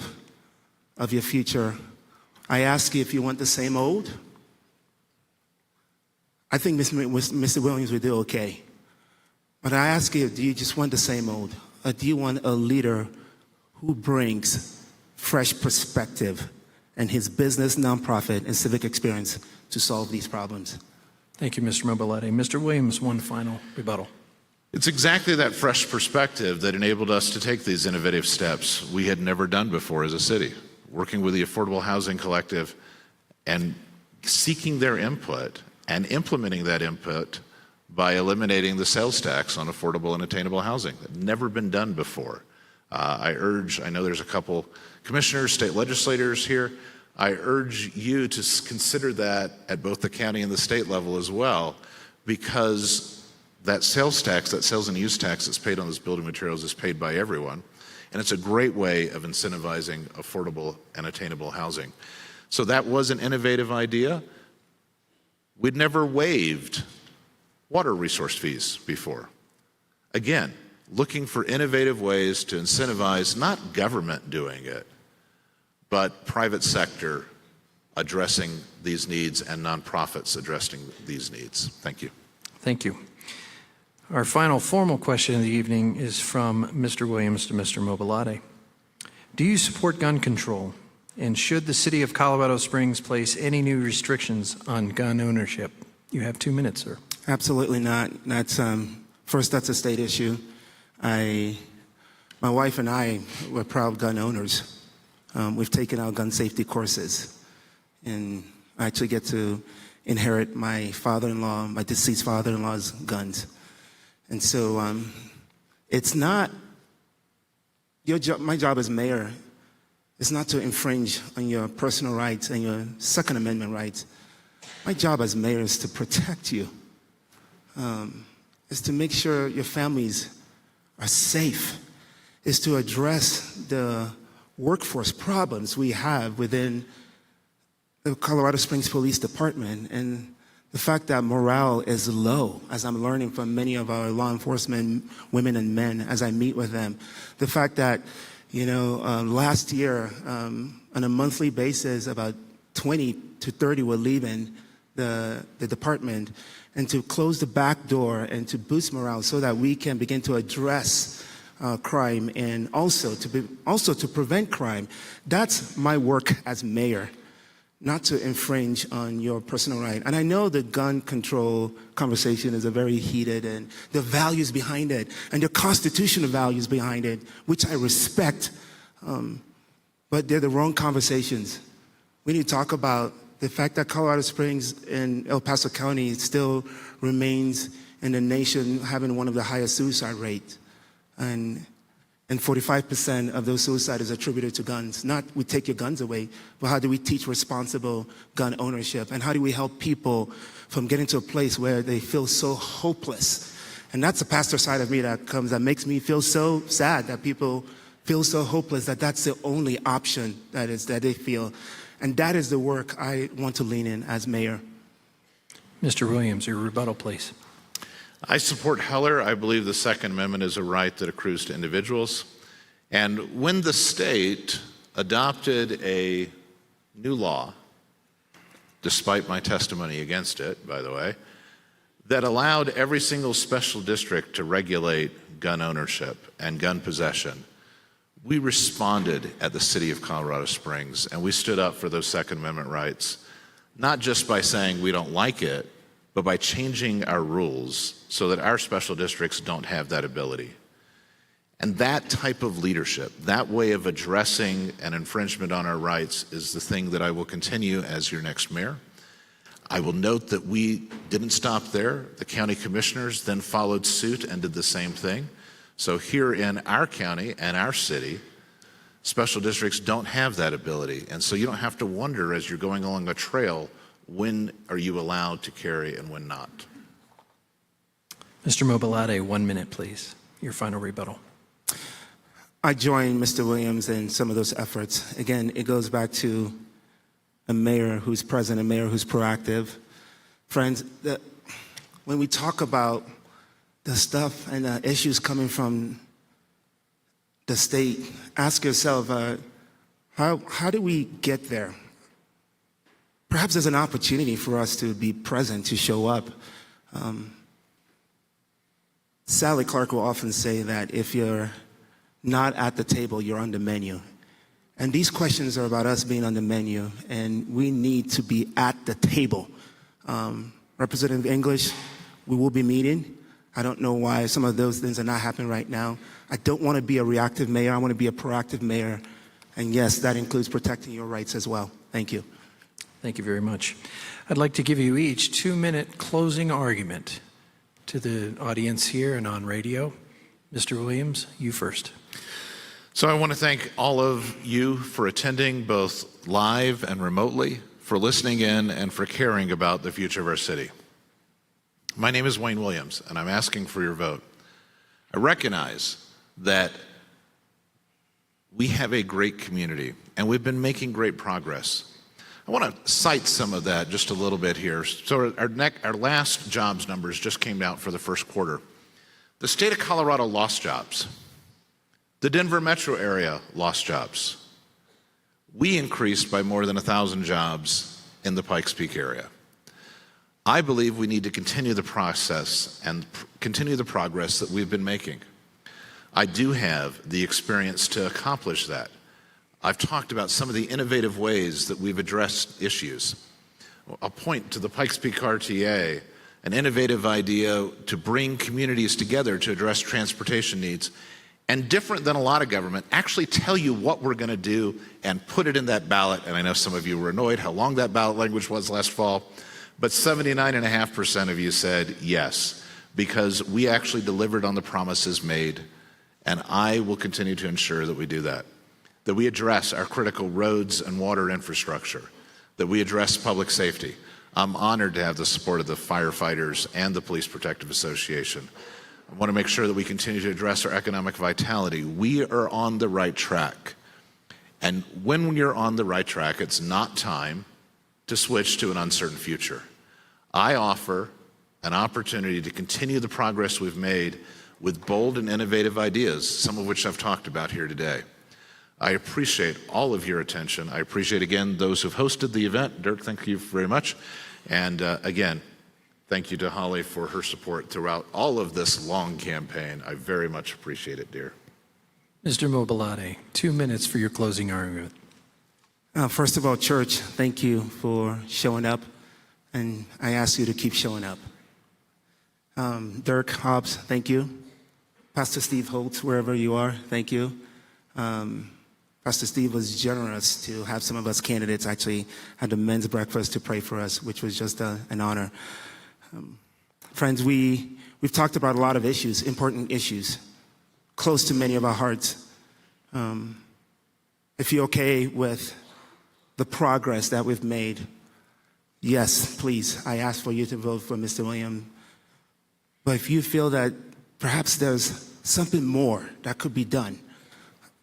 of your future, I ask you if you want the same old. I think Mr. Williams would do okay. But I ask you, do you just want the same old? Or do you want a leader who brings fresh perspective and his business, nonprofit, and civic experience to solve these problems? Thank you, Mr. Mobolade. Mr. Williams, one final rebuttal. It's exactly that fresh perspective that enabled us to take these innovative steps we had never done before as a city, working with the Affordable Housing Collective and seeking their input and implementing that input by eliminating the sales tax on affordable and attainable housing. That had never been done before. I know there's a couple commissioners, state legislators here. I urge you to consider that at both the county and the state level as well, because that sales tax, that sales and use tax that's paid on those building materials is paid by everyone. And it's a great way of incentivizing affordable and attainable housing. So that was an innovative idea. We'd never waived water resource fees before. Again, looking for innovative ways to incentivize not government doing it, but private sector addressing these needs and nonprofits addressing these needs. Thank you. Thank you. Our final formal question of the evening is from Mr. Williams to Mr. Mobolade. Do you support gun control? And should the city of Colorado Springs place any new restrictions on gun ownership? You have 2 minutes, sir. Absolutely not. That's first, that's a state issue. My wife and I were proud gun owners. We've taken our gun safety courses, and I actually get to inherit my father-in-law, my deceased father-in-law's guns. And so it's not, my job as mayor is not to infringe on your personal rights and your Second Amendment rights. My job as mayor is to protect you, is to make sure your families are safe, is to address the workforce problems we have within the Colorado Springs Police Department, and the fact that morale is low, as I'm learning from many of our law enforcement women and men as I meet with them. The fact that, last year, on a monthly basis, about 20 to 30 were leaving the department and to close the back door and to boost morale so that we can begin to address crime and also to prevent crime. That's my work as mayor, not to infringe on your personal right. And I know the gun control conversation is a very heated, and the values behind it and the constitutional values behind it, which I respect, but they're the wrong conversations. We need to talk about the fact that Colorado Springs and El Paso County still remains in the nation having one of the highest suicide rates. And 45% of those suicides is attributed to guns. Not we take your guns away, but how do we teach responsible gun ownership? And how do we help people from getting to a place where they feel so hopeless? And that's the pastor side of me that makes me feel so sad that people feel so hopeless that that's the only option that they feel. And that is the work I want to lean in as mayor. Mr. Williams, your rebuttal, please. I support Heller. I believe the Second Amendment is a right that accrues to individuals. And when the state adopted a new law, despite my testimony against it, by the way, that allowed every single special district to regulate gun ownership and gun possession, we responded at the city of Colorado Springs, and we stood up for those Second Amendment rights, not just by saying we don't like it, but by changing our rules so that our special districts don't have that ability. And that type of leadership, that way of addressing an infringement on our rights, is the thing that I will continue as your next mayor. I will note that we didn't stop there. The county commissioners then followed suit and did the same thing. So here in our county and our city, special districts don't have that ability. And so you don't have to wonder as you're going along a trail, when are you allowed to carry and when not? Mr. Mobolade, 1 minute, please. Your final rebuttal. I join Mr. Williams in some of those efforts. Again, it goes back to a mayor who's present, a mayor who's proactive. Friends, when we talk about the stuff and the issues coming from the state, ask yourself, how do we get there? Perhaps there's an opportunity for us to be present, to show up. Sally Clark will often say that if you're not at the table, you're on the menu. And these questions are about us being on the menu, and we need to be at the table. Representative English, we will be meeting. I don't know why some of those things are not happening right now. I don't want to be a reactive mayor. I want to be a proactive mayor. And yes, that includes protecting your rights as well. Thank you. Thank you very much. I'd like to give you each 2-minute closing argument to the audience here and on radio. Mr. Williams, you first. So I want to thank all of you for attending both live and remotely, for listening in, and for caring about the future of our city. My name is Wayne Williams, and I'm asking for your vote. I recognize that we have a great community, and we've been making great progress. I want to cite some of that just a little bit here. So our last jobs numbers just came out for the first quarter. The state of Colorado lost jobs. The Denver metro area lost jobs. We increased by more than 1,000 jobs in the Pikes Peak area. I believe we need to continue the process and continue the progress that we've been making. I do have the experience to accomplish that. I've talked about some of the innovative ways that we've addressed issues. I'll point to the Pikes Peak RTA, an innovative idea to bring communities together to address transportation needs, and different than a lot of government, actually tell you what we're going to do and put it in that ballot. And I know some of you were annoyed how long that ballot language was last fall, but 79.5% of you said yes, because we actually delivered on the promises made, and I will continue to ensure that we do that we address our critical roads and water infrastructure, that we address public safety. I'm honored to have the support of the firefighters and the Police Protective Association. I want to make sure that we continue to address our economic vitality. We are on the right track. And when you're on the right track, it's not time to switch to an uncertain future. I offer an opportunity to continue the progress we've made with bold and innovative ideas, some of which I've talked about here today. I appreciate all of your attention. I appreciate, again, those who've hosted the event. Dirk, thank you very much. And again, thank you to Holly for her support throughout all of this long campaign. I very much appreciate it, dear. Mr. Mobolade, 2 minutes for your closing argument. First of all, church, thank you for showing up, and I ask you to keep showing up. Dirk Hobbs, thank you. Pastor Steve Holtz, wherever you are, thank you. Pastor Steve was generous to have some of us candidates actually had a men's breakfast to pray for us, which was just an honor. Friends, we've talked about a lot of issues, important issues, close to many of our hearts. If you're okay with the progress that we've made, yes, please, I ask for you to vote for Mr. Williams. But if you feel that perhaps there's something more that could be done,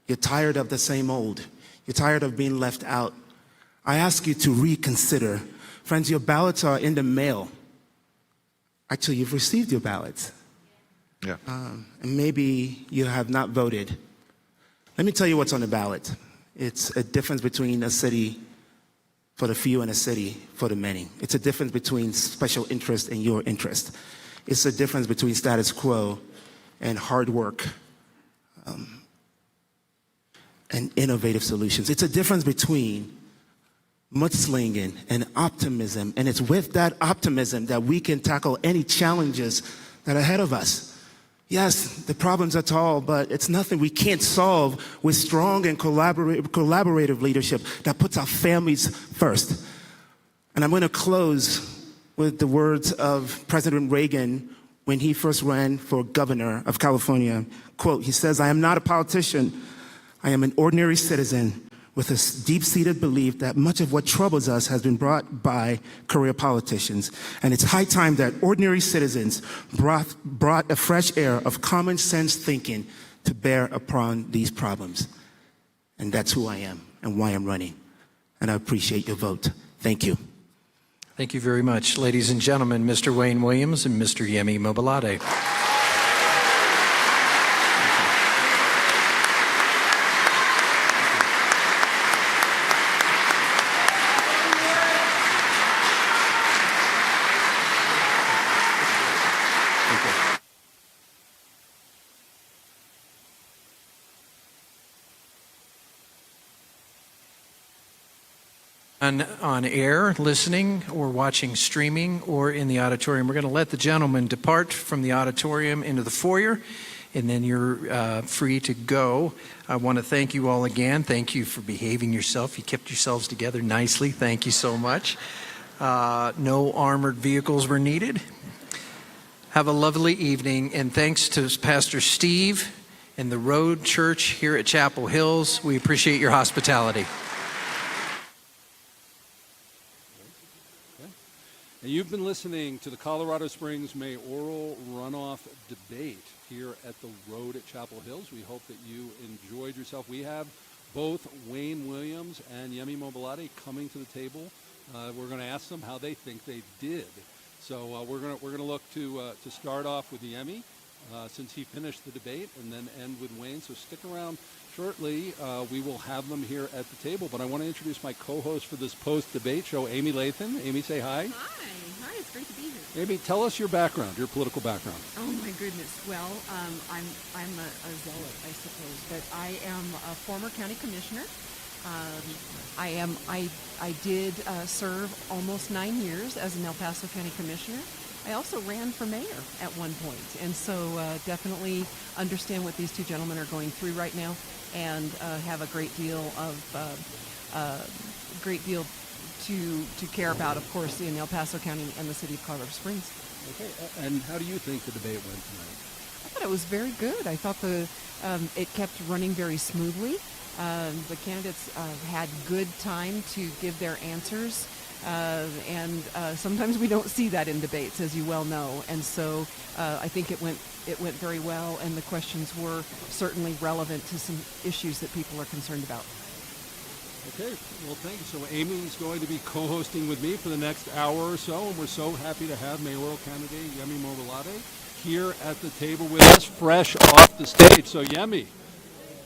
you're tired of the same old, you're tired of being left out, I ask you to reconsider. Friends, your ballots are in the mail. Actually, you've received your ballots. Yeah. And maybe you have not voted. Let me tell you what's on the ballot. It's a difference between a city for the few and a city for the many. It's a difference between special interest and your interest. It's a difference between status quo and hard work and innovative solutions. It's a difference between mudslinging and optimism. And it's with that optimism that we can tackle any challenges that are ahead of us. Yes, the problems are tall, but it's nothing we can't solve with strong and collaborative leadership that puts our families first. And I'm going to close with the words of President Reagan when he first ran for governor of California. Quote, he says, "I am not a politician. I am an ordinary citizen with a deep-seated belief that much of what troubles us has been brought by career politicians. And it's high time that ordinary citizens brought a fresh air of common sense thinking to bear upon these problems." And that's who I am and why I'm running. And I appreciate your vote. Thank you. Thank you very much. Ladies and gentlemen, Mr. Wayne Williams and Mr. Yemi Mobolade. On air, listening, or watching streaming, or in the auditorium. We're going to let the gentleman depart from the auditorium into the foyer, and then you're free to go. I want to thank you all again. Thank you for behaving yourself. You kept yourselves together nicely. Thank you so much. No armored vehicles were needed. Have a lovely evening, and thanks to Pastor Steve and the Road Church here at Chapel Hills. We appreciate your hospitality. And you've been listening to the Colorado Springs mayoral runoff debate here at the Road at Chapel Hills. We hope that you enjoyed yourself. We have both Wayne Williams and Yemi Mobolade coming to the table. We're going to ask them how they think they did. So we're going to look to start off with Yemi since he finished the debate, and then end with Wayne. So stick around. Shortly, we will have them here at the table. But I want to introduce my co-host for this post-debate show, Amy Lathan. Amy, say hi. Hi, it's great to be here. Amy, tell us your background, your political background. Oh my goodness. Well, I'm a zealot, I suppose, but I am a former county commissioner. I did serve almost 9 years as an El Paso County commissioner. I also ran for mayor at one point, and so definitely understand what these two gentlemen are going through right now, and have a great deal to care about, of course, in El Paso County and the city of Colorado Springs. Okay, and how do you think the debate went tonight? I thought it was very good. I thought it kept running very smoothly. The candidates had good time to give their answers. And sometimes we don't see that in debates, as you well know. And so I think it went very well, and the questions were certainly relevant to some issues that people are concerned about. Okay, well, thank you. So Amy's going to be co-hosting with me for the next hour or so, and we're so happy to have mayoral candidate Yemi Mobolade here at the table with us, fresh off the stage. So Yemi.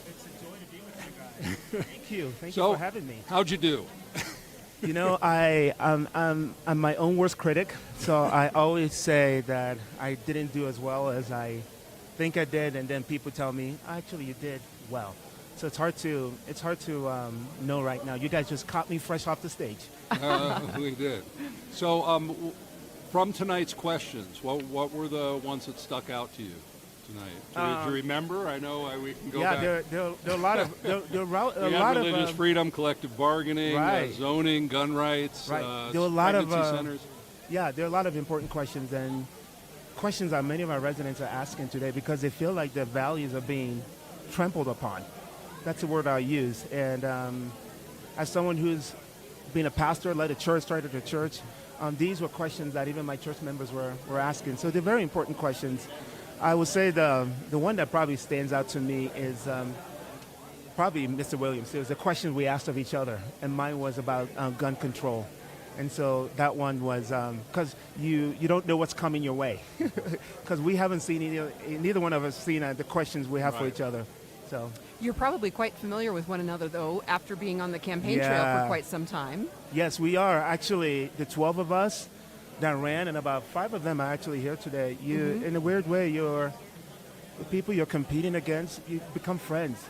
It's a joy to be with you guys. Thank you. Thank you So, for having me. How'd you do? You know, I'm my own worst critic, so I always say that I didn't do as well as I think I did, and then people tell me, actually, you did well. So it's hard to know right now. You guys just caught me fresh off the stage. We did. So, from tonight's questions, what were the ones that stuck out to you tonight? Do you remember? I know we can go back. Yeah, there are a lot of there are a we lot had religious of freedom, collective bargaining, right. Zoning, gun rights, right. There were a lot of centers. Yeah, there are a lot of important questions, and questions that many of our residents are asking today because they feel like their values are being trampled upon. That's the word I use. And as someone who's been a pastor, led a church, started a church, these were questions that even my church members were asking. So they're very important questions. I would say the one that probably stands out to me is probably Mr. Williams. It was a question we asked of each other, and mine was about gun control. And so that one was because you don't know what's coming your way, because we haven't seen neither one of us seen the questions we have for each other. So you're probably quite familiar with one another, though, after being on the campaign trail for quite some time. Yes, we are. Actually, the 12 of us that ran, and about 5 of them are actually here today. In a weird way, the people you're competing against, you become friends.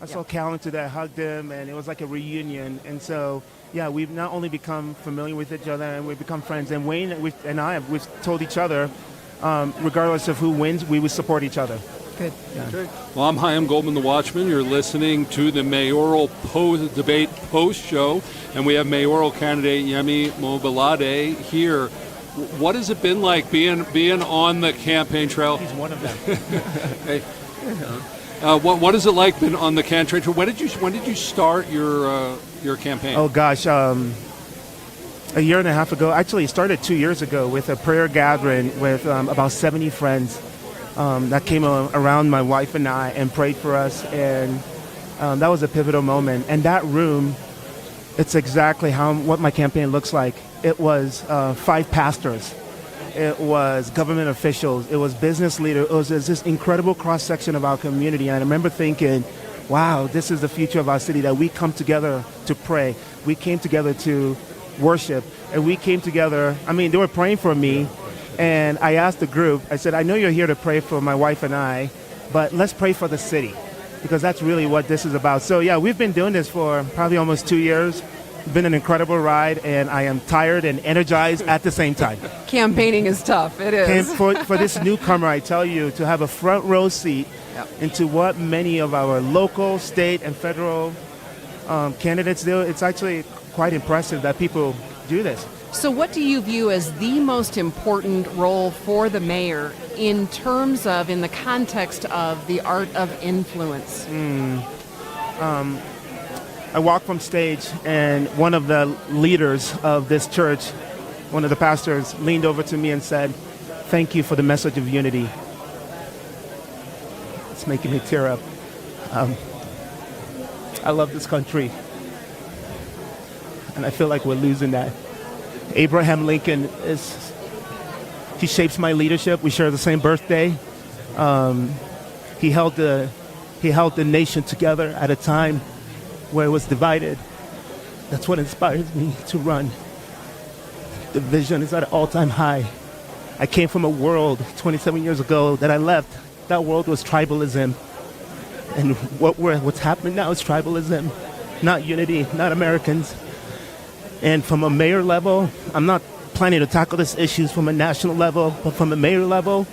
I saw Callan today, I hugged him, and it was like a reunion. And so, yeah, we've not only become familiar with each other, and we've become friends. And Wayne and I, we've told each other, regardless of who wins, we would support each other. Good. Yeah. Okay. Well, I'm Chaim Goldman, the Watchman. You're listening to the mayoral debate post show, and we have mayoral candidate Yemi Mobolade here. What has it been like being on the campaign trail? He's one of them. Hey. What is it like being on the campaign trail? When did you start your campaign? Oh gosh, a year and a half ago. Actually, it started 2 years ago with a prayer gathering with about 70 friends. That came around my wife and I and prayed for us, and that was a pivotal moment. And that room, it's exactly what my campaign looks like. It was 5 pastors, it was government officials, it was business leaders, it was this incredible cross-section of our community. And I remember thinking, wow, this is the future of our city, that we come together to pray. We came together to worship, and we came together, they were praying for me. And I asked the group, I said, I know you're here to pray for my wife and I, but let's pray for the city, because that's really what this is about. So yeah, we've been doing this for probably almost 2 years. It's been an incredible ride, and I am tired and energized at the same time. Campaigning is tough. It is. And for this newcomer, I tell you, to have a front row seat into what many of our local, state, and federal candidates do, it's actually quite impressive that people do this. So what do you view as the most important role for the mayor in the context of the art of influence? I walked from stage, and one of the leaders of this church, one of the pastors, leaned over to me and said, "Thank you for the message of unity." It's making me tear up. I love this country, and I feel like we're losing that. Abraham Lincoln he shapes my leadership. We share the same birthday. He held the nation together at a time where it was divided. That's what inspires me to run. The vision is at an all-time high. I came from a world 27 years ago that I left. That world was tribalism. And what's happening now is tribalism, not unity, not Americans. And from a mayor level, I'm not planning to tackle these issues from a national level, but from a mayor level,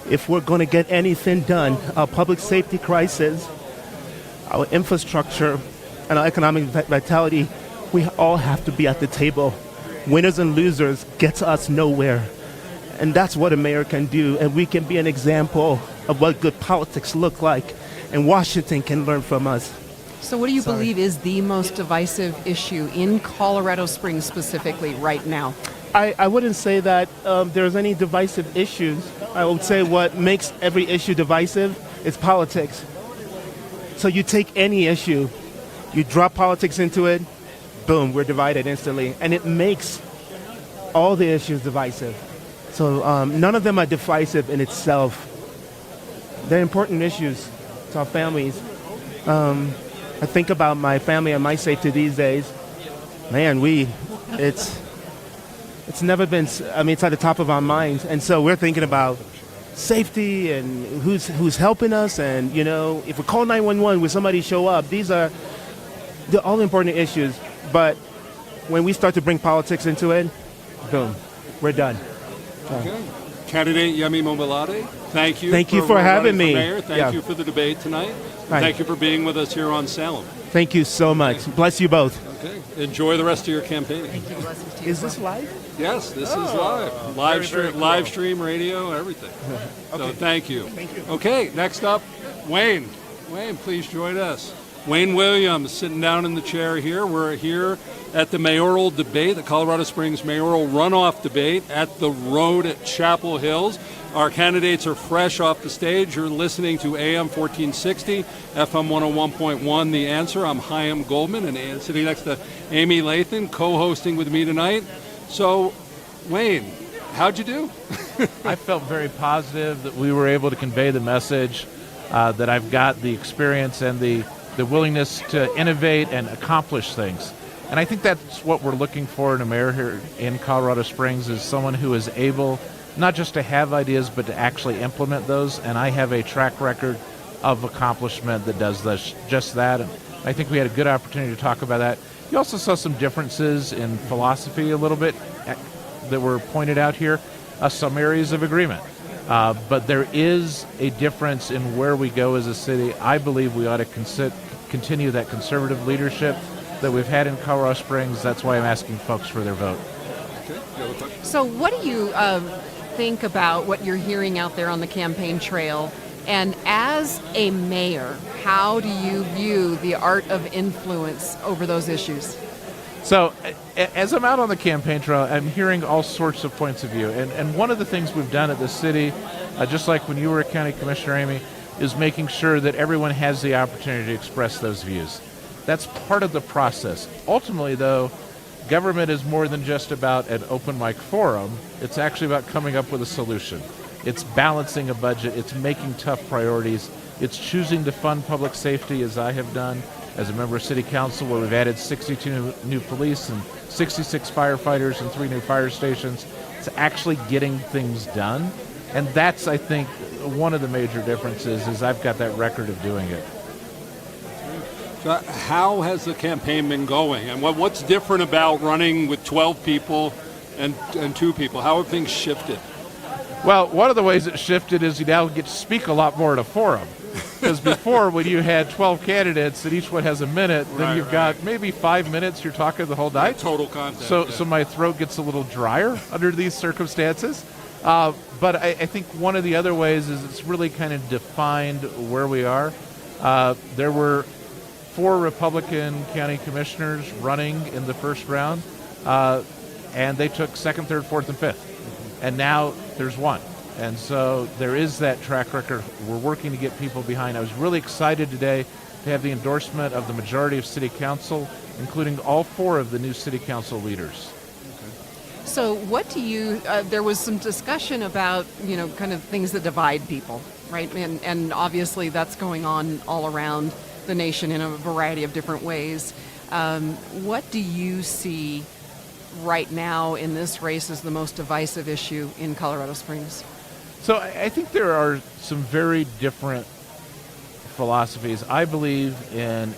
if we're going to get anything done, our public safety crisis, our infrastructure, and our economic vitality, we all have to be at the table. Winners and losers gets us nowhere. And that's what a mayor can do, and we can be an example of what good politics look like, and Washington can learn from us. So what do you believe is the most divisive issue in Colorado Springs specifically right now? I wouldn't say that there's any divisive issues. I would say what makes every issue divisive is politics. So you take any issue, you drop politics into it, boom, we're divided instantly. And it makes all the issues divisive. So none of them are divisive in itself. They're important issues to our families. I think about my family and my safety these days. Man, we it's never been. I mean, it's at the top of our minds, and so we're thinking about safety and who's helping us, and if we call 911, will somebody show up? These are all important issues, but when we start to bring politics into it, boom, we're done. Okay. Candidate Yemi Mobolade, thank you. Thank you for having me. Mayor. Thank you for the debate tonight. Right. Thank you for being with us here on Salem. Thank you so much. Bless you both. Okay. Enjoy the rest of your campaigning. Thank you. Blessings to you. Is this live? Yes, this is live. Live stream, radio, everything. So thank you. Thank you. Okay, next up, Wayne. Wayne, please join us. Wayne Williams sitting down in the chair here. We're here at the mayoral debate, the Colorado Springs mayoral runoff debate at the road at Chapel Hills. Our candidates are fresh off the stage. You're listening to AM 1460, FM 101.1, The Answer. I'm Chaim Goldman, and sitting next to Amy Lathan, co-hosting with me tonight. So, Wayne, how'd you do? I felt very positive that we were able to convey the message, that I've got the experience and the willingness to innovate and accomplish things. And I think that's what we're looking for in a mayor here in Colorado Springs, is someone who is able not just to have ideas, but to actually implement those. And I have a track record of accomplishment that does just that. And I think we had a good opportunity to talk about that. You also saw some differences in philosophy a little bit that were pointed out here, some areas of agreement. But there is a difference in where we go as a city. I believe we ought to continue that conservative leadership that we've had in Colorado Springs. That's why I'm asking folks for their vote. So what do you think about what you're hearing out there on the campaign trail? And as a mayor, how do you view the art of influence over those issues? So as I'm out on the campaign trail, I'm hearing all sorts of points of view. And one of the things we've done at the city, just like when you were a county commissioner, Amy, is making sure that everyone has the opportunity to express those views. That's part of the process. Ultimately, though, government is more than just about an open mic forum. It's actually about coming up with a solution. It's balancing a budget. It's making tough priorities. It's choosing to fund public safety, as I have done as a member of City Council, where we've added 62 new police and 66 firefighters and 3 new fire stations. It's actually getting things done. And that's, I think, one of the major differences is I've got that record of doing it. So how has the campaign been going? And what's different about running with 12 people and 2 people? How have things shifted? Well, one of the ways it shifted is you now get to speak a lot more at a forum. Because before, when you had 12 candidates and each one has a minute, then you've got maybe 5 minutes you're talking the whole night. Total content. So my throat gets a little drier under these circumstances. But I think one of the other ways is it's really kind of defined where we are. There were 4 Republican county commissioners running in the first round, and they took 2nd, 3rd, 4th, and 5th. And now there's 1. And so there is that track record. We're working to get people behind. I was really excited today to have the endorsement of the majority of City Council, including all 4 of the new City Council leaders. So what do you, there was some discussion about, kind of things that divide people, right? And obviously that's going on all around the nation in a variety of different ways. What do you see right now in this race as the most divisive issue in Colorado Springs? So I think there are some very different philosophies. I believe in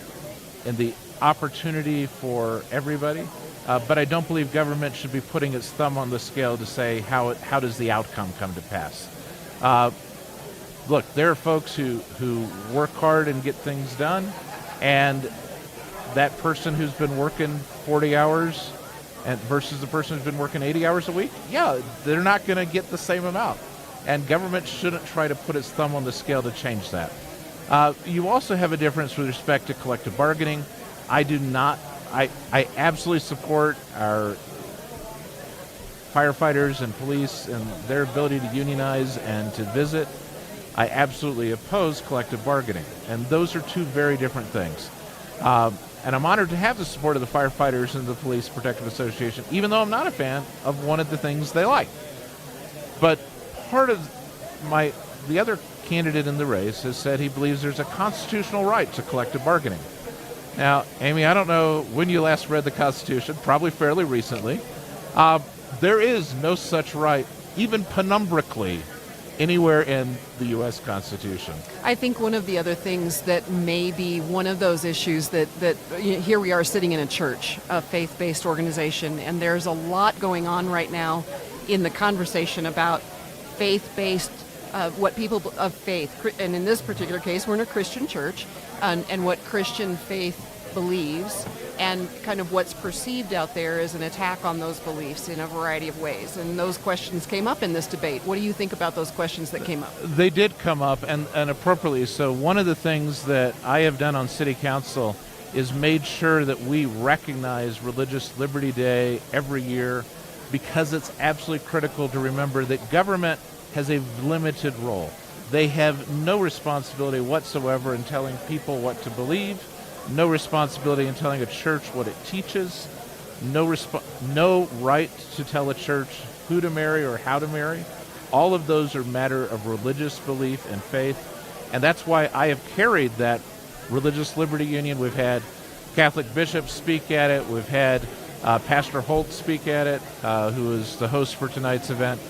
the opportunity for everybody, but I don't believe government should be putting its thumb on the scale to say how does the outcome come to pass. Look, there are folks who work hard and get things done, and that person who's been working 40 hours and versus the person who's been working 80 hours a week, they're not going to get the same amount. And government shouldn't try to put its thumb on the scale to change that. You also have a difference with respect to collective bargaining. I do not. I absolutely support our firefighters and police and their ability to unionize and to visit. I absolutely oppose collective bargaining. And those are 2 very different things. And I'm honored to have the support of the firefighters and the Police Protective Association, even though I'm not a fan of one of the things they like. But part of the other candidate in the race has said he believes there's a constitutional right to collective bargaining. Now, Amy, I don't know when you last read the Constitution, probably fairly recently. There is no such right, even penumbrically, anywhere in the U.S. Constitution. I think one of the other things that may be one of those issues that here we are sitting in a church, a faith-based organization, and there's a lot going on right now in the conversation about faith-based, what people of faith, and in this particular case, we're in a Christian church, and what Christian faith believes, and kind of what's perceived out there as an attack on those beliefs in a variety of ways. And those questions came up in this debate. What do you think about those questions that came up? They did come up, and appropriately so. One of the things that I have done on City Council is made sure that we recognize Religious Liberty Day every year, because it's absolutely critical to remember that government has a limited role. They have no responsibility whatsoever in telling people what to believe, no responsibility in telling a church what it teaches, no right to tell a church who to marry or how to marry. All of those are matter of religious belief and faith, and that's why I have carried that Religious Liberty Union. We've had Catholic bishops speak at it. We've had Pastor Holt speak at it, who is the host for tonight's event.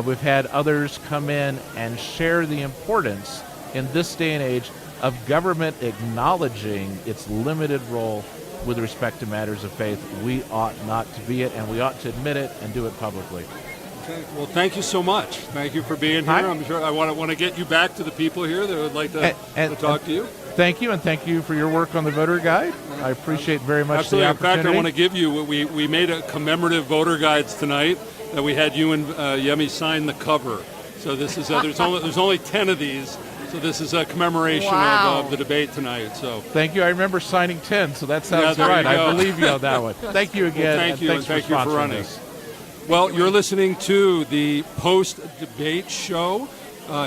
We've had others come in and share the importance in this day and age of government acknowledging its limited role with respect to matters of faith. We ought not to be it, and we ought to admit it and do it publicly. Okay. Well, thank you so much. Thank you for being here. I'm sure I want to get you back to the people here that would like to talk to you. Thank you, and thank you for your work on the voter guide. I appreciate very much the opportunity. In fact, I want to give you, we made a commemorative voter guides tonight that we had you and Yemi sign the cover. So this is there's only 10 of these. So this is a commemoration of the debate tonight. So thank you. I remember signing 10, so that sounds right. I believe you on that one. Thank you again. Well, thank you for running this. Well, you're listening to the post-debate show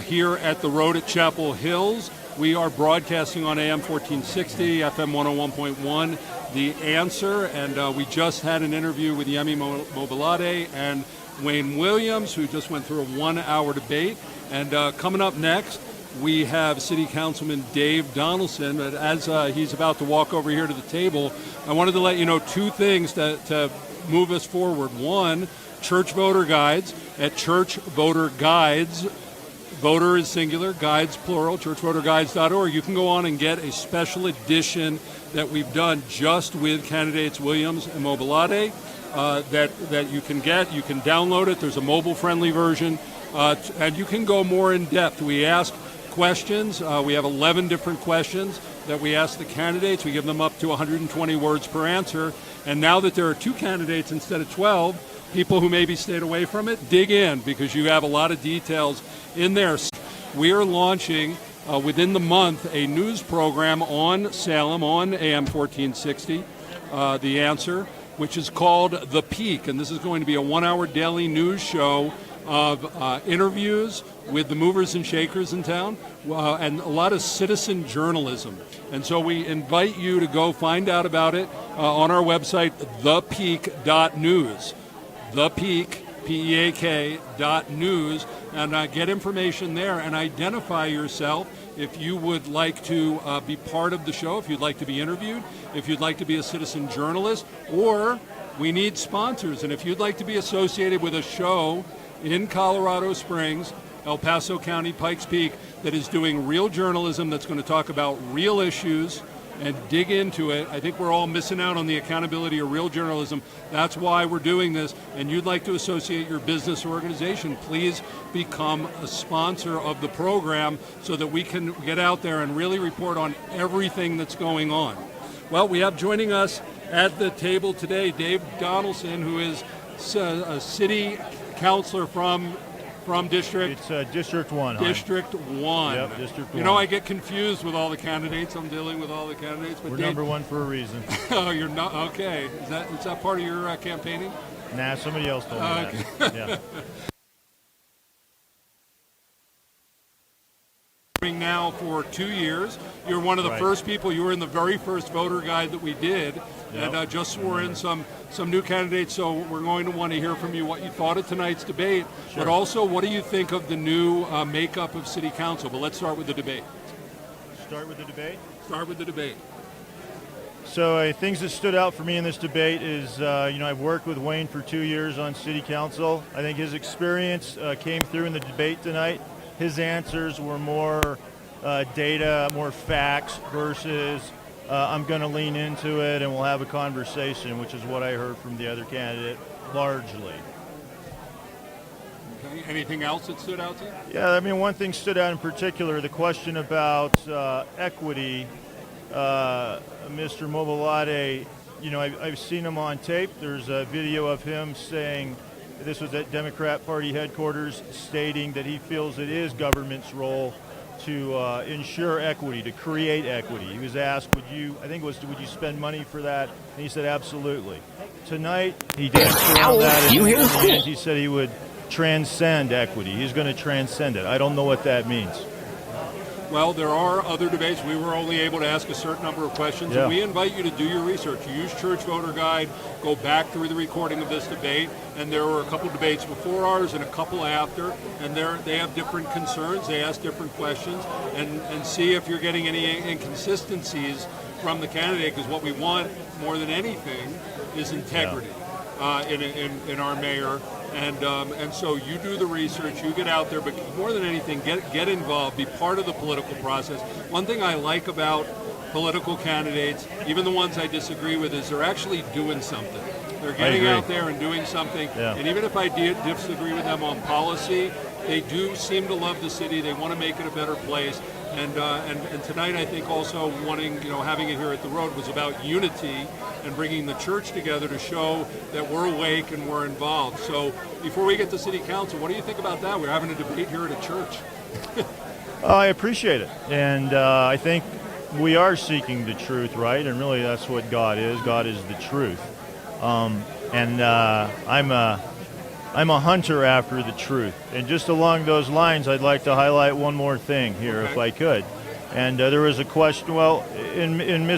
here at the Road at Chapel Hills. We are broadcasting on AM 1460, FM 101.1, The Answer, and we just had an interview with Yemi Mobolade and Wayne Williams, who just went through a 1-hour debate. And coming up next, we have City Councilman Dave Donaldson. But as he's about to walk over here to the table, I wanted to let you know two things to move us forward. One, church voter guides at Church Voter Guides. Voter is singular, guides plural, churchvoterguides.org. You can go on and get a special edition that we've done just with candidates Williams and Mobolade that you can get. You can download it. There's a mobile-friendly version, and you can go more in depth. We ask questions. We have 11 different questions that we ask the candidates. We give them up to 120 words per answer. And now that there are 2 candidates instead of 12, people who maybe stayed away from it, dig in, because you have a lot of details in there. We are launching within the month a news program on Salem on AM 1460, The Answer, which is called The Peak. And this is going to be a 1-hour daily news show of interviews with the movers and shakers in town and a lot of citizen journalism. And so we invite you to go find out about it on our website, thepeak.news. Thepeak, PEAK.news, and get information there and identify yourself if you would like to be part of the show, if you'd like to be interviewed, if you'd like to be a citizen journalist, or we need sponsors. And if you'd like to be associated with a show in Colorado Springs, El Paso County, Pikes Peak, that is doing real journalism, that's going to talk about real issues and dig into it. I think we're all missing out on the accountability of real journalism. That's why we're doing this. And you'd like to associate your business or organization, please become a sponsor of the program so that we can get out there and really report on everything that's going on. Well, we have joining us at the table today Dave Donaldson, who is a city councilor from District? It's District 1. District 1. Yep, District 1. You know, I get confused with all the candidates. I'm dealing with all the candidates. But we're number 1 for a reason. Oh, you're not? Okay. Is that part of your campaigning? Nah, somebody else told me that. Yeah. Now for 2 years. You're one of the first people. You were in the very first voter guide that we did, and just swore in some new candidates. So we're going to want to hear from you what you thought of tonight's debate, but also what do you think of the new makeup of City Council? But let's start with the debate. Start with the debate? Start with the debate. So things that stood out for me in this debate is, I've worked with Wayne for 2 years on city council. I think his experience came through in the debate tonight. His answers were more data, more facts versus I'm going to lean into it and we'll have a conversation, which is what I heard from the other candidate largely. Okay. Anything else that stood out to you? Yeah, I mean, one thing stood out in particular, the question about equity. Mr. Mobolade, I've seen him on tape. There's a video of him saying, this was at Democrat Party headquarters, stating that he feels it is government's role to ensure equity, to create equity. He was asked, would you spend money for that? And he said, absolutely. Tonight, he danced around that. And he said he would transcend equity. He's going to transcend it. I don't know what that means. Well, there are other debates. We were only able to ask a certain number of questions, Yeah. and we invite you to do your research. Use Church Voter Guide, go back through the recording of this debate, and there were a couple debates before ours and a couple after, and they have different concerns. They ask different questions, and see if you're getting any inconsistencies from the candidate, because what we want more than anything is integrity in our mayor. And so you do the research, you get out there, but more than anything, get involved, be part of the political process. One thing I like about political candidates, even the ones I disagree with, is they're actually doing something. They're getting out there and doing something. Yeah. And even if I disagree with them on policy, they do seem to love the city. They want to make it a better place. And tonight, I think also having it here at the Road was about unity and bringing the church together to show that we're awake and we're involved. So before we get to City Council, what do you think about that? We're having a debate here at a church. I appreciate it. And I think we are seeking the truth, right? And really that's what God is. God is the truth. I'm a hunter after the truth. And just along those lines, I'd like to highlight one more thing here, if I could. And there was a question. Well, in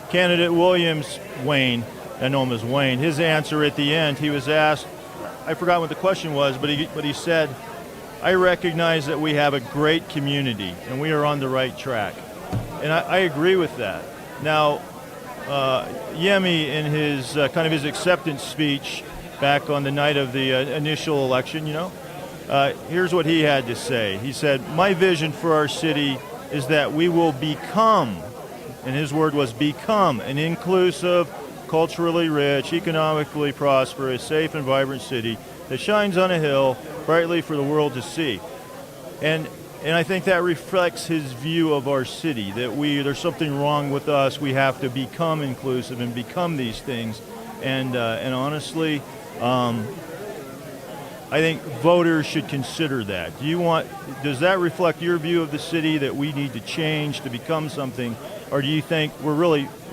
candidate Williams, Wayne, I know him as Wayne. His answer at the end, he was asked. I forgot what the question was, but he said, "I recognize that we have a great community and we are on the right track," and I agree with that. Now, Yemi, in his his acceptance speech back on the night of the initial election, here's what he had to say. He said, "My vision for our city is that we will become," and his word was become, "an inclusive, culturally rich, economically prosperous, safe and vibrant city that shines on a hill brightly for the world to see." And I think that reflects his view of our city, that there's something wrong with us. We have to become inclusive and become these things. And honestly, I think voters should consider that. Does that reflect your view of the city, that we need to change to become something, or do you think we're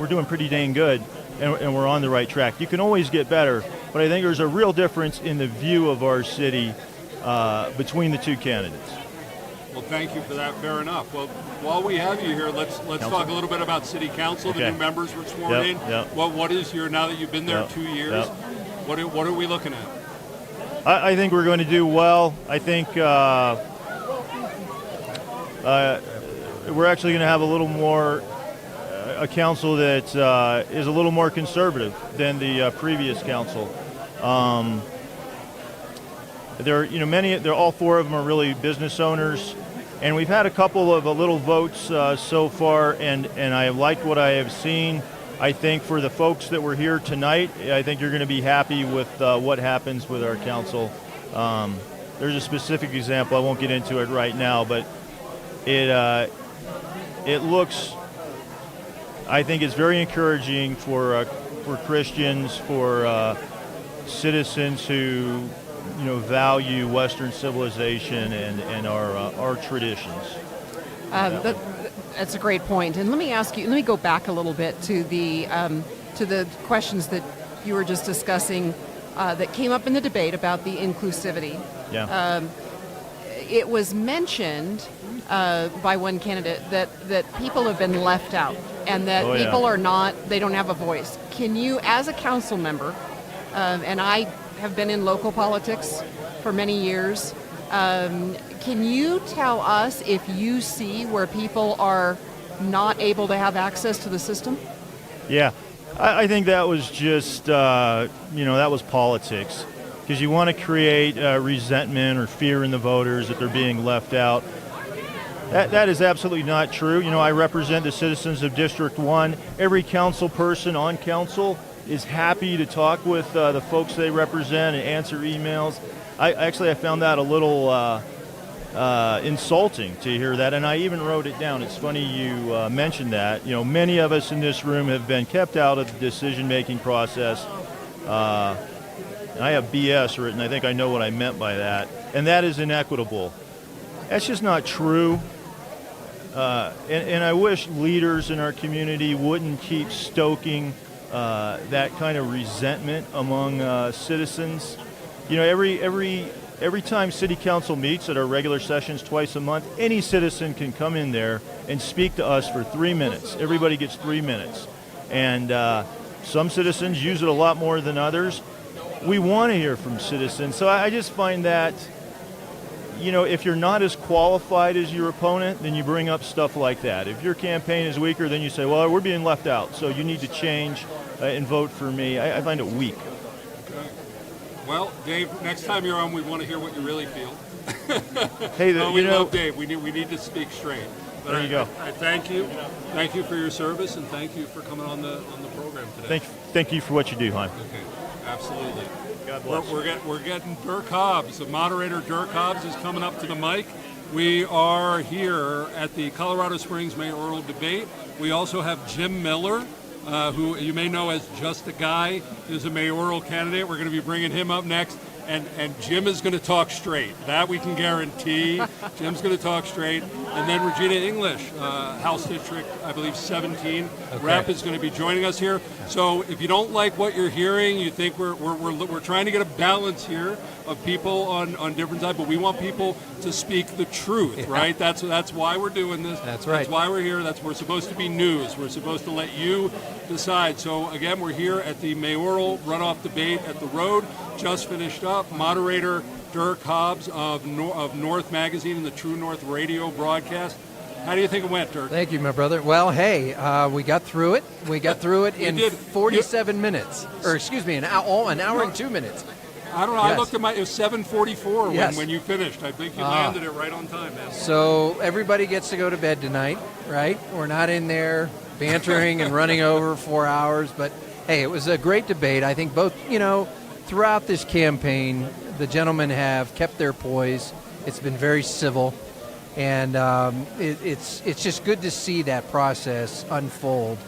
doing pretty dang good and we're on the right track? You can always get better, but I think there's a real difference in the view of our city between the two candidates. Well, thank you for that. Fair enough. Well, while we have you here, let's talk a little bit about City Council. Okay. The new members were sworn in. Yep. What is now that you've been there 2 years? Yep. What are we looking at? I think we're going to do well. I think we're actually going to have a little more a council that is a little more conservative than the previous council. All four of them are really business owners, and we've had a couple of little votes so far, and I have liked what I have seen. I think for the folks that were here tonight, I think you're going to be happy with what happens with our council. There's a specific example. I won't get into it right now, but it looks. I think it's very encouraging for Christians, for citizens who value Western civilization and our traditions. That's a great point. And let me ask you. Let me go back a little bit to the questions that you were just discussing that came up in the debate about the inclusivity. Yeah. It was mentioned by one candidate that people have been left out and that people are not. They don't have a voice. Can you, as a council member, and I have been in local politics for many years. Can you tell us if you see where people are not able to have access to the system? Yeah, I think that was just, that was politics. Because you want to create resentment or fear in the voters that they're being left out. That is absolutely not true. I represent the citizens of District 1. Every council person on council is happy to talk with the folks they represent and answer emails. I found that a little insulting to hear that, and I even wrote it down. It's funny you mentioned that. Many of us in this room have been kept out of the decision-making process. And I have BS written. I think I know what I meant by that. And that is inequitable. That's just not true. And I wish leaders in our community wouldn't keep stoking that kind of resentment among citizens. Every time City Council meets at our regular sessions twice a month, any citizen can come in there and speak to us for 3 minutes. Everybody gets 3 minutes. And some citizens use it a lot more than others. We want to hear from citizens. So I just find that, if you're not as qualified as your opponent, then you bring up stuff like that. If your campaign is weaker, then you say, well, we're being left out, so you need to change and vote for me. I find it weak. Okay. Well, Dave, next time you're on, we want to hear what you really feel. Hey, we love Dave. We need to speak straight. But there you go. I thank you. Thank you for your service, and thank you for coming on the program today. Thank you for what you do, Heim. Okay, absolutely. God bless. We're getting Dirk Hobbs. The moderator, Dirk Hobbs, is coming up to the mic. We are here at the Colorado Springs mayoral debate. We also have Jim Miller, who you may know as Just a Guy, is a mayoral candidate. We're going to be bringing him up next. And Jim is going to talk straight. That we can guarantee. Jim's going to talk straight. And then Regina English, House District, I believe, 17 rep, is going to be joining us here. So if you don't like what you're hearing, you think we're trying to get a balance here of people on different sides, but we want people to speak the truth, right? That's why we're doing this. That's right. That's why we're here. We're supposed to be news. We're supposed to let you decide. So again, we're here at the mayoral runoff debate at the Road. Just finished up. Moderator Dirk Hobbs of North Magazine and the True North radio broadcast. How do you think it went, Dirk? Thank you, my brother. Well, hey, we got through it. We got through it in 47 minutes. Or excuse me, an hour and 2 minutes. I don't know. Yes. I looked at it was 7:44 when you finished. I think you landed it right on time, man. So everybody gets to go to bed tonight, right? We're not in there bantering and running over 4 hours. But, hey, it was a great debate. I think both, throughout this campaign, the gentlemen have kept their poise. It's been very civil. And it's just good to see that process unfold.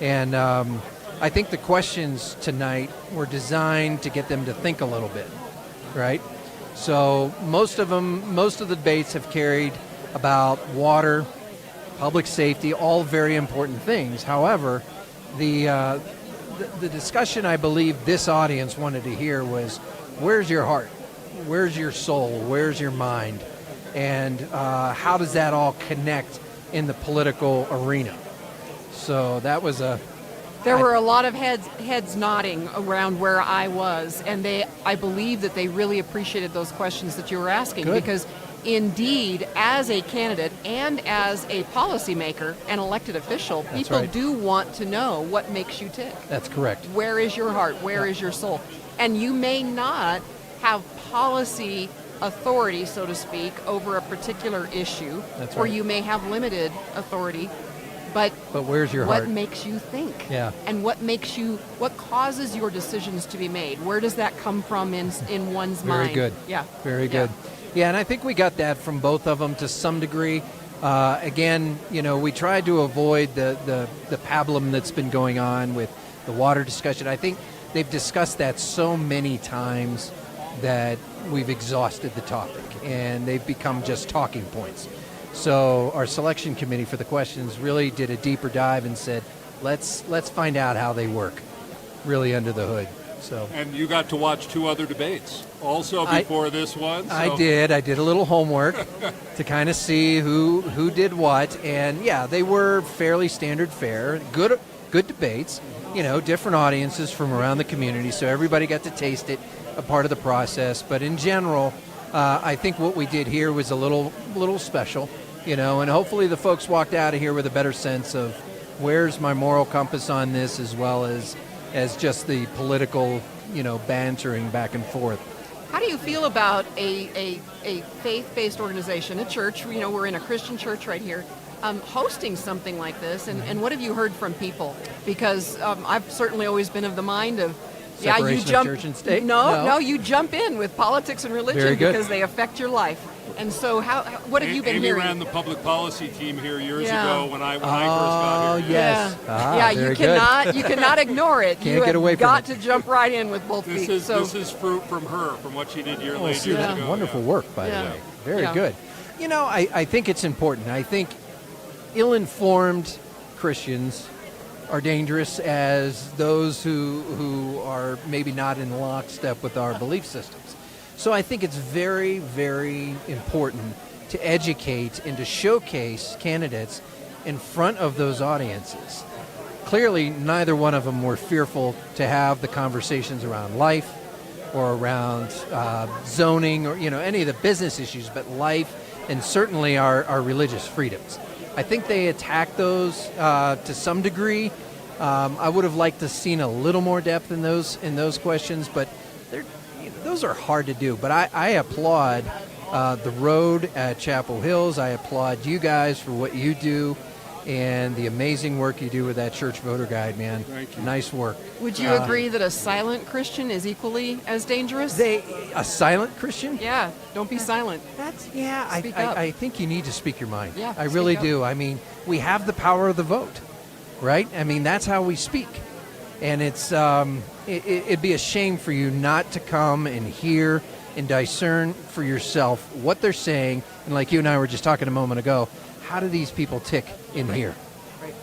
And I think the questions tonight were designed to get them to think a little bit, right? So most of the debates have carried about water, public safety, all very important things. However, the discussion I believe this audience wanted to hear was, where's your heart? Where's your soul? Where's your mind? And how does that all connect in the political arena? So that was There were a lot of heads nodding around where I was, and I believe that they really appreciated those questions that you were asking. Good. Because indeed, as a candidate and as a policymaker and elected official, people do want to know what makes you tick. That's correct. Where is your heart? Where is your soul? And you may not have policy authority, so to speak, over a particular issue, or you may have limited authority. But where's your heart? What makes you think? Yeah. And what causes your decisions to be made? Where does that come from in one's mind? Very good. Yeah. Very good. Yeah, and I think we got that from both of them to some degree. Again, we tried to avoid the pablum that's been going on with the water discussion. I think they've discussed that so many times that we've exhausted the topic, and they've become just talking points. So our selection committee for the questions really did a deeper dive and said, let's find out how they work, really under the hood. So. And you got to watch 2 other debates also before this one. So. I did a little homework to kind of see who did what, and they were fairly standard fare. Good debates, different audiences from around the community, so everybody got to taste it, a part of the process. But in general, I think what we did here was a little special, and hopefully the folks walked out of here with a better sense of Where's my moral compass on this, as well as just the political, bantering back and forth? How do you feel about a faith-based organization, a church? We're in a Christian church right here, hosting something like this, and what have you heard from people? Because I've certainly always been of the mind of, Separation you jump of church and state? No, you jump in with politics and religion Very good. because they affect your life. And so, what have you been Amy hearing? ran the public policy team here years Yeah. ago when I first got here. Yes. Yeah, you cannot ignore it. Can't you get have away from got it. to jump right in with both feet. This is fruit from her, from what she did years See, that's ago. wonderful work, by Yeah. the way. Very Yeah. good. I think it's important. I think ill-informed Christians are dangerous as those who are maybe not in lockstep with our belief systems. So I think it's very, very important to educate and to showcase candidates in front of those audiences. Clearly, neither one of them were fearful to have the conversations around life or around zoning or any of the business issues, but life and certainly our religious freedoms. I think they attacked those to some degree. I would have liked to have seen a little more depth in those questions, but those are hard to do. But I applaud the road at Chapel Hills. I applaud you guys for what you do and the amazing work you do with that church voter guide, man. Thank you. Nice work. Would you agree that a silent Christian is equally as dangerous? A silent Christian? Yeah, don't be silent. Speak up. I think you need to speak your mind. Yeah, I really speak up. do. I mean, we have the power of the vote, right? I mean, that's how we speak. And it's it'd be a shame for you not to come and hear and discern for yourself what they're saying. And like you and I were just talking a moment ago, how do these people tick in here? Right.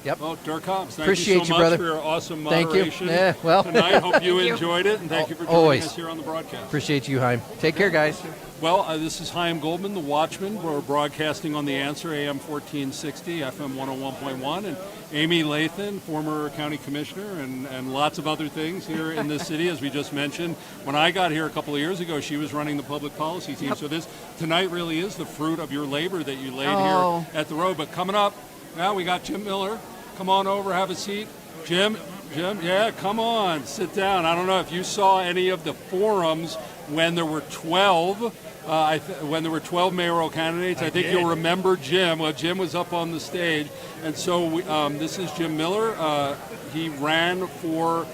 Yep. Well, Dirk Hobbs, thank Appreciate you so you, much brother. for your awesome Thank you. moderation Yeah, well. tonight. Hope you Thank you. enjoyed it, and thank you for joining Always. us here on the broadcast. Appreciate you, Haim. Take care, guys. Well, this is Chaim Goldman, the Watchman. We're broadcasting on The Answer, AM 1460, FM 101.1, and Amy Lathan, former county commissioner, and lots of other things here in this city, as we just mentioned. When I got here a couple of years ago, she was running the public policy team. So this tonight really is the fruit of your labor that you laid here at the road. But coming up, now we got Jim Miller. Come on over, have a seat. Jim, yeah, come on, sit down. I don't know if you saw any of the forums when there were 12 when there were 12 mayoral candidates. I think you'll remember Jim. Well, Jim was up on the stage. And so this is Jim Miller. He ran for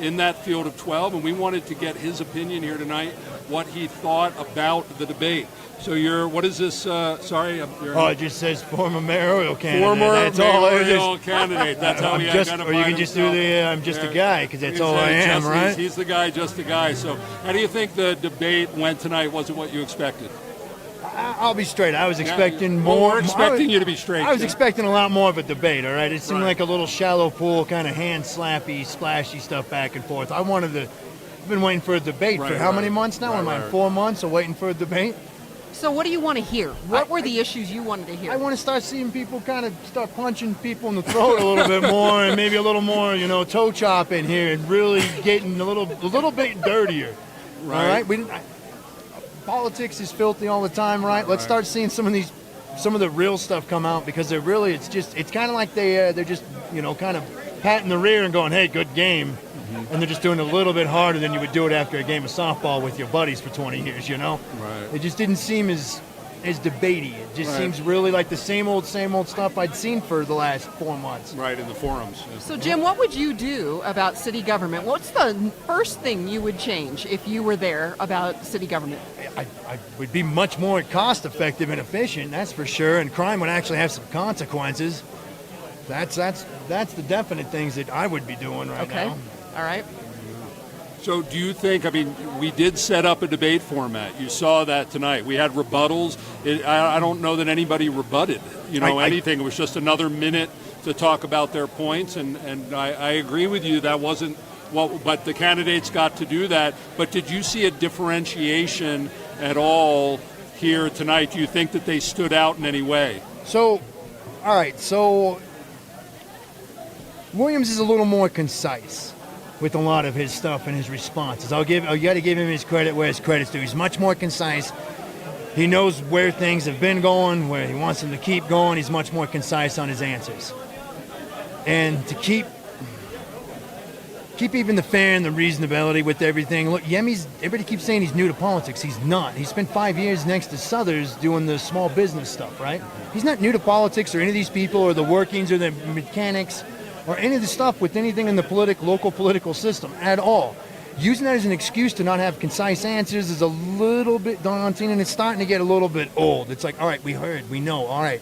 in that field of 12, and we wanted to get his opinion here tonight, what he thought about the debate. So what is this? Sorry. It just says former mayoral candidate. Former that's all it mayoral is. candidate. That's how he identified Or you can just himself. do the I'm just a guy, because that's He's all I am, right? He's the guy, just a guy. So how do you think the debate went tonight? Was it what you expected? I'll be straight. I was expecting Well, more. we're expecting you to be straight. I was Jim. expecting a lot more of a debate, all right? It seemed Right. like a little shallow pool, kind of hand slappy, splashy stuff back and forth. I've been waiting for a debate for how many months now? Am I 4 months of waiting for a debate? So what do you want to hear? What were the issues you wanted to hear? I want to start seeing people kind of start punching people in the throat a little bit more, and maybe a little more, toe chop in here, and really getting a little bit dirtier. Right. All right. Politics is filthy all the time, right? Let's start seeing some of the real stuff come out, because it's kind of like they're just kind of patting the rear and going, hey, good game. And they're just doing it a little bit harder than you would do it after a game of softball with your buddies for 20 years, Right. It just didn't seem as debatey. It just seems really like the same old stuff I'd seen for the last 4 months. Right, in the forums. So, Jim, what would you do about city government? What's the first thing you would change if you were there about city government? I would be much more cost effective and efficient, that's for sure, and crime would actually have some consequences. That's the definite things that I would be doing right now. All right. So do you think, we did set up a debate format. You saw that tonight. We had rebuttals. I don't know that anybody rebutted, anything. It was just another minute to talk about their points, and I agree with you. That wasn't but the candidates got to do that. But did you see a differentiation at all here tonight? Do you think that they stood out in any way? So, all right, Williams is a little more concise with a lot of his stuff and his responses. I got to give him his credit where his credit's due. He's much more concise. He knows where things have been going, where he wants them to keep going. He's much more concise on his answers. And to keep even the fair and the reasonability with everything. Look, everybody keeps saying he's new to politics. He's not. He spent 5 years next to Southers doing the small business stuff, right? He's not new to politics or any of these people or the workings or the mechanics or any of the stuff with anything in the local political system at all. Using that as an excuse to not have concise answers is a little bit daunting, and it's starting to get a little bit old. It's like, all right, we heard, we know, all right.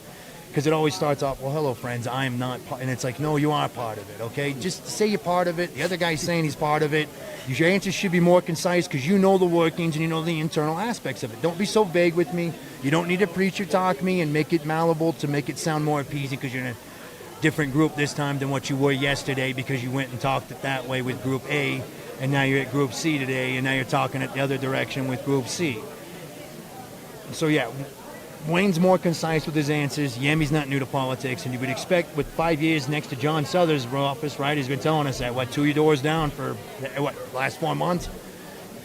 Because it always starts off, well, hello, friends, I am not part. And it's like, no, you are part of it, okay? Just say you're part of it. The other guy's saying he's part of it. Your answers should be more concise because you know the workings and you know the internal aspects of it. Don't be so vague with me. You don't need to preach or talk me and make it malleable to make it sound more appeasing because you're in a different group this time than what you were yesterday because you went and talked it that way with Group A, and now you're at Group C today, and now you're talking it the other direction with Group C. So, yeah. Wayne's more concise with his answers. Yemi's not new to politics, and you would expect with 5 years next to John Suthers' office, right? He's been telling us that, 2 doors down for, last 4 months?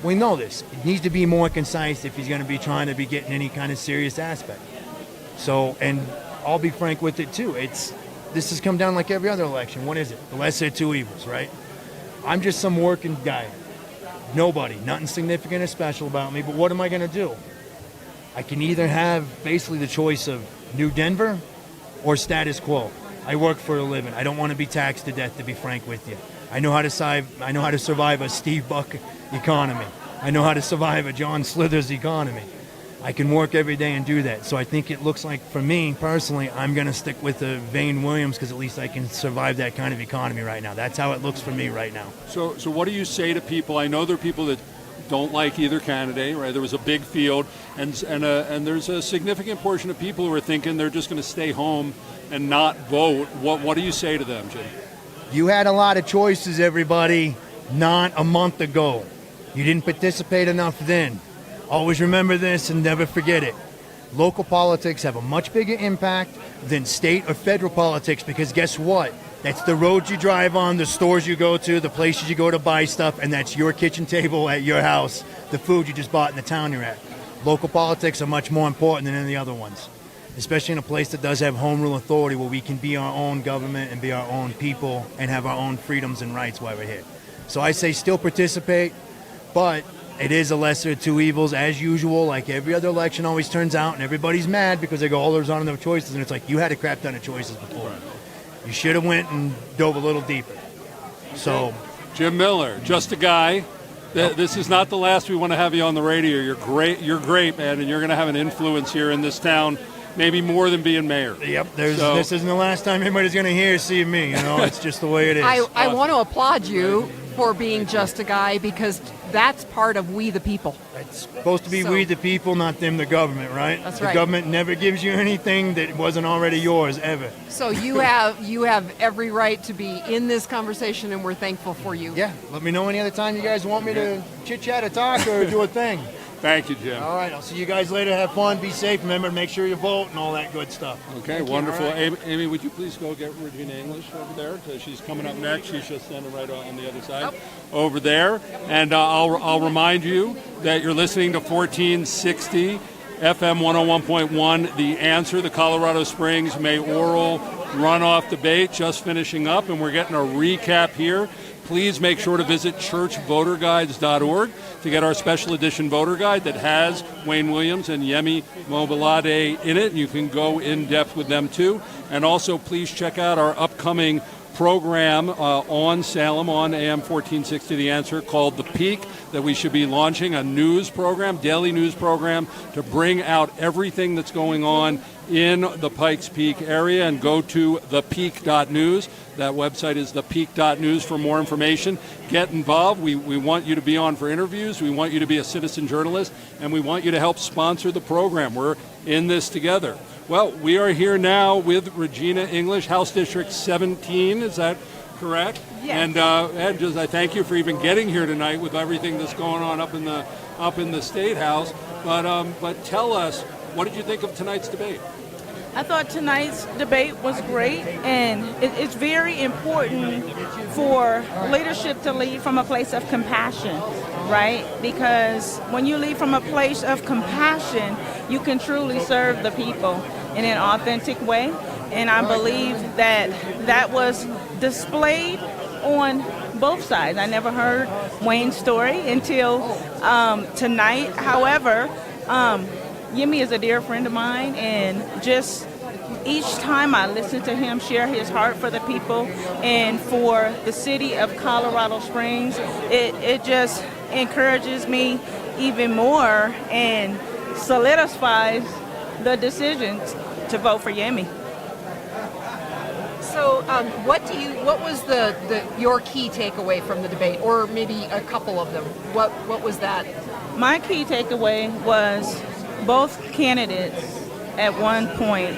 We know this. It needs to be more concise if he's going to be trying to be getting any kind of serious aspect. So, and I'll be frank with it too. This has come down like every other election. What is it? The lesser of two evils, right? I'm just some working guy. Nobody. Nothing significant or special about me, but what am I going to do? I can either have basically the choice of New Denver or status quo. I work for a living. I don't want to be taxed to death, to be frank with you. I know how to survive a Steve Buck economy. I know how to survive a John Slithers economy. I can work every day and do that. So I think it looks like, for me personally, I'm going to stick with the Wayne Williams because at least I can survive that kind of economy right now. That's how it looks for me right now. So what do you say to people? I know there are people that don't like either candidate, right? There was a big field, and there's a significant portion of people who are thinking they're just going to stay home and not vote. What do you say to them, Jim? You had a lot of choices, everybody, not a month ago. You didn't participate enough then. Always remember this and never forget it. Local politics have a much bigger impact than state or federal politics because guess what? That's the roads you drive on, the stores you go to, the places you go to buy stuff, and that's your kitchen table at your house, the food you just bought in the town you're at. Local politics are much more important than any of the other ones, especially in a place that does have home rule authority where we can be our own government and be our own people and have our own freedoms and rights while we're here. So I say still participate, but it is a lesser of two evils, as usual, like every other election always turns out, and everybody's mad because they go, oh, there's on their choices, and it's like, you had a crap ton of choices before. You should have went and dove a little deeper. So, Jim Miller, just a guy. This is not the last we want to have you on the radio. You're great, man, and you're going to have an influence here in this town, maybe more than being mayor. Yep, this isn't the last time anybody's going to see me. It's just the way it is. I want to applaud you for being just a guy because that's part of we the people. It's supposed to be we the people, not them the government, right? That's the right. The government never gives you anything that wasn't already yours, ever. So you have every right to be in this conversation, and we're thankful for you. Yeah, let me know any other time you guys want me to chit-chat or talk or do a thing. Thank you, Jim. All right, I'll see you guys later. Have fun, be safe, remember to make sure you vote and all that good stuff. Okay, wonderful. Right. Amy, would you please go get Regina English over there? She's coming up next. She's just standing right on the other side over there. And I'll remind you that you're listening to 1460 FM 101.1, The Answer, the Colorado Springs mayoral runoff debate just finishing up, and we're getting a recap here. Please make sure to visit churchvoterguides.org to get our special edition voter guide that has Wayne Williams and Yemi Mobolade in it. You can go in depth with them too. And also please check out our upcoming program on Salem on AM 1460 The Answer called The Peak that we should be launching, a news program, daily news program to bring out everything that's going on in the Pikes Peak area, and go to thepeak.news. That website is thepeak.news for more information. Get involved. We want you to be on for interviews. We want you to be a citizen journalist, and we want you to help sponsor the program. We're in this together. Well, we are here now with Regina English, House District 17. Is that correct? Yes. And just I thank you for even getting here tonight with everything that's going on up in the State House. But tell us, what did you think of tonight's debate? I thought tonight's debate was great, and it's very important for leadership to lead from a place of compassion, right? Because when you lead from a place of compassion, you can truly serve the people in an authentic way. And I believe that was displayed on both sides. I never heard Wayne's story until tonight. However, Yemi is a dear friend of mine, and just each time I listen to him share his heart for the people and for the city of Colorado Springs, it just encourages me even more and solidifies the decisions to vote for Yemi. So, what was your key takeaway from the debate, or maybe a couple of them? What was that? My key takeaway was both candidates at one point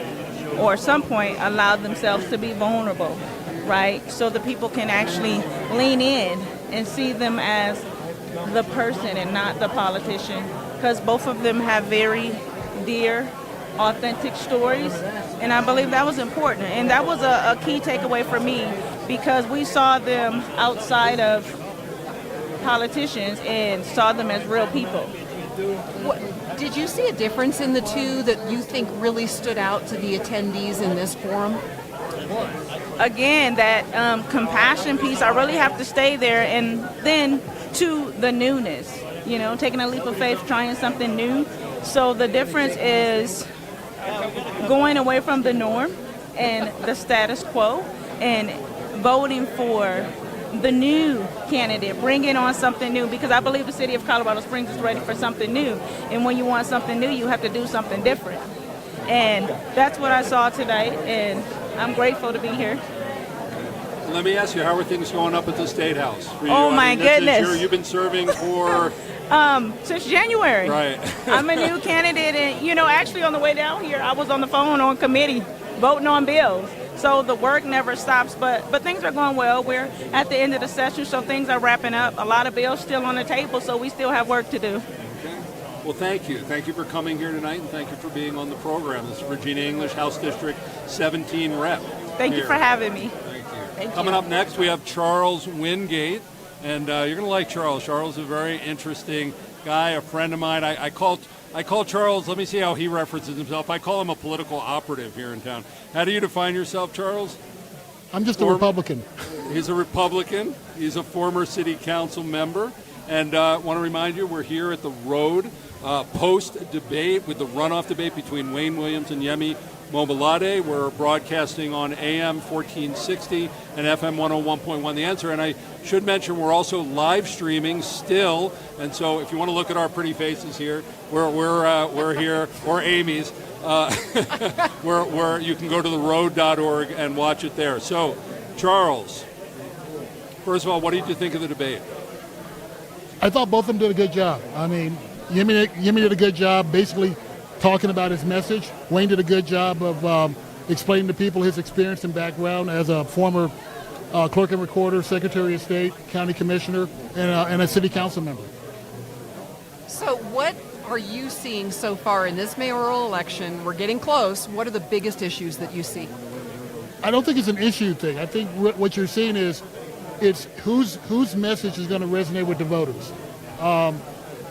or some point allowed themselves to be vulnerable, right? So the people can actually lean in and see them as the person and not the politician, because both of them have very dear, authentic stories, and I believe that was important. And that was a key takeaway for me, because we saw them outside of politicians and saw them as real people. Did you see a difference in the two that you think really stood out to the attendees in this forum? Again, that compassion piece, I really have to stay there, and then to the newness, taking a leap of faith, trying something new. So the difference is going away from the norm and the status quo and voting for the new candidate, bringing on something new, because I believe the city of Colorado Springs is ready for something new. And when you want something new, you have to do something different. And that's what I saw tonight, and I'm grateful to be here. Let me ask you, how are things going up at the State House for you? Oh, my goodness. You've been serving for... since January. Right. I'm a new candidate, and, actually on the way down here, I was on the phone on committee voting on bills. So the work never stops, but things are going well. We're at the end of the session, so things are wrapping up. A lot of bills still on the table, so we still have work to do. Okay. Well, thank you. Thank you for coming here tonight, and thank you for being on the program. This is Regina English, House District 17 rep. Thank you for having me. Coming up next, we have Charles Wingate, and you're going to like Charles. Charles is a very interesting guy, a friend of mine. I call Charles, let me see how he references himself. I call him a political operative here in town. How do you define yourself, Charles? I'm just a Republican. He's a Republican. He's a former city council member. And I want to remind you, we're here at the Road post-debate with the runoff debate between Wayne Williams and Yemi Mobolade. We're broadcasting on AM 1460 and FM 101.1 The Answer. And I should mention we're also live streaming still. And so if you want to look at our pretty faces here, we're here, or Amy's, where you can go to theroad.org and watch it there. So, Charles, first of all, what did you think of the debate? I thought both of them did a good job. I mean, Yemi did a good job basically talking about his message. Wayne did a good job of explaining to people his experience and background as a former clerk and recorder, secretary of state, county commissioner, and a city council member. So what are you seeing so far in this mayoral election? We're getting close. What are the biggest issues that you see? I don't think it's an issue thing. I think what you're seeing is it's whose message is going to resonate with the voters.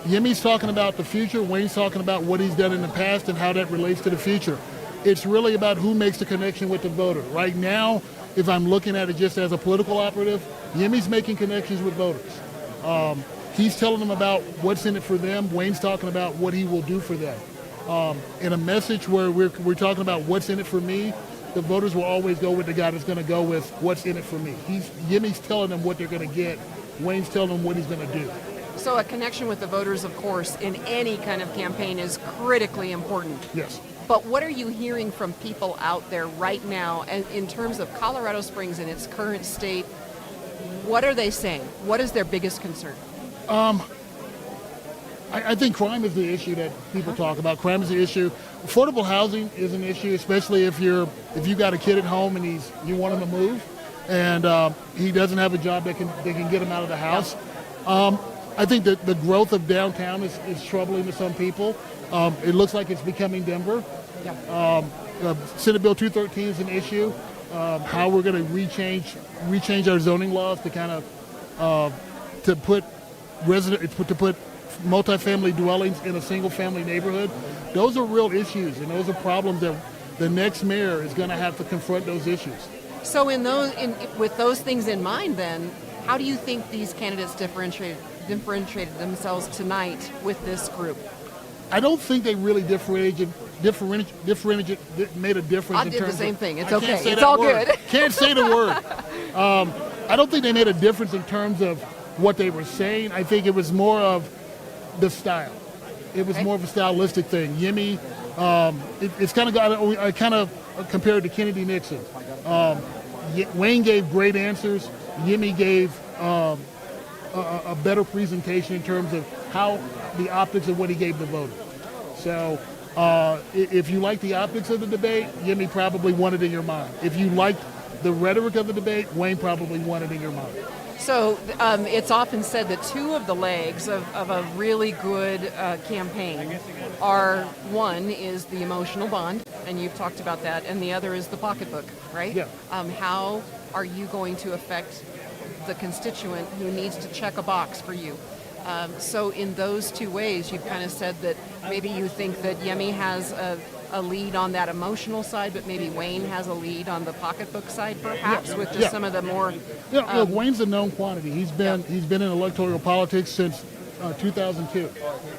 Yemi's talking about the future. Wayne's talking about what he's done in the past and how that relates to the future. It's really about who makes the connection with the voter. Right now, if I'm looking at it just as a political operative, Yemi's making connections with voters. He's telling them about what's in it for them. Wayne's talking about what he will do for them. In a message where we're talking about what's in it for me, the voters will always go with the guy that's going to go with what's in it for me. Yemi's telling them what they're going to get. Wayne's telling them what he's going to do. So a connection with the voters, of course, in any kind of campaign is critically important. Yes. But what are you hearing from people out there right now in terms of Colorado Springs in its current state? What are they saying? What is their biggest concern? I think crime is the issue that people talk about. Crime is the issue. Affordable housing is an issue, especially if you got a kid at home and you want him to move, and he doesn't have a job that can get him out of the house. I think that the growth of downtown is troubling to some people. It looks like it's becoming Denver. Senate Bill 213 is an issue. How we're going to rechange our zoning laws to kind of to put multifamily dwellings in a single-family neighborhood. Those are real issues, and those are problems that the next mayor is going to have to confront those issues. So with those things in mind, then, how do you think these candidates differentiated themselves tonight with this group? I don't think they really made a difference. I did the same thing. It's I can't okay. say It's that all word. good. Can't say the word. I don't think they made a difference in terms of what they were saying. I think it was more of the style. It was more of a stylistic thing. Yemi, it's kind of got. I kind of compared to Kennedy Nixon. Wayne gave great answers. Yemi gave a better presentation in terms of how the optics of what he gave the voter. So if you like the optics of the debate, Yemi probably won it in your mind. If you liked the rhetoric of the debate, Wayne probably won it in your mind. So it's often said that two of the legs of a really good campaign are, one is the emotional bond, and you've talked about that, and the other is the pocketbook, right? Yeah. How are you going to affect the constituent who needs to check a box for you? So in those two ways, you've kind of said that maybe you think that Yemi has a lead on that emotional side, but maybe Wayne has a lead on the pocketbook side, perhaps, with just some of the more. Look, Wayne's a known quantity. He's been in electoral politics since 2002,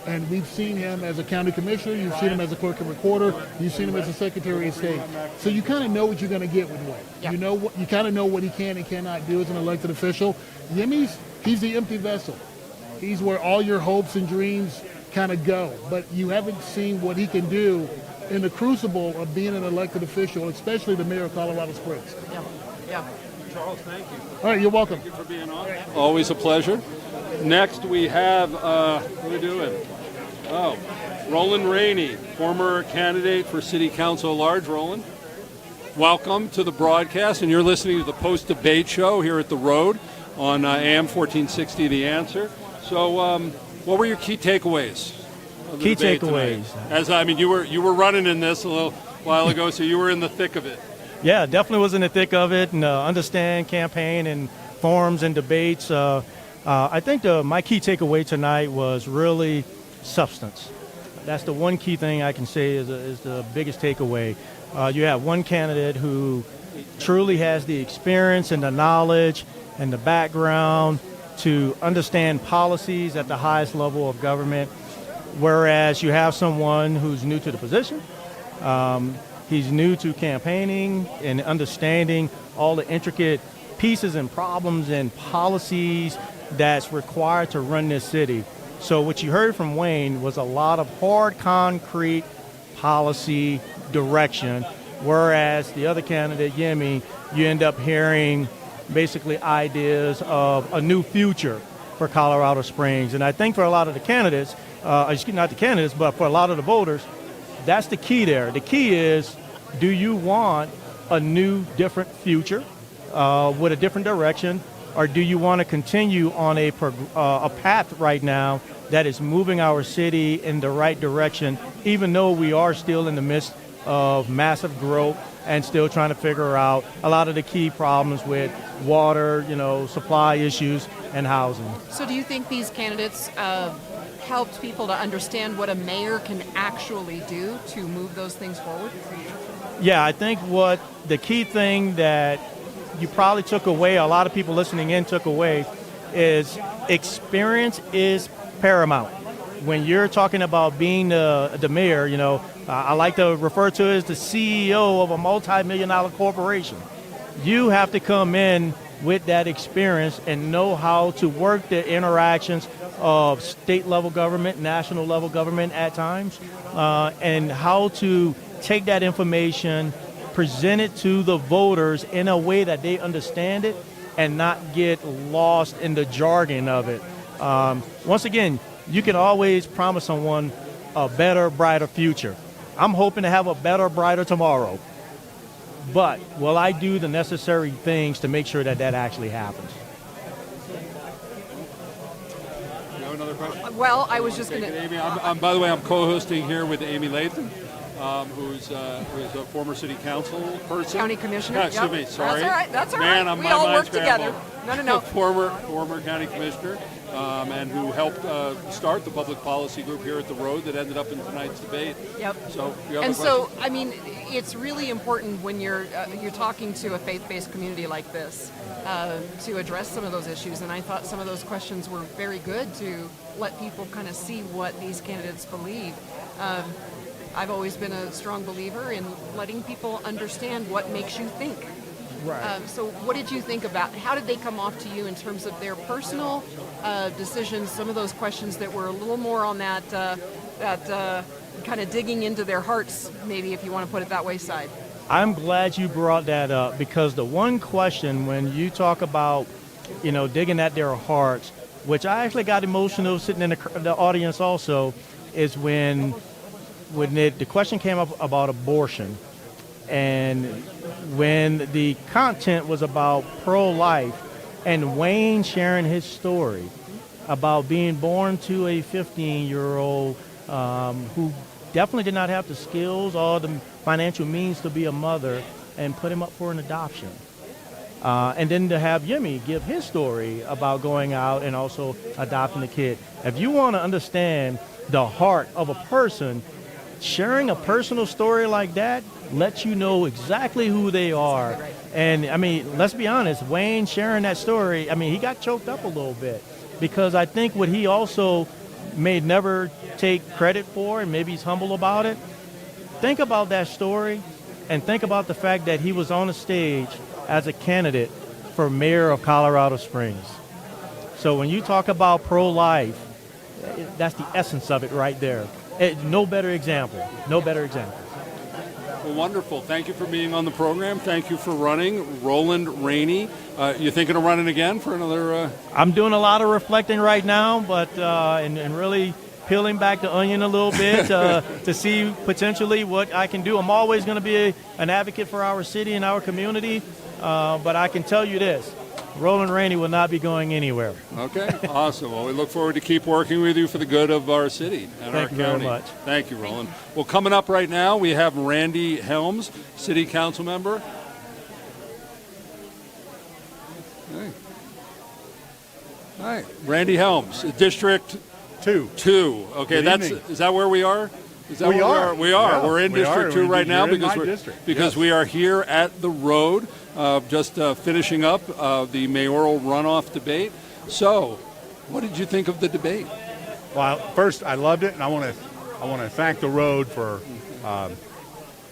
and we've seen him as a county commissioner. You've seen him as a clerk and recorder. You've seen him as a secretary of state. So you kind of know what you're going to get with Wayne. Yeah. You kind of know what he can and cannot do as an elected official. He's the empty vessel. He's where all your hopes and dreams kind of go, but you haven't seen what he can do in the crucible of being an elected official, especially the mayor of Colorado Springs. Yeah. Charles, thank you. All right, you're welcome. Thank you for being on. Always a pleasure. Next we have, what are we doing? Oh, Roland Rainey, former candidate for City Council at Large. Roland, welcome to the broadcast, and you're listening to the post-debate show here at The Road on AM 1460, The Answer. So what were your key takeaways? Key takeaways. You were running in this a little while ago, so you were in the thick of it. Yeah, definitely was in the thick of it, and understand campaign and forums and debates. I think my key takeaway tonight was really substance. That's the one key thing I can say is the biggest takeaway. You have one candidate who truly has the experience and the knowledge and the background to understand policies at the highest level of government, whereas you have someone who's new to the position. He's new to campaigning and understanding all the intricate pieces and problems and policies that's required to run this city. So what you heard from Wayne was a lot of hard, concrete policy direction, whereas the other candidate, Yemi, you end up hearing basically ideas of a new future for Colorado Springs. And I think for a lot of the candidates, not the candidates, but for a lot of the voters, that's the key there. The key is, do you want a new, different future with a different direction, or do you want to continue on a path right now that is moving our city in the right direction, even though we are still in the midst of massive growth and still trying to figure out a lot of the key problems with water, supply issues and housing. So do you think these candidates helped people to understand what a mayor can actually do to move those things forward? Yeah, I think what the key thing that you probably took away, a lot of people listening in took away, is experience is paramount. When you're talking about being the mayor, I like to refer to it as the CEO of a multi-million-dollar corporation. You have to come in with that experience and know how to work the interactions of state-level government, national-level government at times, and how to take that information, present it to the voters in a way that they understand it and not get lost in the jargon of it. Once again, you can always promise someone a better, brighter future. I'm hoping to have a better, brighter tomorrow. But will I do the necessary things to make sure that that actually happens? You have another question? Well, I was just going to... Amy, by the way, I'm co-hosting here with Amy Lathan, who's a former city council person. County commissioner. Excuse me, sorry. That's all right. Man, we my all mind's work together. scrambled. No. Former county commissioner. and who helped start the public policy group here at the Road that ended up in tonight's debate. Yep. So, you have And a so, question? I mean, it's really important when you're talking to a faith-based community like this to address some of those issues. And I thought some of those questions were very good to let people kind of see what these candidates believe. I've always been a strong believer in letting people understand what makes you think. Right. So what did you think about, how did they come off to you in terms of their personal decisions, some of those questions that were a little more on that kind of digging into their hearts, maybe if you want to put it that way, side? I'm glad you brought that up, because the one question when you talk about, digging at their hearts, which I actually got emotional sitting in the audience also, is when the question came up about abortion, and when the content was about pro-life, and Wayne sharing his story about being born to a 15-year-old who definitely did not have the skills or the financial means to be a mother, and put him up for an adoption. And then to have Yemi give his story about going out and also adopting a kid. If you want to understand the heart of a person, sharing a personal story like that lets you know exactly who they are. And I mean, let's be honest, Wayne sharing that story, I mean, he got choked up a little bit, because I think what he also may never take credit for, and maybe he's humble about it, think about that story and think about the fact that he was on the stage as a candidate for mayor of Colorado Springs. So when you talk about pro-life, that's the essence of it right there. No better example. No better example. Well, wonderful. Thank you for being on the program. Thank you for running. Roland Rainey, you thinking of running again for another? I'm doing a lot of reflecting right now, but and really peeling back the onion a little bit to see potentially what I can do. I'm always going to be an advocate for our city and our community, but I can tell you this. Roland Rainey will not be going anywhere. Okay, awesome. Well, we look forward to keep working with you for the good of our city and our Thank you very county. much. Thank you, Roland. Well, coming up right now, we have Randy Helms, City Council member. Hey. Hi, Randy Helms, District 2. Okay, Good evening. is that where we are? Is that We where are. We are. Yeah, We're in we are. District 2 right now You're in my because district. because Yes. we are here at the Road, just finishing up the mayoral runoff debate. So, what did you think of the debate? Well, first, I loved it, and I want to thank the Road for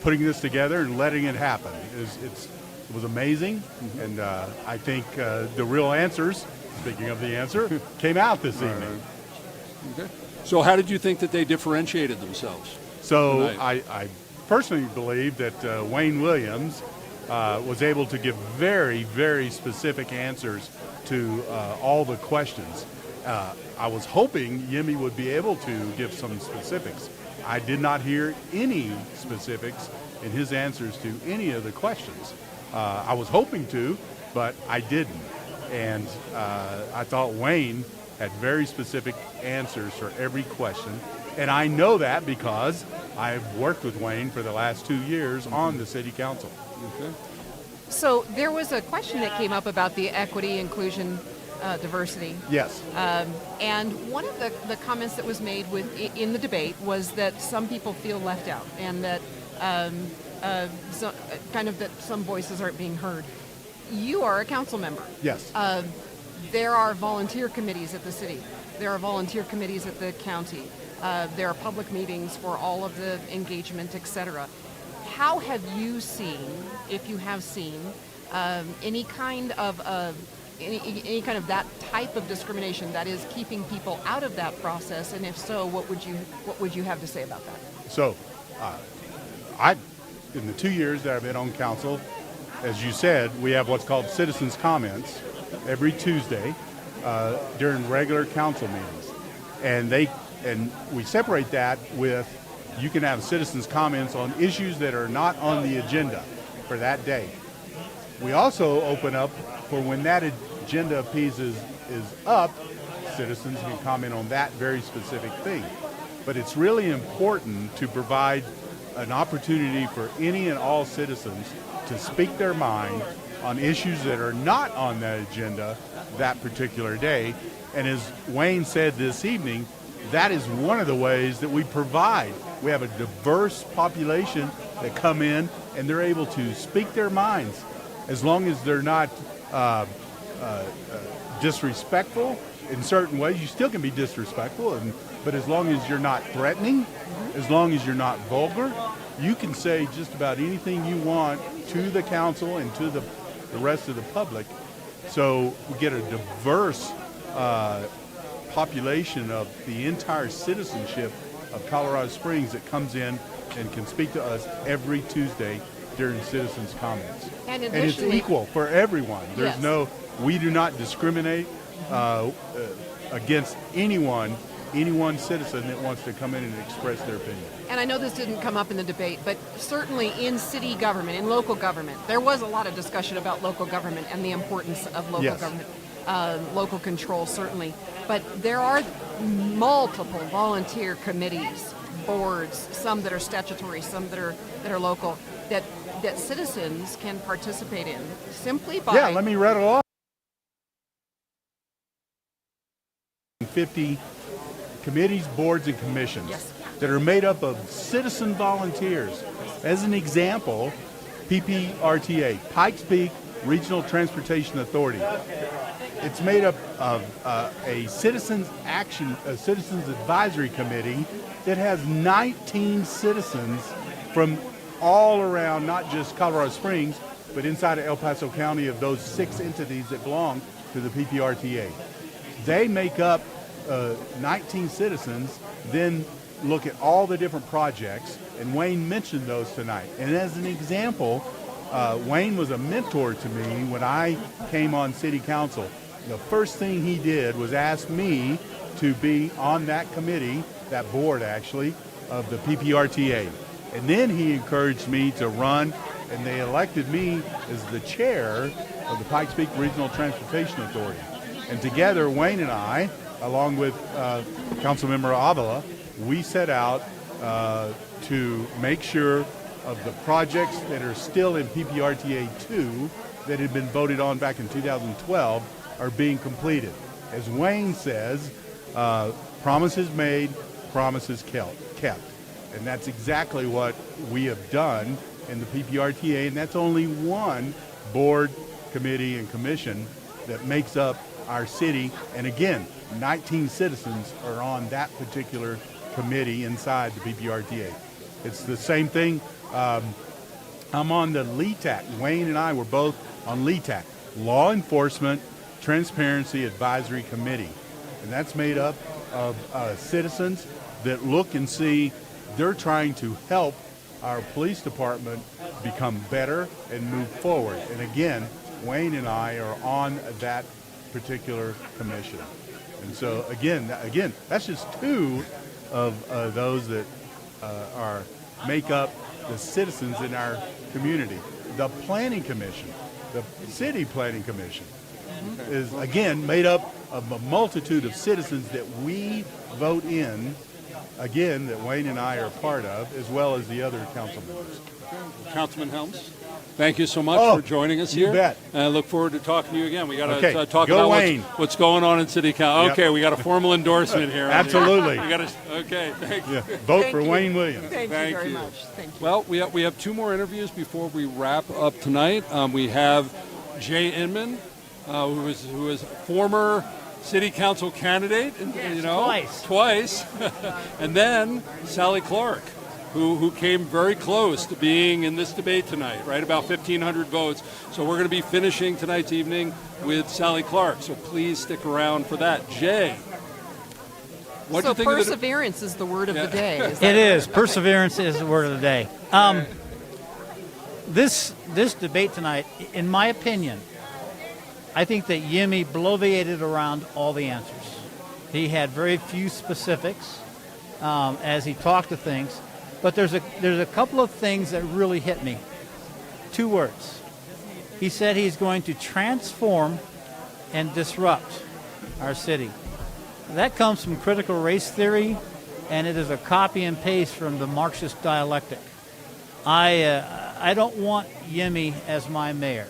putting this together and letting it happen. It was amazing, and I think the real answers, speaking of the answer, came out this evening. Okay. So, how did you think that they differentiated themselves? So tonight? I personally believe that Wayne Williams was able to give very, very specific answers to all the questions. I was hoping Yemi would be able to give some specifics. I did not hear any specifics in his answers to any of the questions. I was hoping to, but I didn't. And I thought Wayne had very specific answers for every question. And I know that because I've worked with Wayne for the last 2 years on the city council. Okay. So there was a question that came up about the equity, inclusion, diversity. Yes. And one of the comments that was made in the debate was that some people feel left out, and that that some voices aren't being heard. You are a council member. Yes. There are volunteer committees at the city. There are volunteer committees at the county. There are public meetings for all of the engagement, etc. How have you seen, if you have seen, any kind of that type of discrimination that is keeping people out of that process? And if so, what would you have to say about that? So, in the 2 years that I've been on council, as you said, we have what's called citizens' comments every Tuesday during regular council meetings, and we separate that with you can have citizens' comments on issues that are not on the agenda for that day. We also open up for when that agenda piece is up, citizens can comment on that very specific thing. But it's really important to provide an opportunity for any and all citizens to speak their mind on issues that are not on that agenda that particular day. And as Wayne said this evening, that is one of the ways that we provide. We have a diverse population that come in and they're able to speak their minds, as long as they're not disrespectful in certain ways. You still can be disrespectful, but as long as you're not threatening, as long as you're not vulgar, you can say just about anything you want to the council and to the rest of the public. So we get a diverse population of the entire citizenship of Colorado Springs that comes in and can speak to us every Tuesday during citizens' comments. And it's equal for everyone. There's Yes. we do not discriminate against anyone citizen that wants to come in and express their opinion. And I know this didn't come up in the debate, but certainly in city government, in local government, there was a lot of discussion about local government and the importance of local Yes. government, local control, certainly. But there are multiple volunteer committees, boards, some that are statutory, some that are local, that citizens can participate in simply by... Yeah, let me rattle off. 50 committees, boards, and commissions that are made up of citizen volunteers. As an example, PPRTA, Pikes Peak Regional Transportation Authority. It's made up of a citizens advisory committee that has 19 citizens from all around, not just Colorado Springs, but inside of El Paso County, of those 6 entities that belong to the PPRTA. They make up 19 citizens, then look at all the different projects, and Wayne mentioned those tonight. And as an example, Wayne was a mentor to me when I came on city council. The first thing he did was ask me to be on that committee, that board actually, of the PPRTA. And then he encouraged me to run, and they elected me as the chair of the Pikes Peak Regional Transportation Authority. And together, Wayne and I, along with Councilmember Avila, we set out to make sure of the projects that are still in PPRTA 2 that had been voted on back in 2012 are being completed. As Wayne says, promises made, promises kept. And that's exactly what we have done in the PPRTA, and that's only one board, committee, and commission that makes up our city. And again, 19 citizens are on that particular committee inside the PPRTA. It's the same thing. I'm on the LETAC. Wayne and I were both on LETAC, Law Enforcement Transparency Advisory Committee. And that's made up of citizens that look and see they're trying to help our police department become better and move forward. And again, Wayne and I are on that particular commission. And so again, that's just 2 of those that make up the citizens in our community. The Planning Commission, the City Planning Commission, is again made up of a multitude of citizens that we vote in, again, that Wayne and I are part of, as well as the other council members. Councilman Helms, thank you so much for joining us here. You bet. And I look forward to talking to you again. We got to Okay. talk Go about Wayne. what's going on in City Council. Yep. Okay, we got a formal endorsement here. Absolutely. Okay, thank you. Yeah. Vote for Wayne Williams. Thank you very much. Thank you. Well, we have 2 more interviews before we wrap up tonight. We have Jay Inman, who is former city council candidate, twice, and then Sally Clark, who came very close to being in this debate tonight, right? About 1,500 votes. So we're going to be finishing tonight's evening with Sally Clark. So please stick around for that. Jay, what do you think perseverance is the word of the day. Is It is. Perseverance is the word of the day. This debate tonight, in my opinion, I think that Yemi bloviated around all the answers. He had very few specifics as he talked to things, but there's a couple of things that really hit me. 2 words. He said he's going to transform and disrupt our city. That comes from critical race theory, and it is a copy and paste from the Marxist dialectic. I don't want Yemi as my mayor.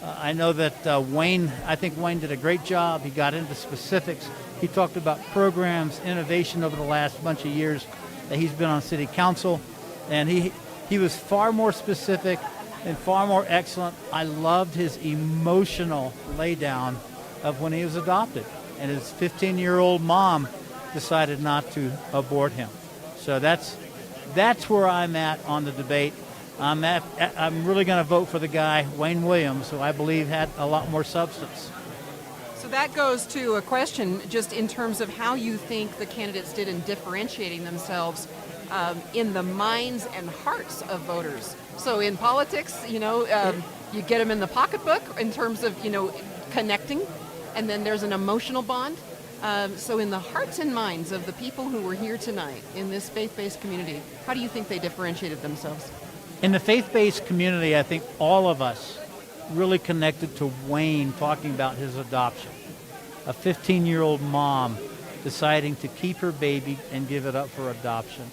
I know that I think Wayne did a great job. He got into specifics. He talked about programs, innovation over the last bunch of years that he's been on city council. And he was far more specific and far more excellent. I loved his emotional laydown of when he was adopted. And his 15-year-old mom decided not to abort him. So that's where I'm at on the debate. I'm really going to vote for the guy, Wayne Williams, who I believe had a lot more substance. So that goes to a question just in terms of how you think the candidates did in differentiating themselves in the minds and hearts of voters. So in politics, you get them in the pocketbook in terms of, connecting, and then there's an emotional bond. So in the hearts and minds of the people who were here tonight in this faith-based community, how do you think they differentiated themselves? In the faith-based community, I think all of us really connected to Wayne talking about his adoption. A 15-year-old mom deciding to keep her baby and give it up for adoption.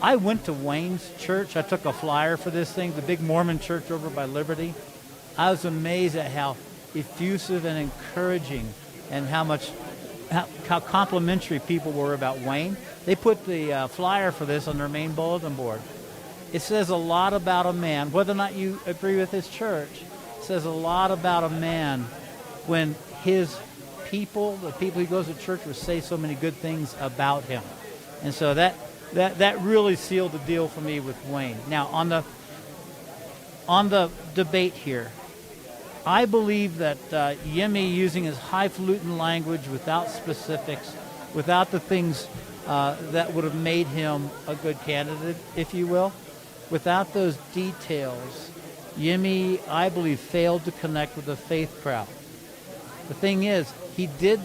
I went to Wayne's church. I took a flyer for this thing, the big Mormon church over by Liberty. I was amazed at how effusive and encouraging and how complimentary people were about Wayne. They put the flyer for this on their main bulletin board. It says a lot about a man, whether or not you agree with his church. It says a lot about a man when his people, the people he goes to church with, say so many good things about him. And so that really sealed the deal for me with Wayne. Now, on the debate here, I believe that Yemi, using his highfalutin language without specifics, without the things that would have made him a good candidate, if you will, without those details, Yemi, I believe, failed to connect with the faith crowd. The thing is, he did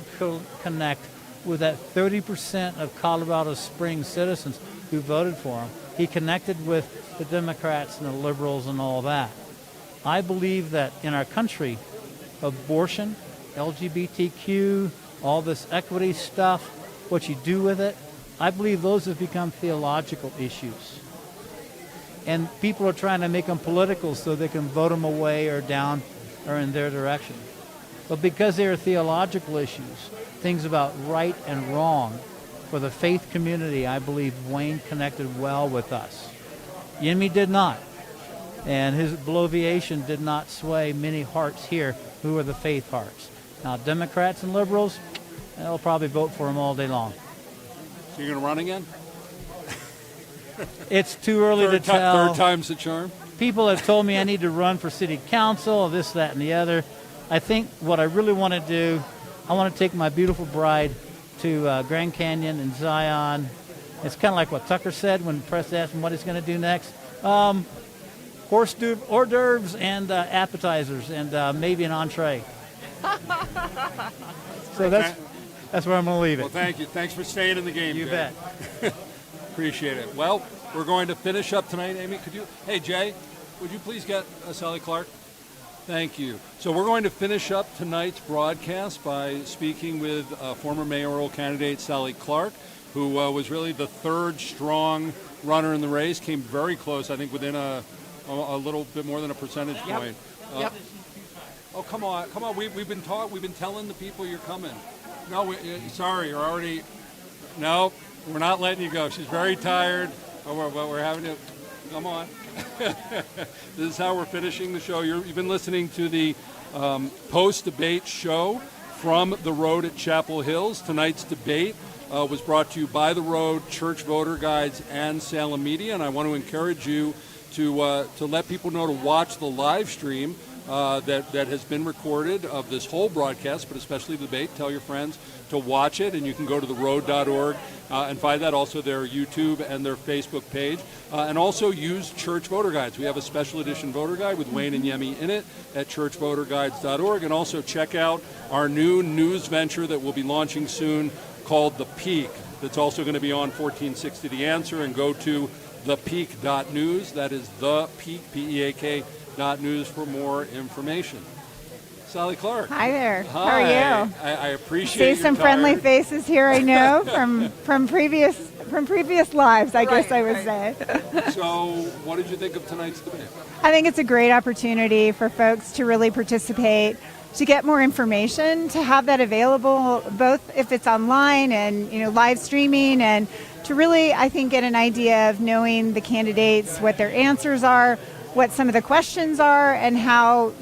connect with that 30% of Colorado Springs citizens who voted for him. He connected with the Democrats and the liberals and all that. I believe that in our country, abortion, LGBTQ, all this equity stuff, what you do with it, I believe those have become theological issues. And people are trying to make them political so they can vote them away or down or in their direction. But because they are theological issues, things about right and wrong, for the faith community, I believe Wayne connected well with us. Yemi did not. And his bloviation did not sway many hearts here who are the faith hearts. Now, Democrats and liberals, they'll probably vote for him all day long. So you're going to run again? It's too early to tell. Third time's the charm? People have told me I need to run for city council, this, that, and the other. I think what I really want to do, I want to take my beautiful bride to Grand Canyon and Zion. It's kind of like what Tucker said when the press asked him what he's going to do next. Hors d'oeuvres and appetizers and maybe an entree. So that's where I'm going to leave it. Well, thank you. Thanks for staying in the game. You Jay. bet. Appreciate it. Well, we're going to finish up tonight. Amy, hey, Jay, would you please get Sally Clark? Thank you. So we're going to finish up tonight's broadcast by speaking with former mayoral candidate Sally Clark, who was really the third strong runner in the race, came very close, I think within a little bit more than a percentage point. Yep. Oh, come on. We've been telling the people you're coming. No, sorry, you're already. No, we're not letting you go. She's very tired. But we're having to. Come on. This is how we're finishing the show. You've been listening to the post-debate show from The Road at Chapel Hills. Tonight's debate was brought to you by The Road, Church Voter Guides, and Salem Media. And I want to encourage you to let people know to watch the live stream that has been recorded of this whole broadcast, but especially the debate. Tell your friends to watch it, and you can go to theroad.org and find that, also their YouTube and their Facebook page. And also use Church Voter Guides. We have a special edition voter guide with Wayne and Yemi in it at churchvoterguides.org. And also check out our new news venture that we'll be launching soon called The Peak. That's also going to be on 1460 The Answer, and go to thepeak.news. That is The Peak, P-E-A-K, .news for more information. Sally Clark. Hi there. Hi. How are you? I appreciate See some friendly faces here, I know, from previous from previous lives, I guess I would say. So, what did you think of tonight's debate? I think it's a great opportunity for folks to really participate, to get more information, to have that available, both if it's online and live streaming, and to really, I think, get an idea of knowing the candidates, what their answers are, what some of the questions are, and how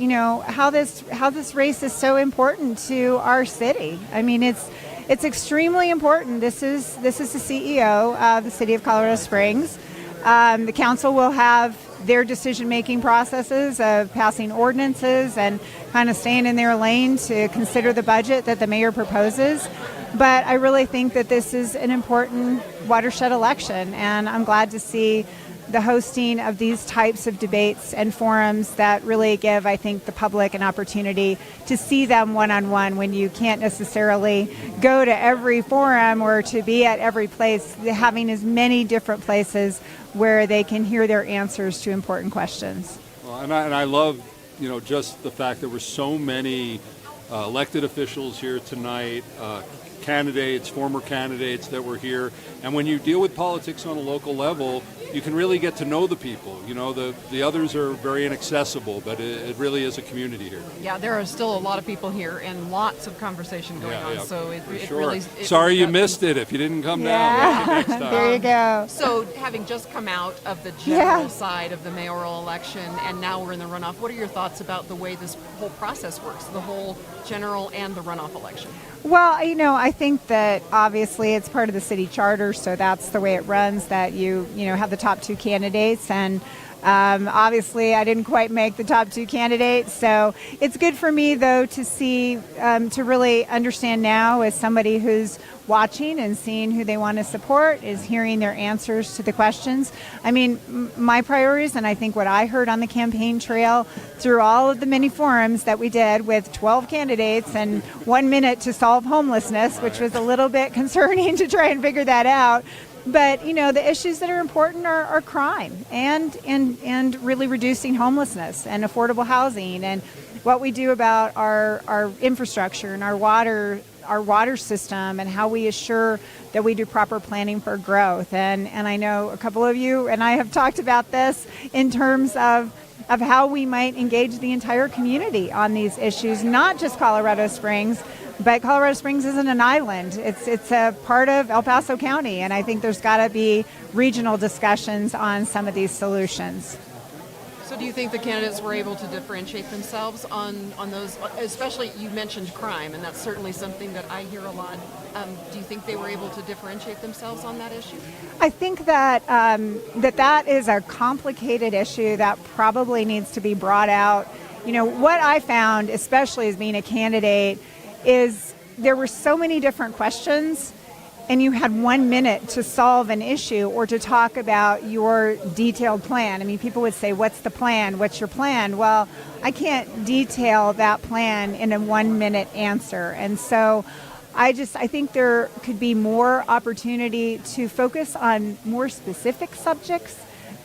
this race is so important to our city. I mean, it's extremely important. This is the CEO of the city of Colorado Springs. The council will have their decision-making processes of passing ordinances and kind of staying in their lane to consider the budget that the mayor proposes. But I really think that this is an important watershed election, and I'm glad to see the hosting of these types of debates and forums that really give, I think, the public an opportunity to see them one-on-one when you can't necessarily go to every forum or to be at every place, having as many different places where they can hear their answers to important questions. Well, and I love, just the fact there were so many elected officials here tonight, candidates, former candidates that were here. And when you deal with politics on a local level, you can really get to know the people. The others are very inaccessible, but it really is a community here. Yeah, there are still a lot of people here and lots of conversation going on. So it Sure. really. Sorry you missed it if you didn't come down. Maybe next time. There you go. So having just come out of the general side of the mayoral election and now we're in the runoff, what are your thoughts about the way this whole process works, the whole general and the runoff election? Well, I think that obviously it's part of the city charter, so that's the way it runs, that you have the top two candidates, and obviously I didn't quite make the top two candidates, so it's good for me, though, to see, to really understand now as somebody who's watching and seeing who they want to support, is hearing their answers to the questions. I mean, my priorities, and I think what I heard on the campaign trail through all of the many forums that we did with 12 candidates and 1 minute to solve homelessness, which was a little bit concerning to try and figure that out. But, the issues that are important are crime and really reducing homelessness and affordable housing and what we do about our infrastructure and our water system and how we assure that we do proper planning for growth. And I know a couple of you and I have talked about this in terms of how we might engage the entire community on these issues, not just Colorado Springs, but Colorado Springs isn't an island. It's a part of El Paso County, and I think there's got to be regional discussions on some of these solutions. So do you think the candidates were able to differentiate themselves on those, especially you mentioned crime, and that's certainly something that I hear a lot. Do you think they were able to differentiate themselves on that issue? I think that that is a complicated issue that probably needs to be brought out. What I found, especially as being a candidate, is there were so many different questions, and you had 1 minute to solve an issue or to talk about your detailed plan. I mean, people would say, what's the plan? What's your plan? Well, I can't detail that plan in a 1 minute answer. And so I think there could be more opportunity to focus on more specific subjects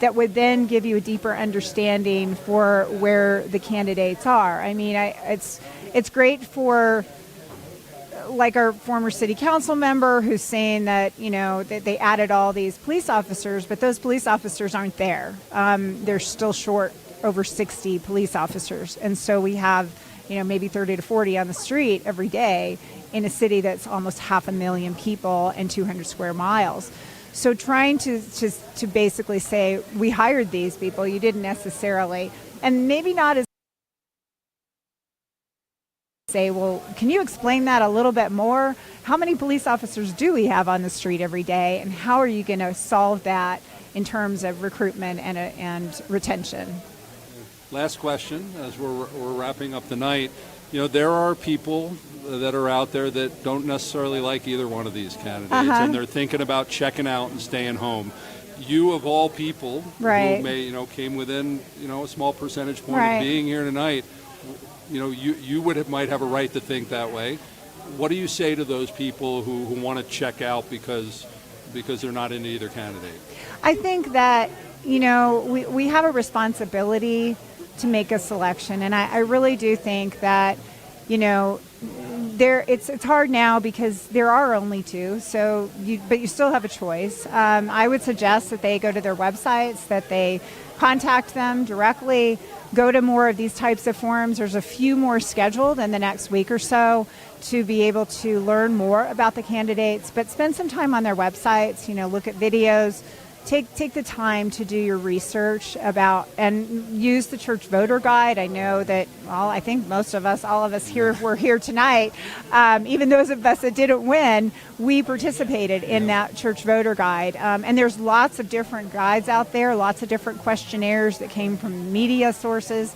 that would then give you a deeper understanding for where the candidates are. I mean, it's great for, like, our former city council member who's saying that, that they added all these police officers, but those police officers aren't there. They're still short over 60 police officers. And so we have, maybe 30 to 40 on the street every day in a city that's almost 500,000 people and 200 square miles. So trying to basically say, we hired these people, you didn't necessarily, and maybe not as say, well, can you explain that a little bit more? How many police officers do we have on the street every day, and how are you going to solve that in terms of recruitment and retention? Last question, as we're wrapping up the night. There are people that are out there that don't necessarily like either one of these candidates, and they're thinking about checking out and staying home. You, of all people, who may, came within, a small percentage point of being here tonight, you might have a right to think that way. What do you say to those people who want to check out because they're not into either candidate? I think that, we have a responsibility to make a selection. And I really do think that, it's hard now because there are only two. So but you still have a choice. I would suggest that they go to their websites, that they contact them directly, go to more of these types of forums. There's a few more scheduled in the next week or so to be able to learn more about the candidates, but spend some time on their websites, look at videos, take the time to do your research about, and use the church voter guide. I know that, I think all of us here were here tonight. Even those of us that didn't win, we participated in that church voter guide. And there's lots of different guides out there, lots of different questionnaires that came from media sources.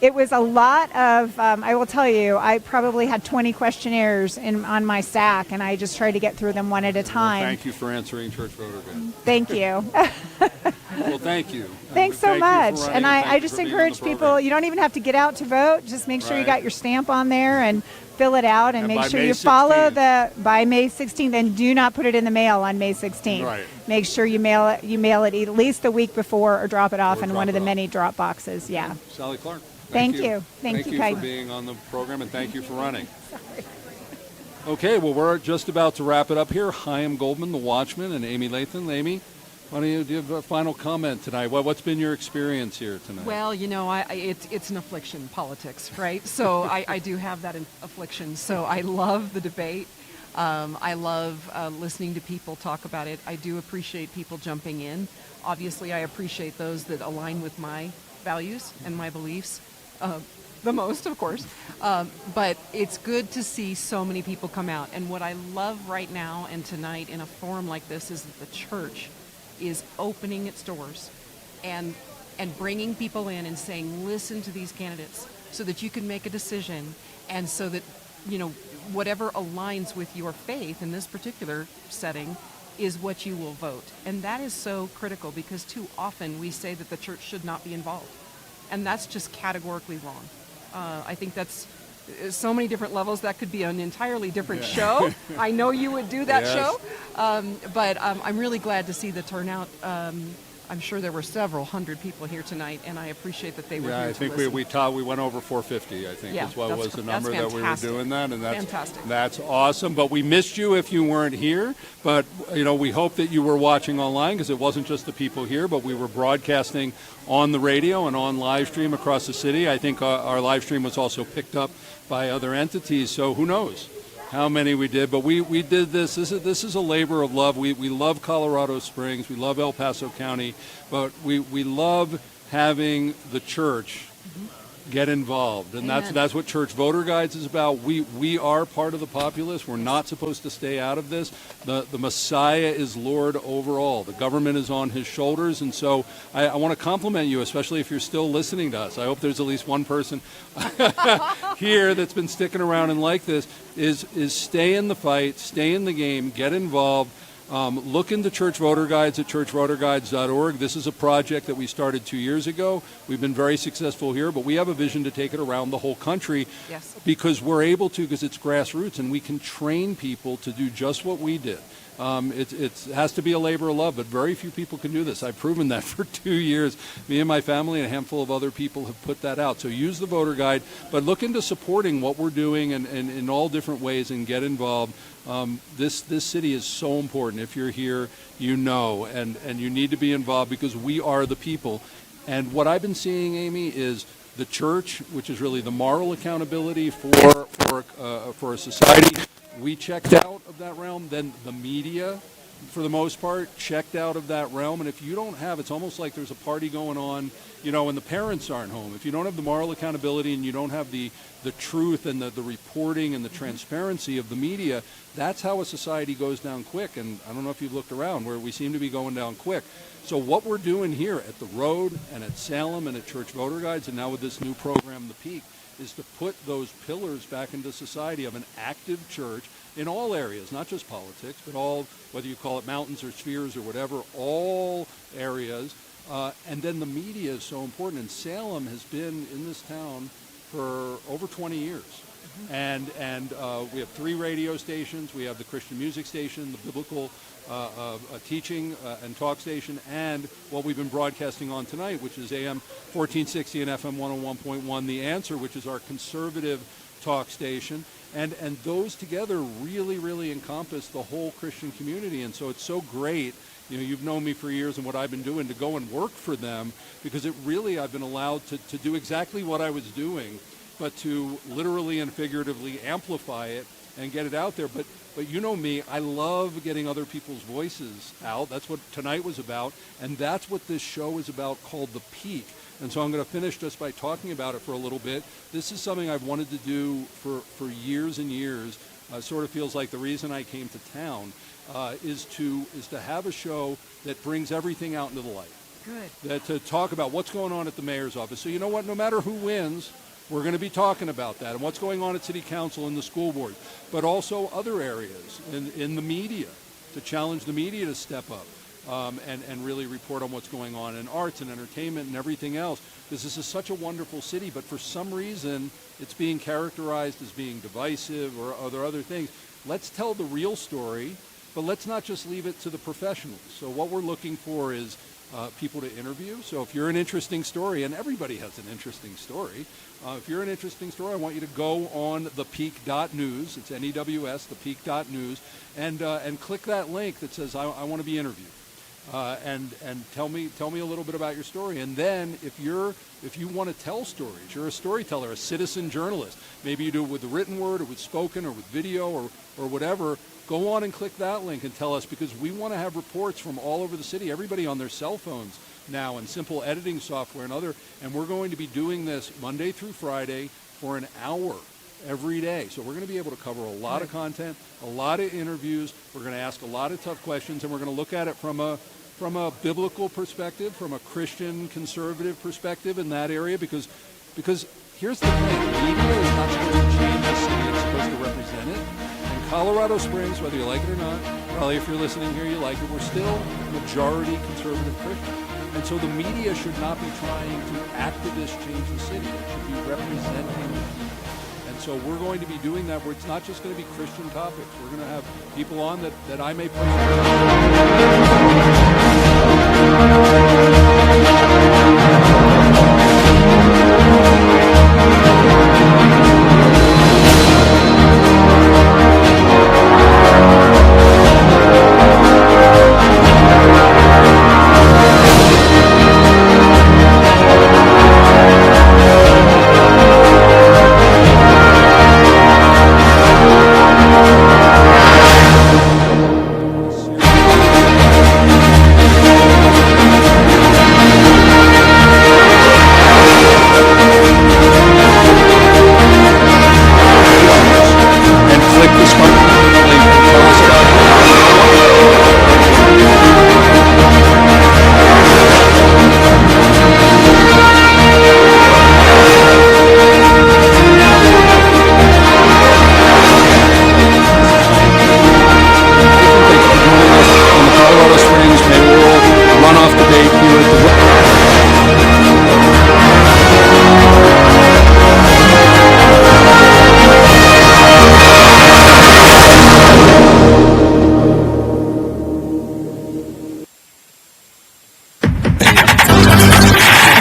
It was a lot of, I will tell you, I probably had 20 questionnaires on my stack, and I just tried to get through them one at a time. Well, thank you for answering Church Voter Guide. Thank you. Well, thank you. Thanks so much. And I just encourage people, you don't even have to get out to vote. Just make sure you got your stamp on there and fill it out, and make sure you follow by May 16th, and do not put it in the mail on May 16th. Right. Make sure you mail it at least the week before, or drop it off in one of the many drop boxes. Yeah. Sally Clark. Thank you. Thank you Kite. for being on the program, and thank you for running. Okay, well, we're just about to wrap it up here. Chaim Goldman, the Watchman, and Amy Lathan. Amy, why don't you give a final comment tonight? What's been your experience here tonight? Well, it's an affliction, politics, right? So I do have that affliction. So I love the debate. I love listening to people talk about it. I do appreciate people jumping in. Obviously, I appreciate those that align with my values and my beliefs. The most, of course. But it's good to see so many people come out. And what I love right now and tonight in a forum like this is that the church is opening its doors and bringing people in and saying, listen to these candidates so that you can make a decision, and so that, whatever aligns with your faith in this particular setting is what you will vote. And that is so critical, because too often we say that the church should not be involved. And that's just categorically wrong. I think that's so many different levels. That could be an entirely different show. I know you would do that show. But I'm really glad to see the turnout. I'm sure there were several hundred people here tonight, and I appreciate that they were here I think we went over 450, I think, is what was the number that we were doing that, and that's fantastic. That's awesome. But we missed you if you weren't here, but we hope that you were watching online, because it wasn't just the people here, but we were broadcasting on the radio and on live stream across the city. I think our live stream was also picked up by other entities, so who knows how many we did, but we did this. This is a labor of love. We love Colorado Springs. We love El Paso County, but we love having the church get involved, and that's what Church Voter Guides is about. We are part of the populace. We're not supposed to stay out of this. The Messiah is Lord over all. The government is on his shoulders, and so I want to compliment you, especially if you're still listening to us. I hope there's at least one person here that's been sticking around and like this, is stay in the fight, stay in the game, get involved. Look into Church Voter Guides at churchvoterguides.org. This is a project that we started 2 years ago. We've been very successful here, but we have a vision to take it around the whole country, because we're able to, because it's grassroots, and we can train people to do just what we did. It has to be a labor of love, but very few people can do this. I've proven that for 2 years. Me and my family and a handful of other people have put that out. So use the voter guide, but look into supporting what we're doing and in all different ways, and get involved. This city is so important. If you're here, and you need to be involved, because we are the people. And what I've been seeing, Amy, is the church, which is really the moral accountability for a society. We checked out of that realm. Then the media, for the most part, checked out of that realm. And if you don't have, it's almost like there's a party going on, and the parents aren't home. If you don't have the moral accountability, and you don't have the truth and the reporting and the transparency of the media, that's how a society goes down quick. And I don't know if you've looked around, where we seem to be going down quick. So what we're doing here at the Road and at Salem and at Church Voter Guides, and now with this new program, The Peak, is to put those pillars back into society of an active church in all areas, not just politics, but all, whether you call it mountains or spheres or whatever, all areas. And then the media is so important. And Salem has been in this town for over 20 years. And we have 3 radio stations. We have the Christian music station, the biblical teaching and talk station, and what we've been broadcasting on tonight, which is AM 1460 and FM 101.1, The Answer, which is our conservative talk station. And those together really, really encompass the whole Christian community. And so it's so great, you know, you've known me for years and what I've been doing, to go and work for them, because it really, I've been allowed to do exactly what I was doing, but to literally and figuratively amplify it and get it out there. But you know me, I love getting other people's voices out. That's what tonight was about, and that's what this show is about, called The Peak. And so I'm going to finish just by talking about it for a little bit. This is something I've wanted to do for years and years. Sort of feels like the reason I came to town is to have a show that brings everything out into the light. Good. To talk about what's going on at the mayor's office. So you know what? No matter who wins, we're going to be talking about that and what's going on at city council and the school board, but also other areas in the media, to challenge the media to step up. And really report on what's going on in arts and entertainment and everything else. Because this is such a wonderful city, but for some reason it's being characterized as being divisive or other things. Let's tell the real story, but let's not just leave it to the professionals. So what we're looking for is people to interview. So if you're an interesting story, and everybody has an interesting story, if you're an interesting story, I want you to go on thepeak.news. It's NEWS, thepeak.news, and click that link that says I want to be interviewed. And tell me a little bit about your story. And then if you want to tell stories, you're a storyteller, a citizen journalist. Maybe you do it with the written word or with spoken or with video or whatever. Go on and click that link and tell us, because we want to have reports from all over the city, everybody on their cell phones now, and simple editing software and we're going to be doing this Monday through Friday for an hour every day. So we're going to be able to cover a lot of content, a lot of interviews. We're going to ask a lot of tough questions, and we're going to look at it from a biblical perspective, from a Christian conservative perspective in that area, because here's the thing, media is not supposed to change the city, it's supposed to represent it. In Colorado Springs, whether you like it or not, probably if you're listening here you like it, we're still majority conservative Christian. And so the media should not be trying to activist change the city. It should be representing the people. And so we're going to be doing that, where it's not just going to be Christian topics. We're going to have people on that I may personally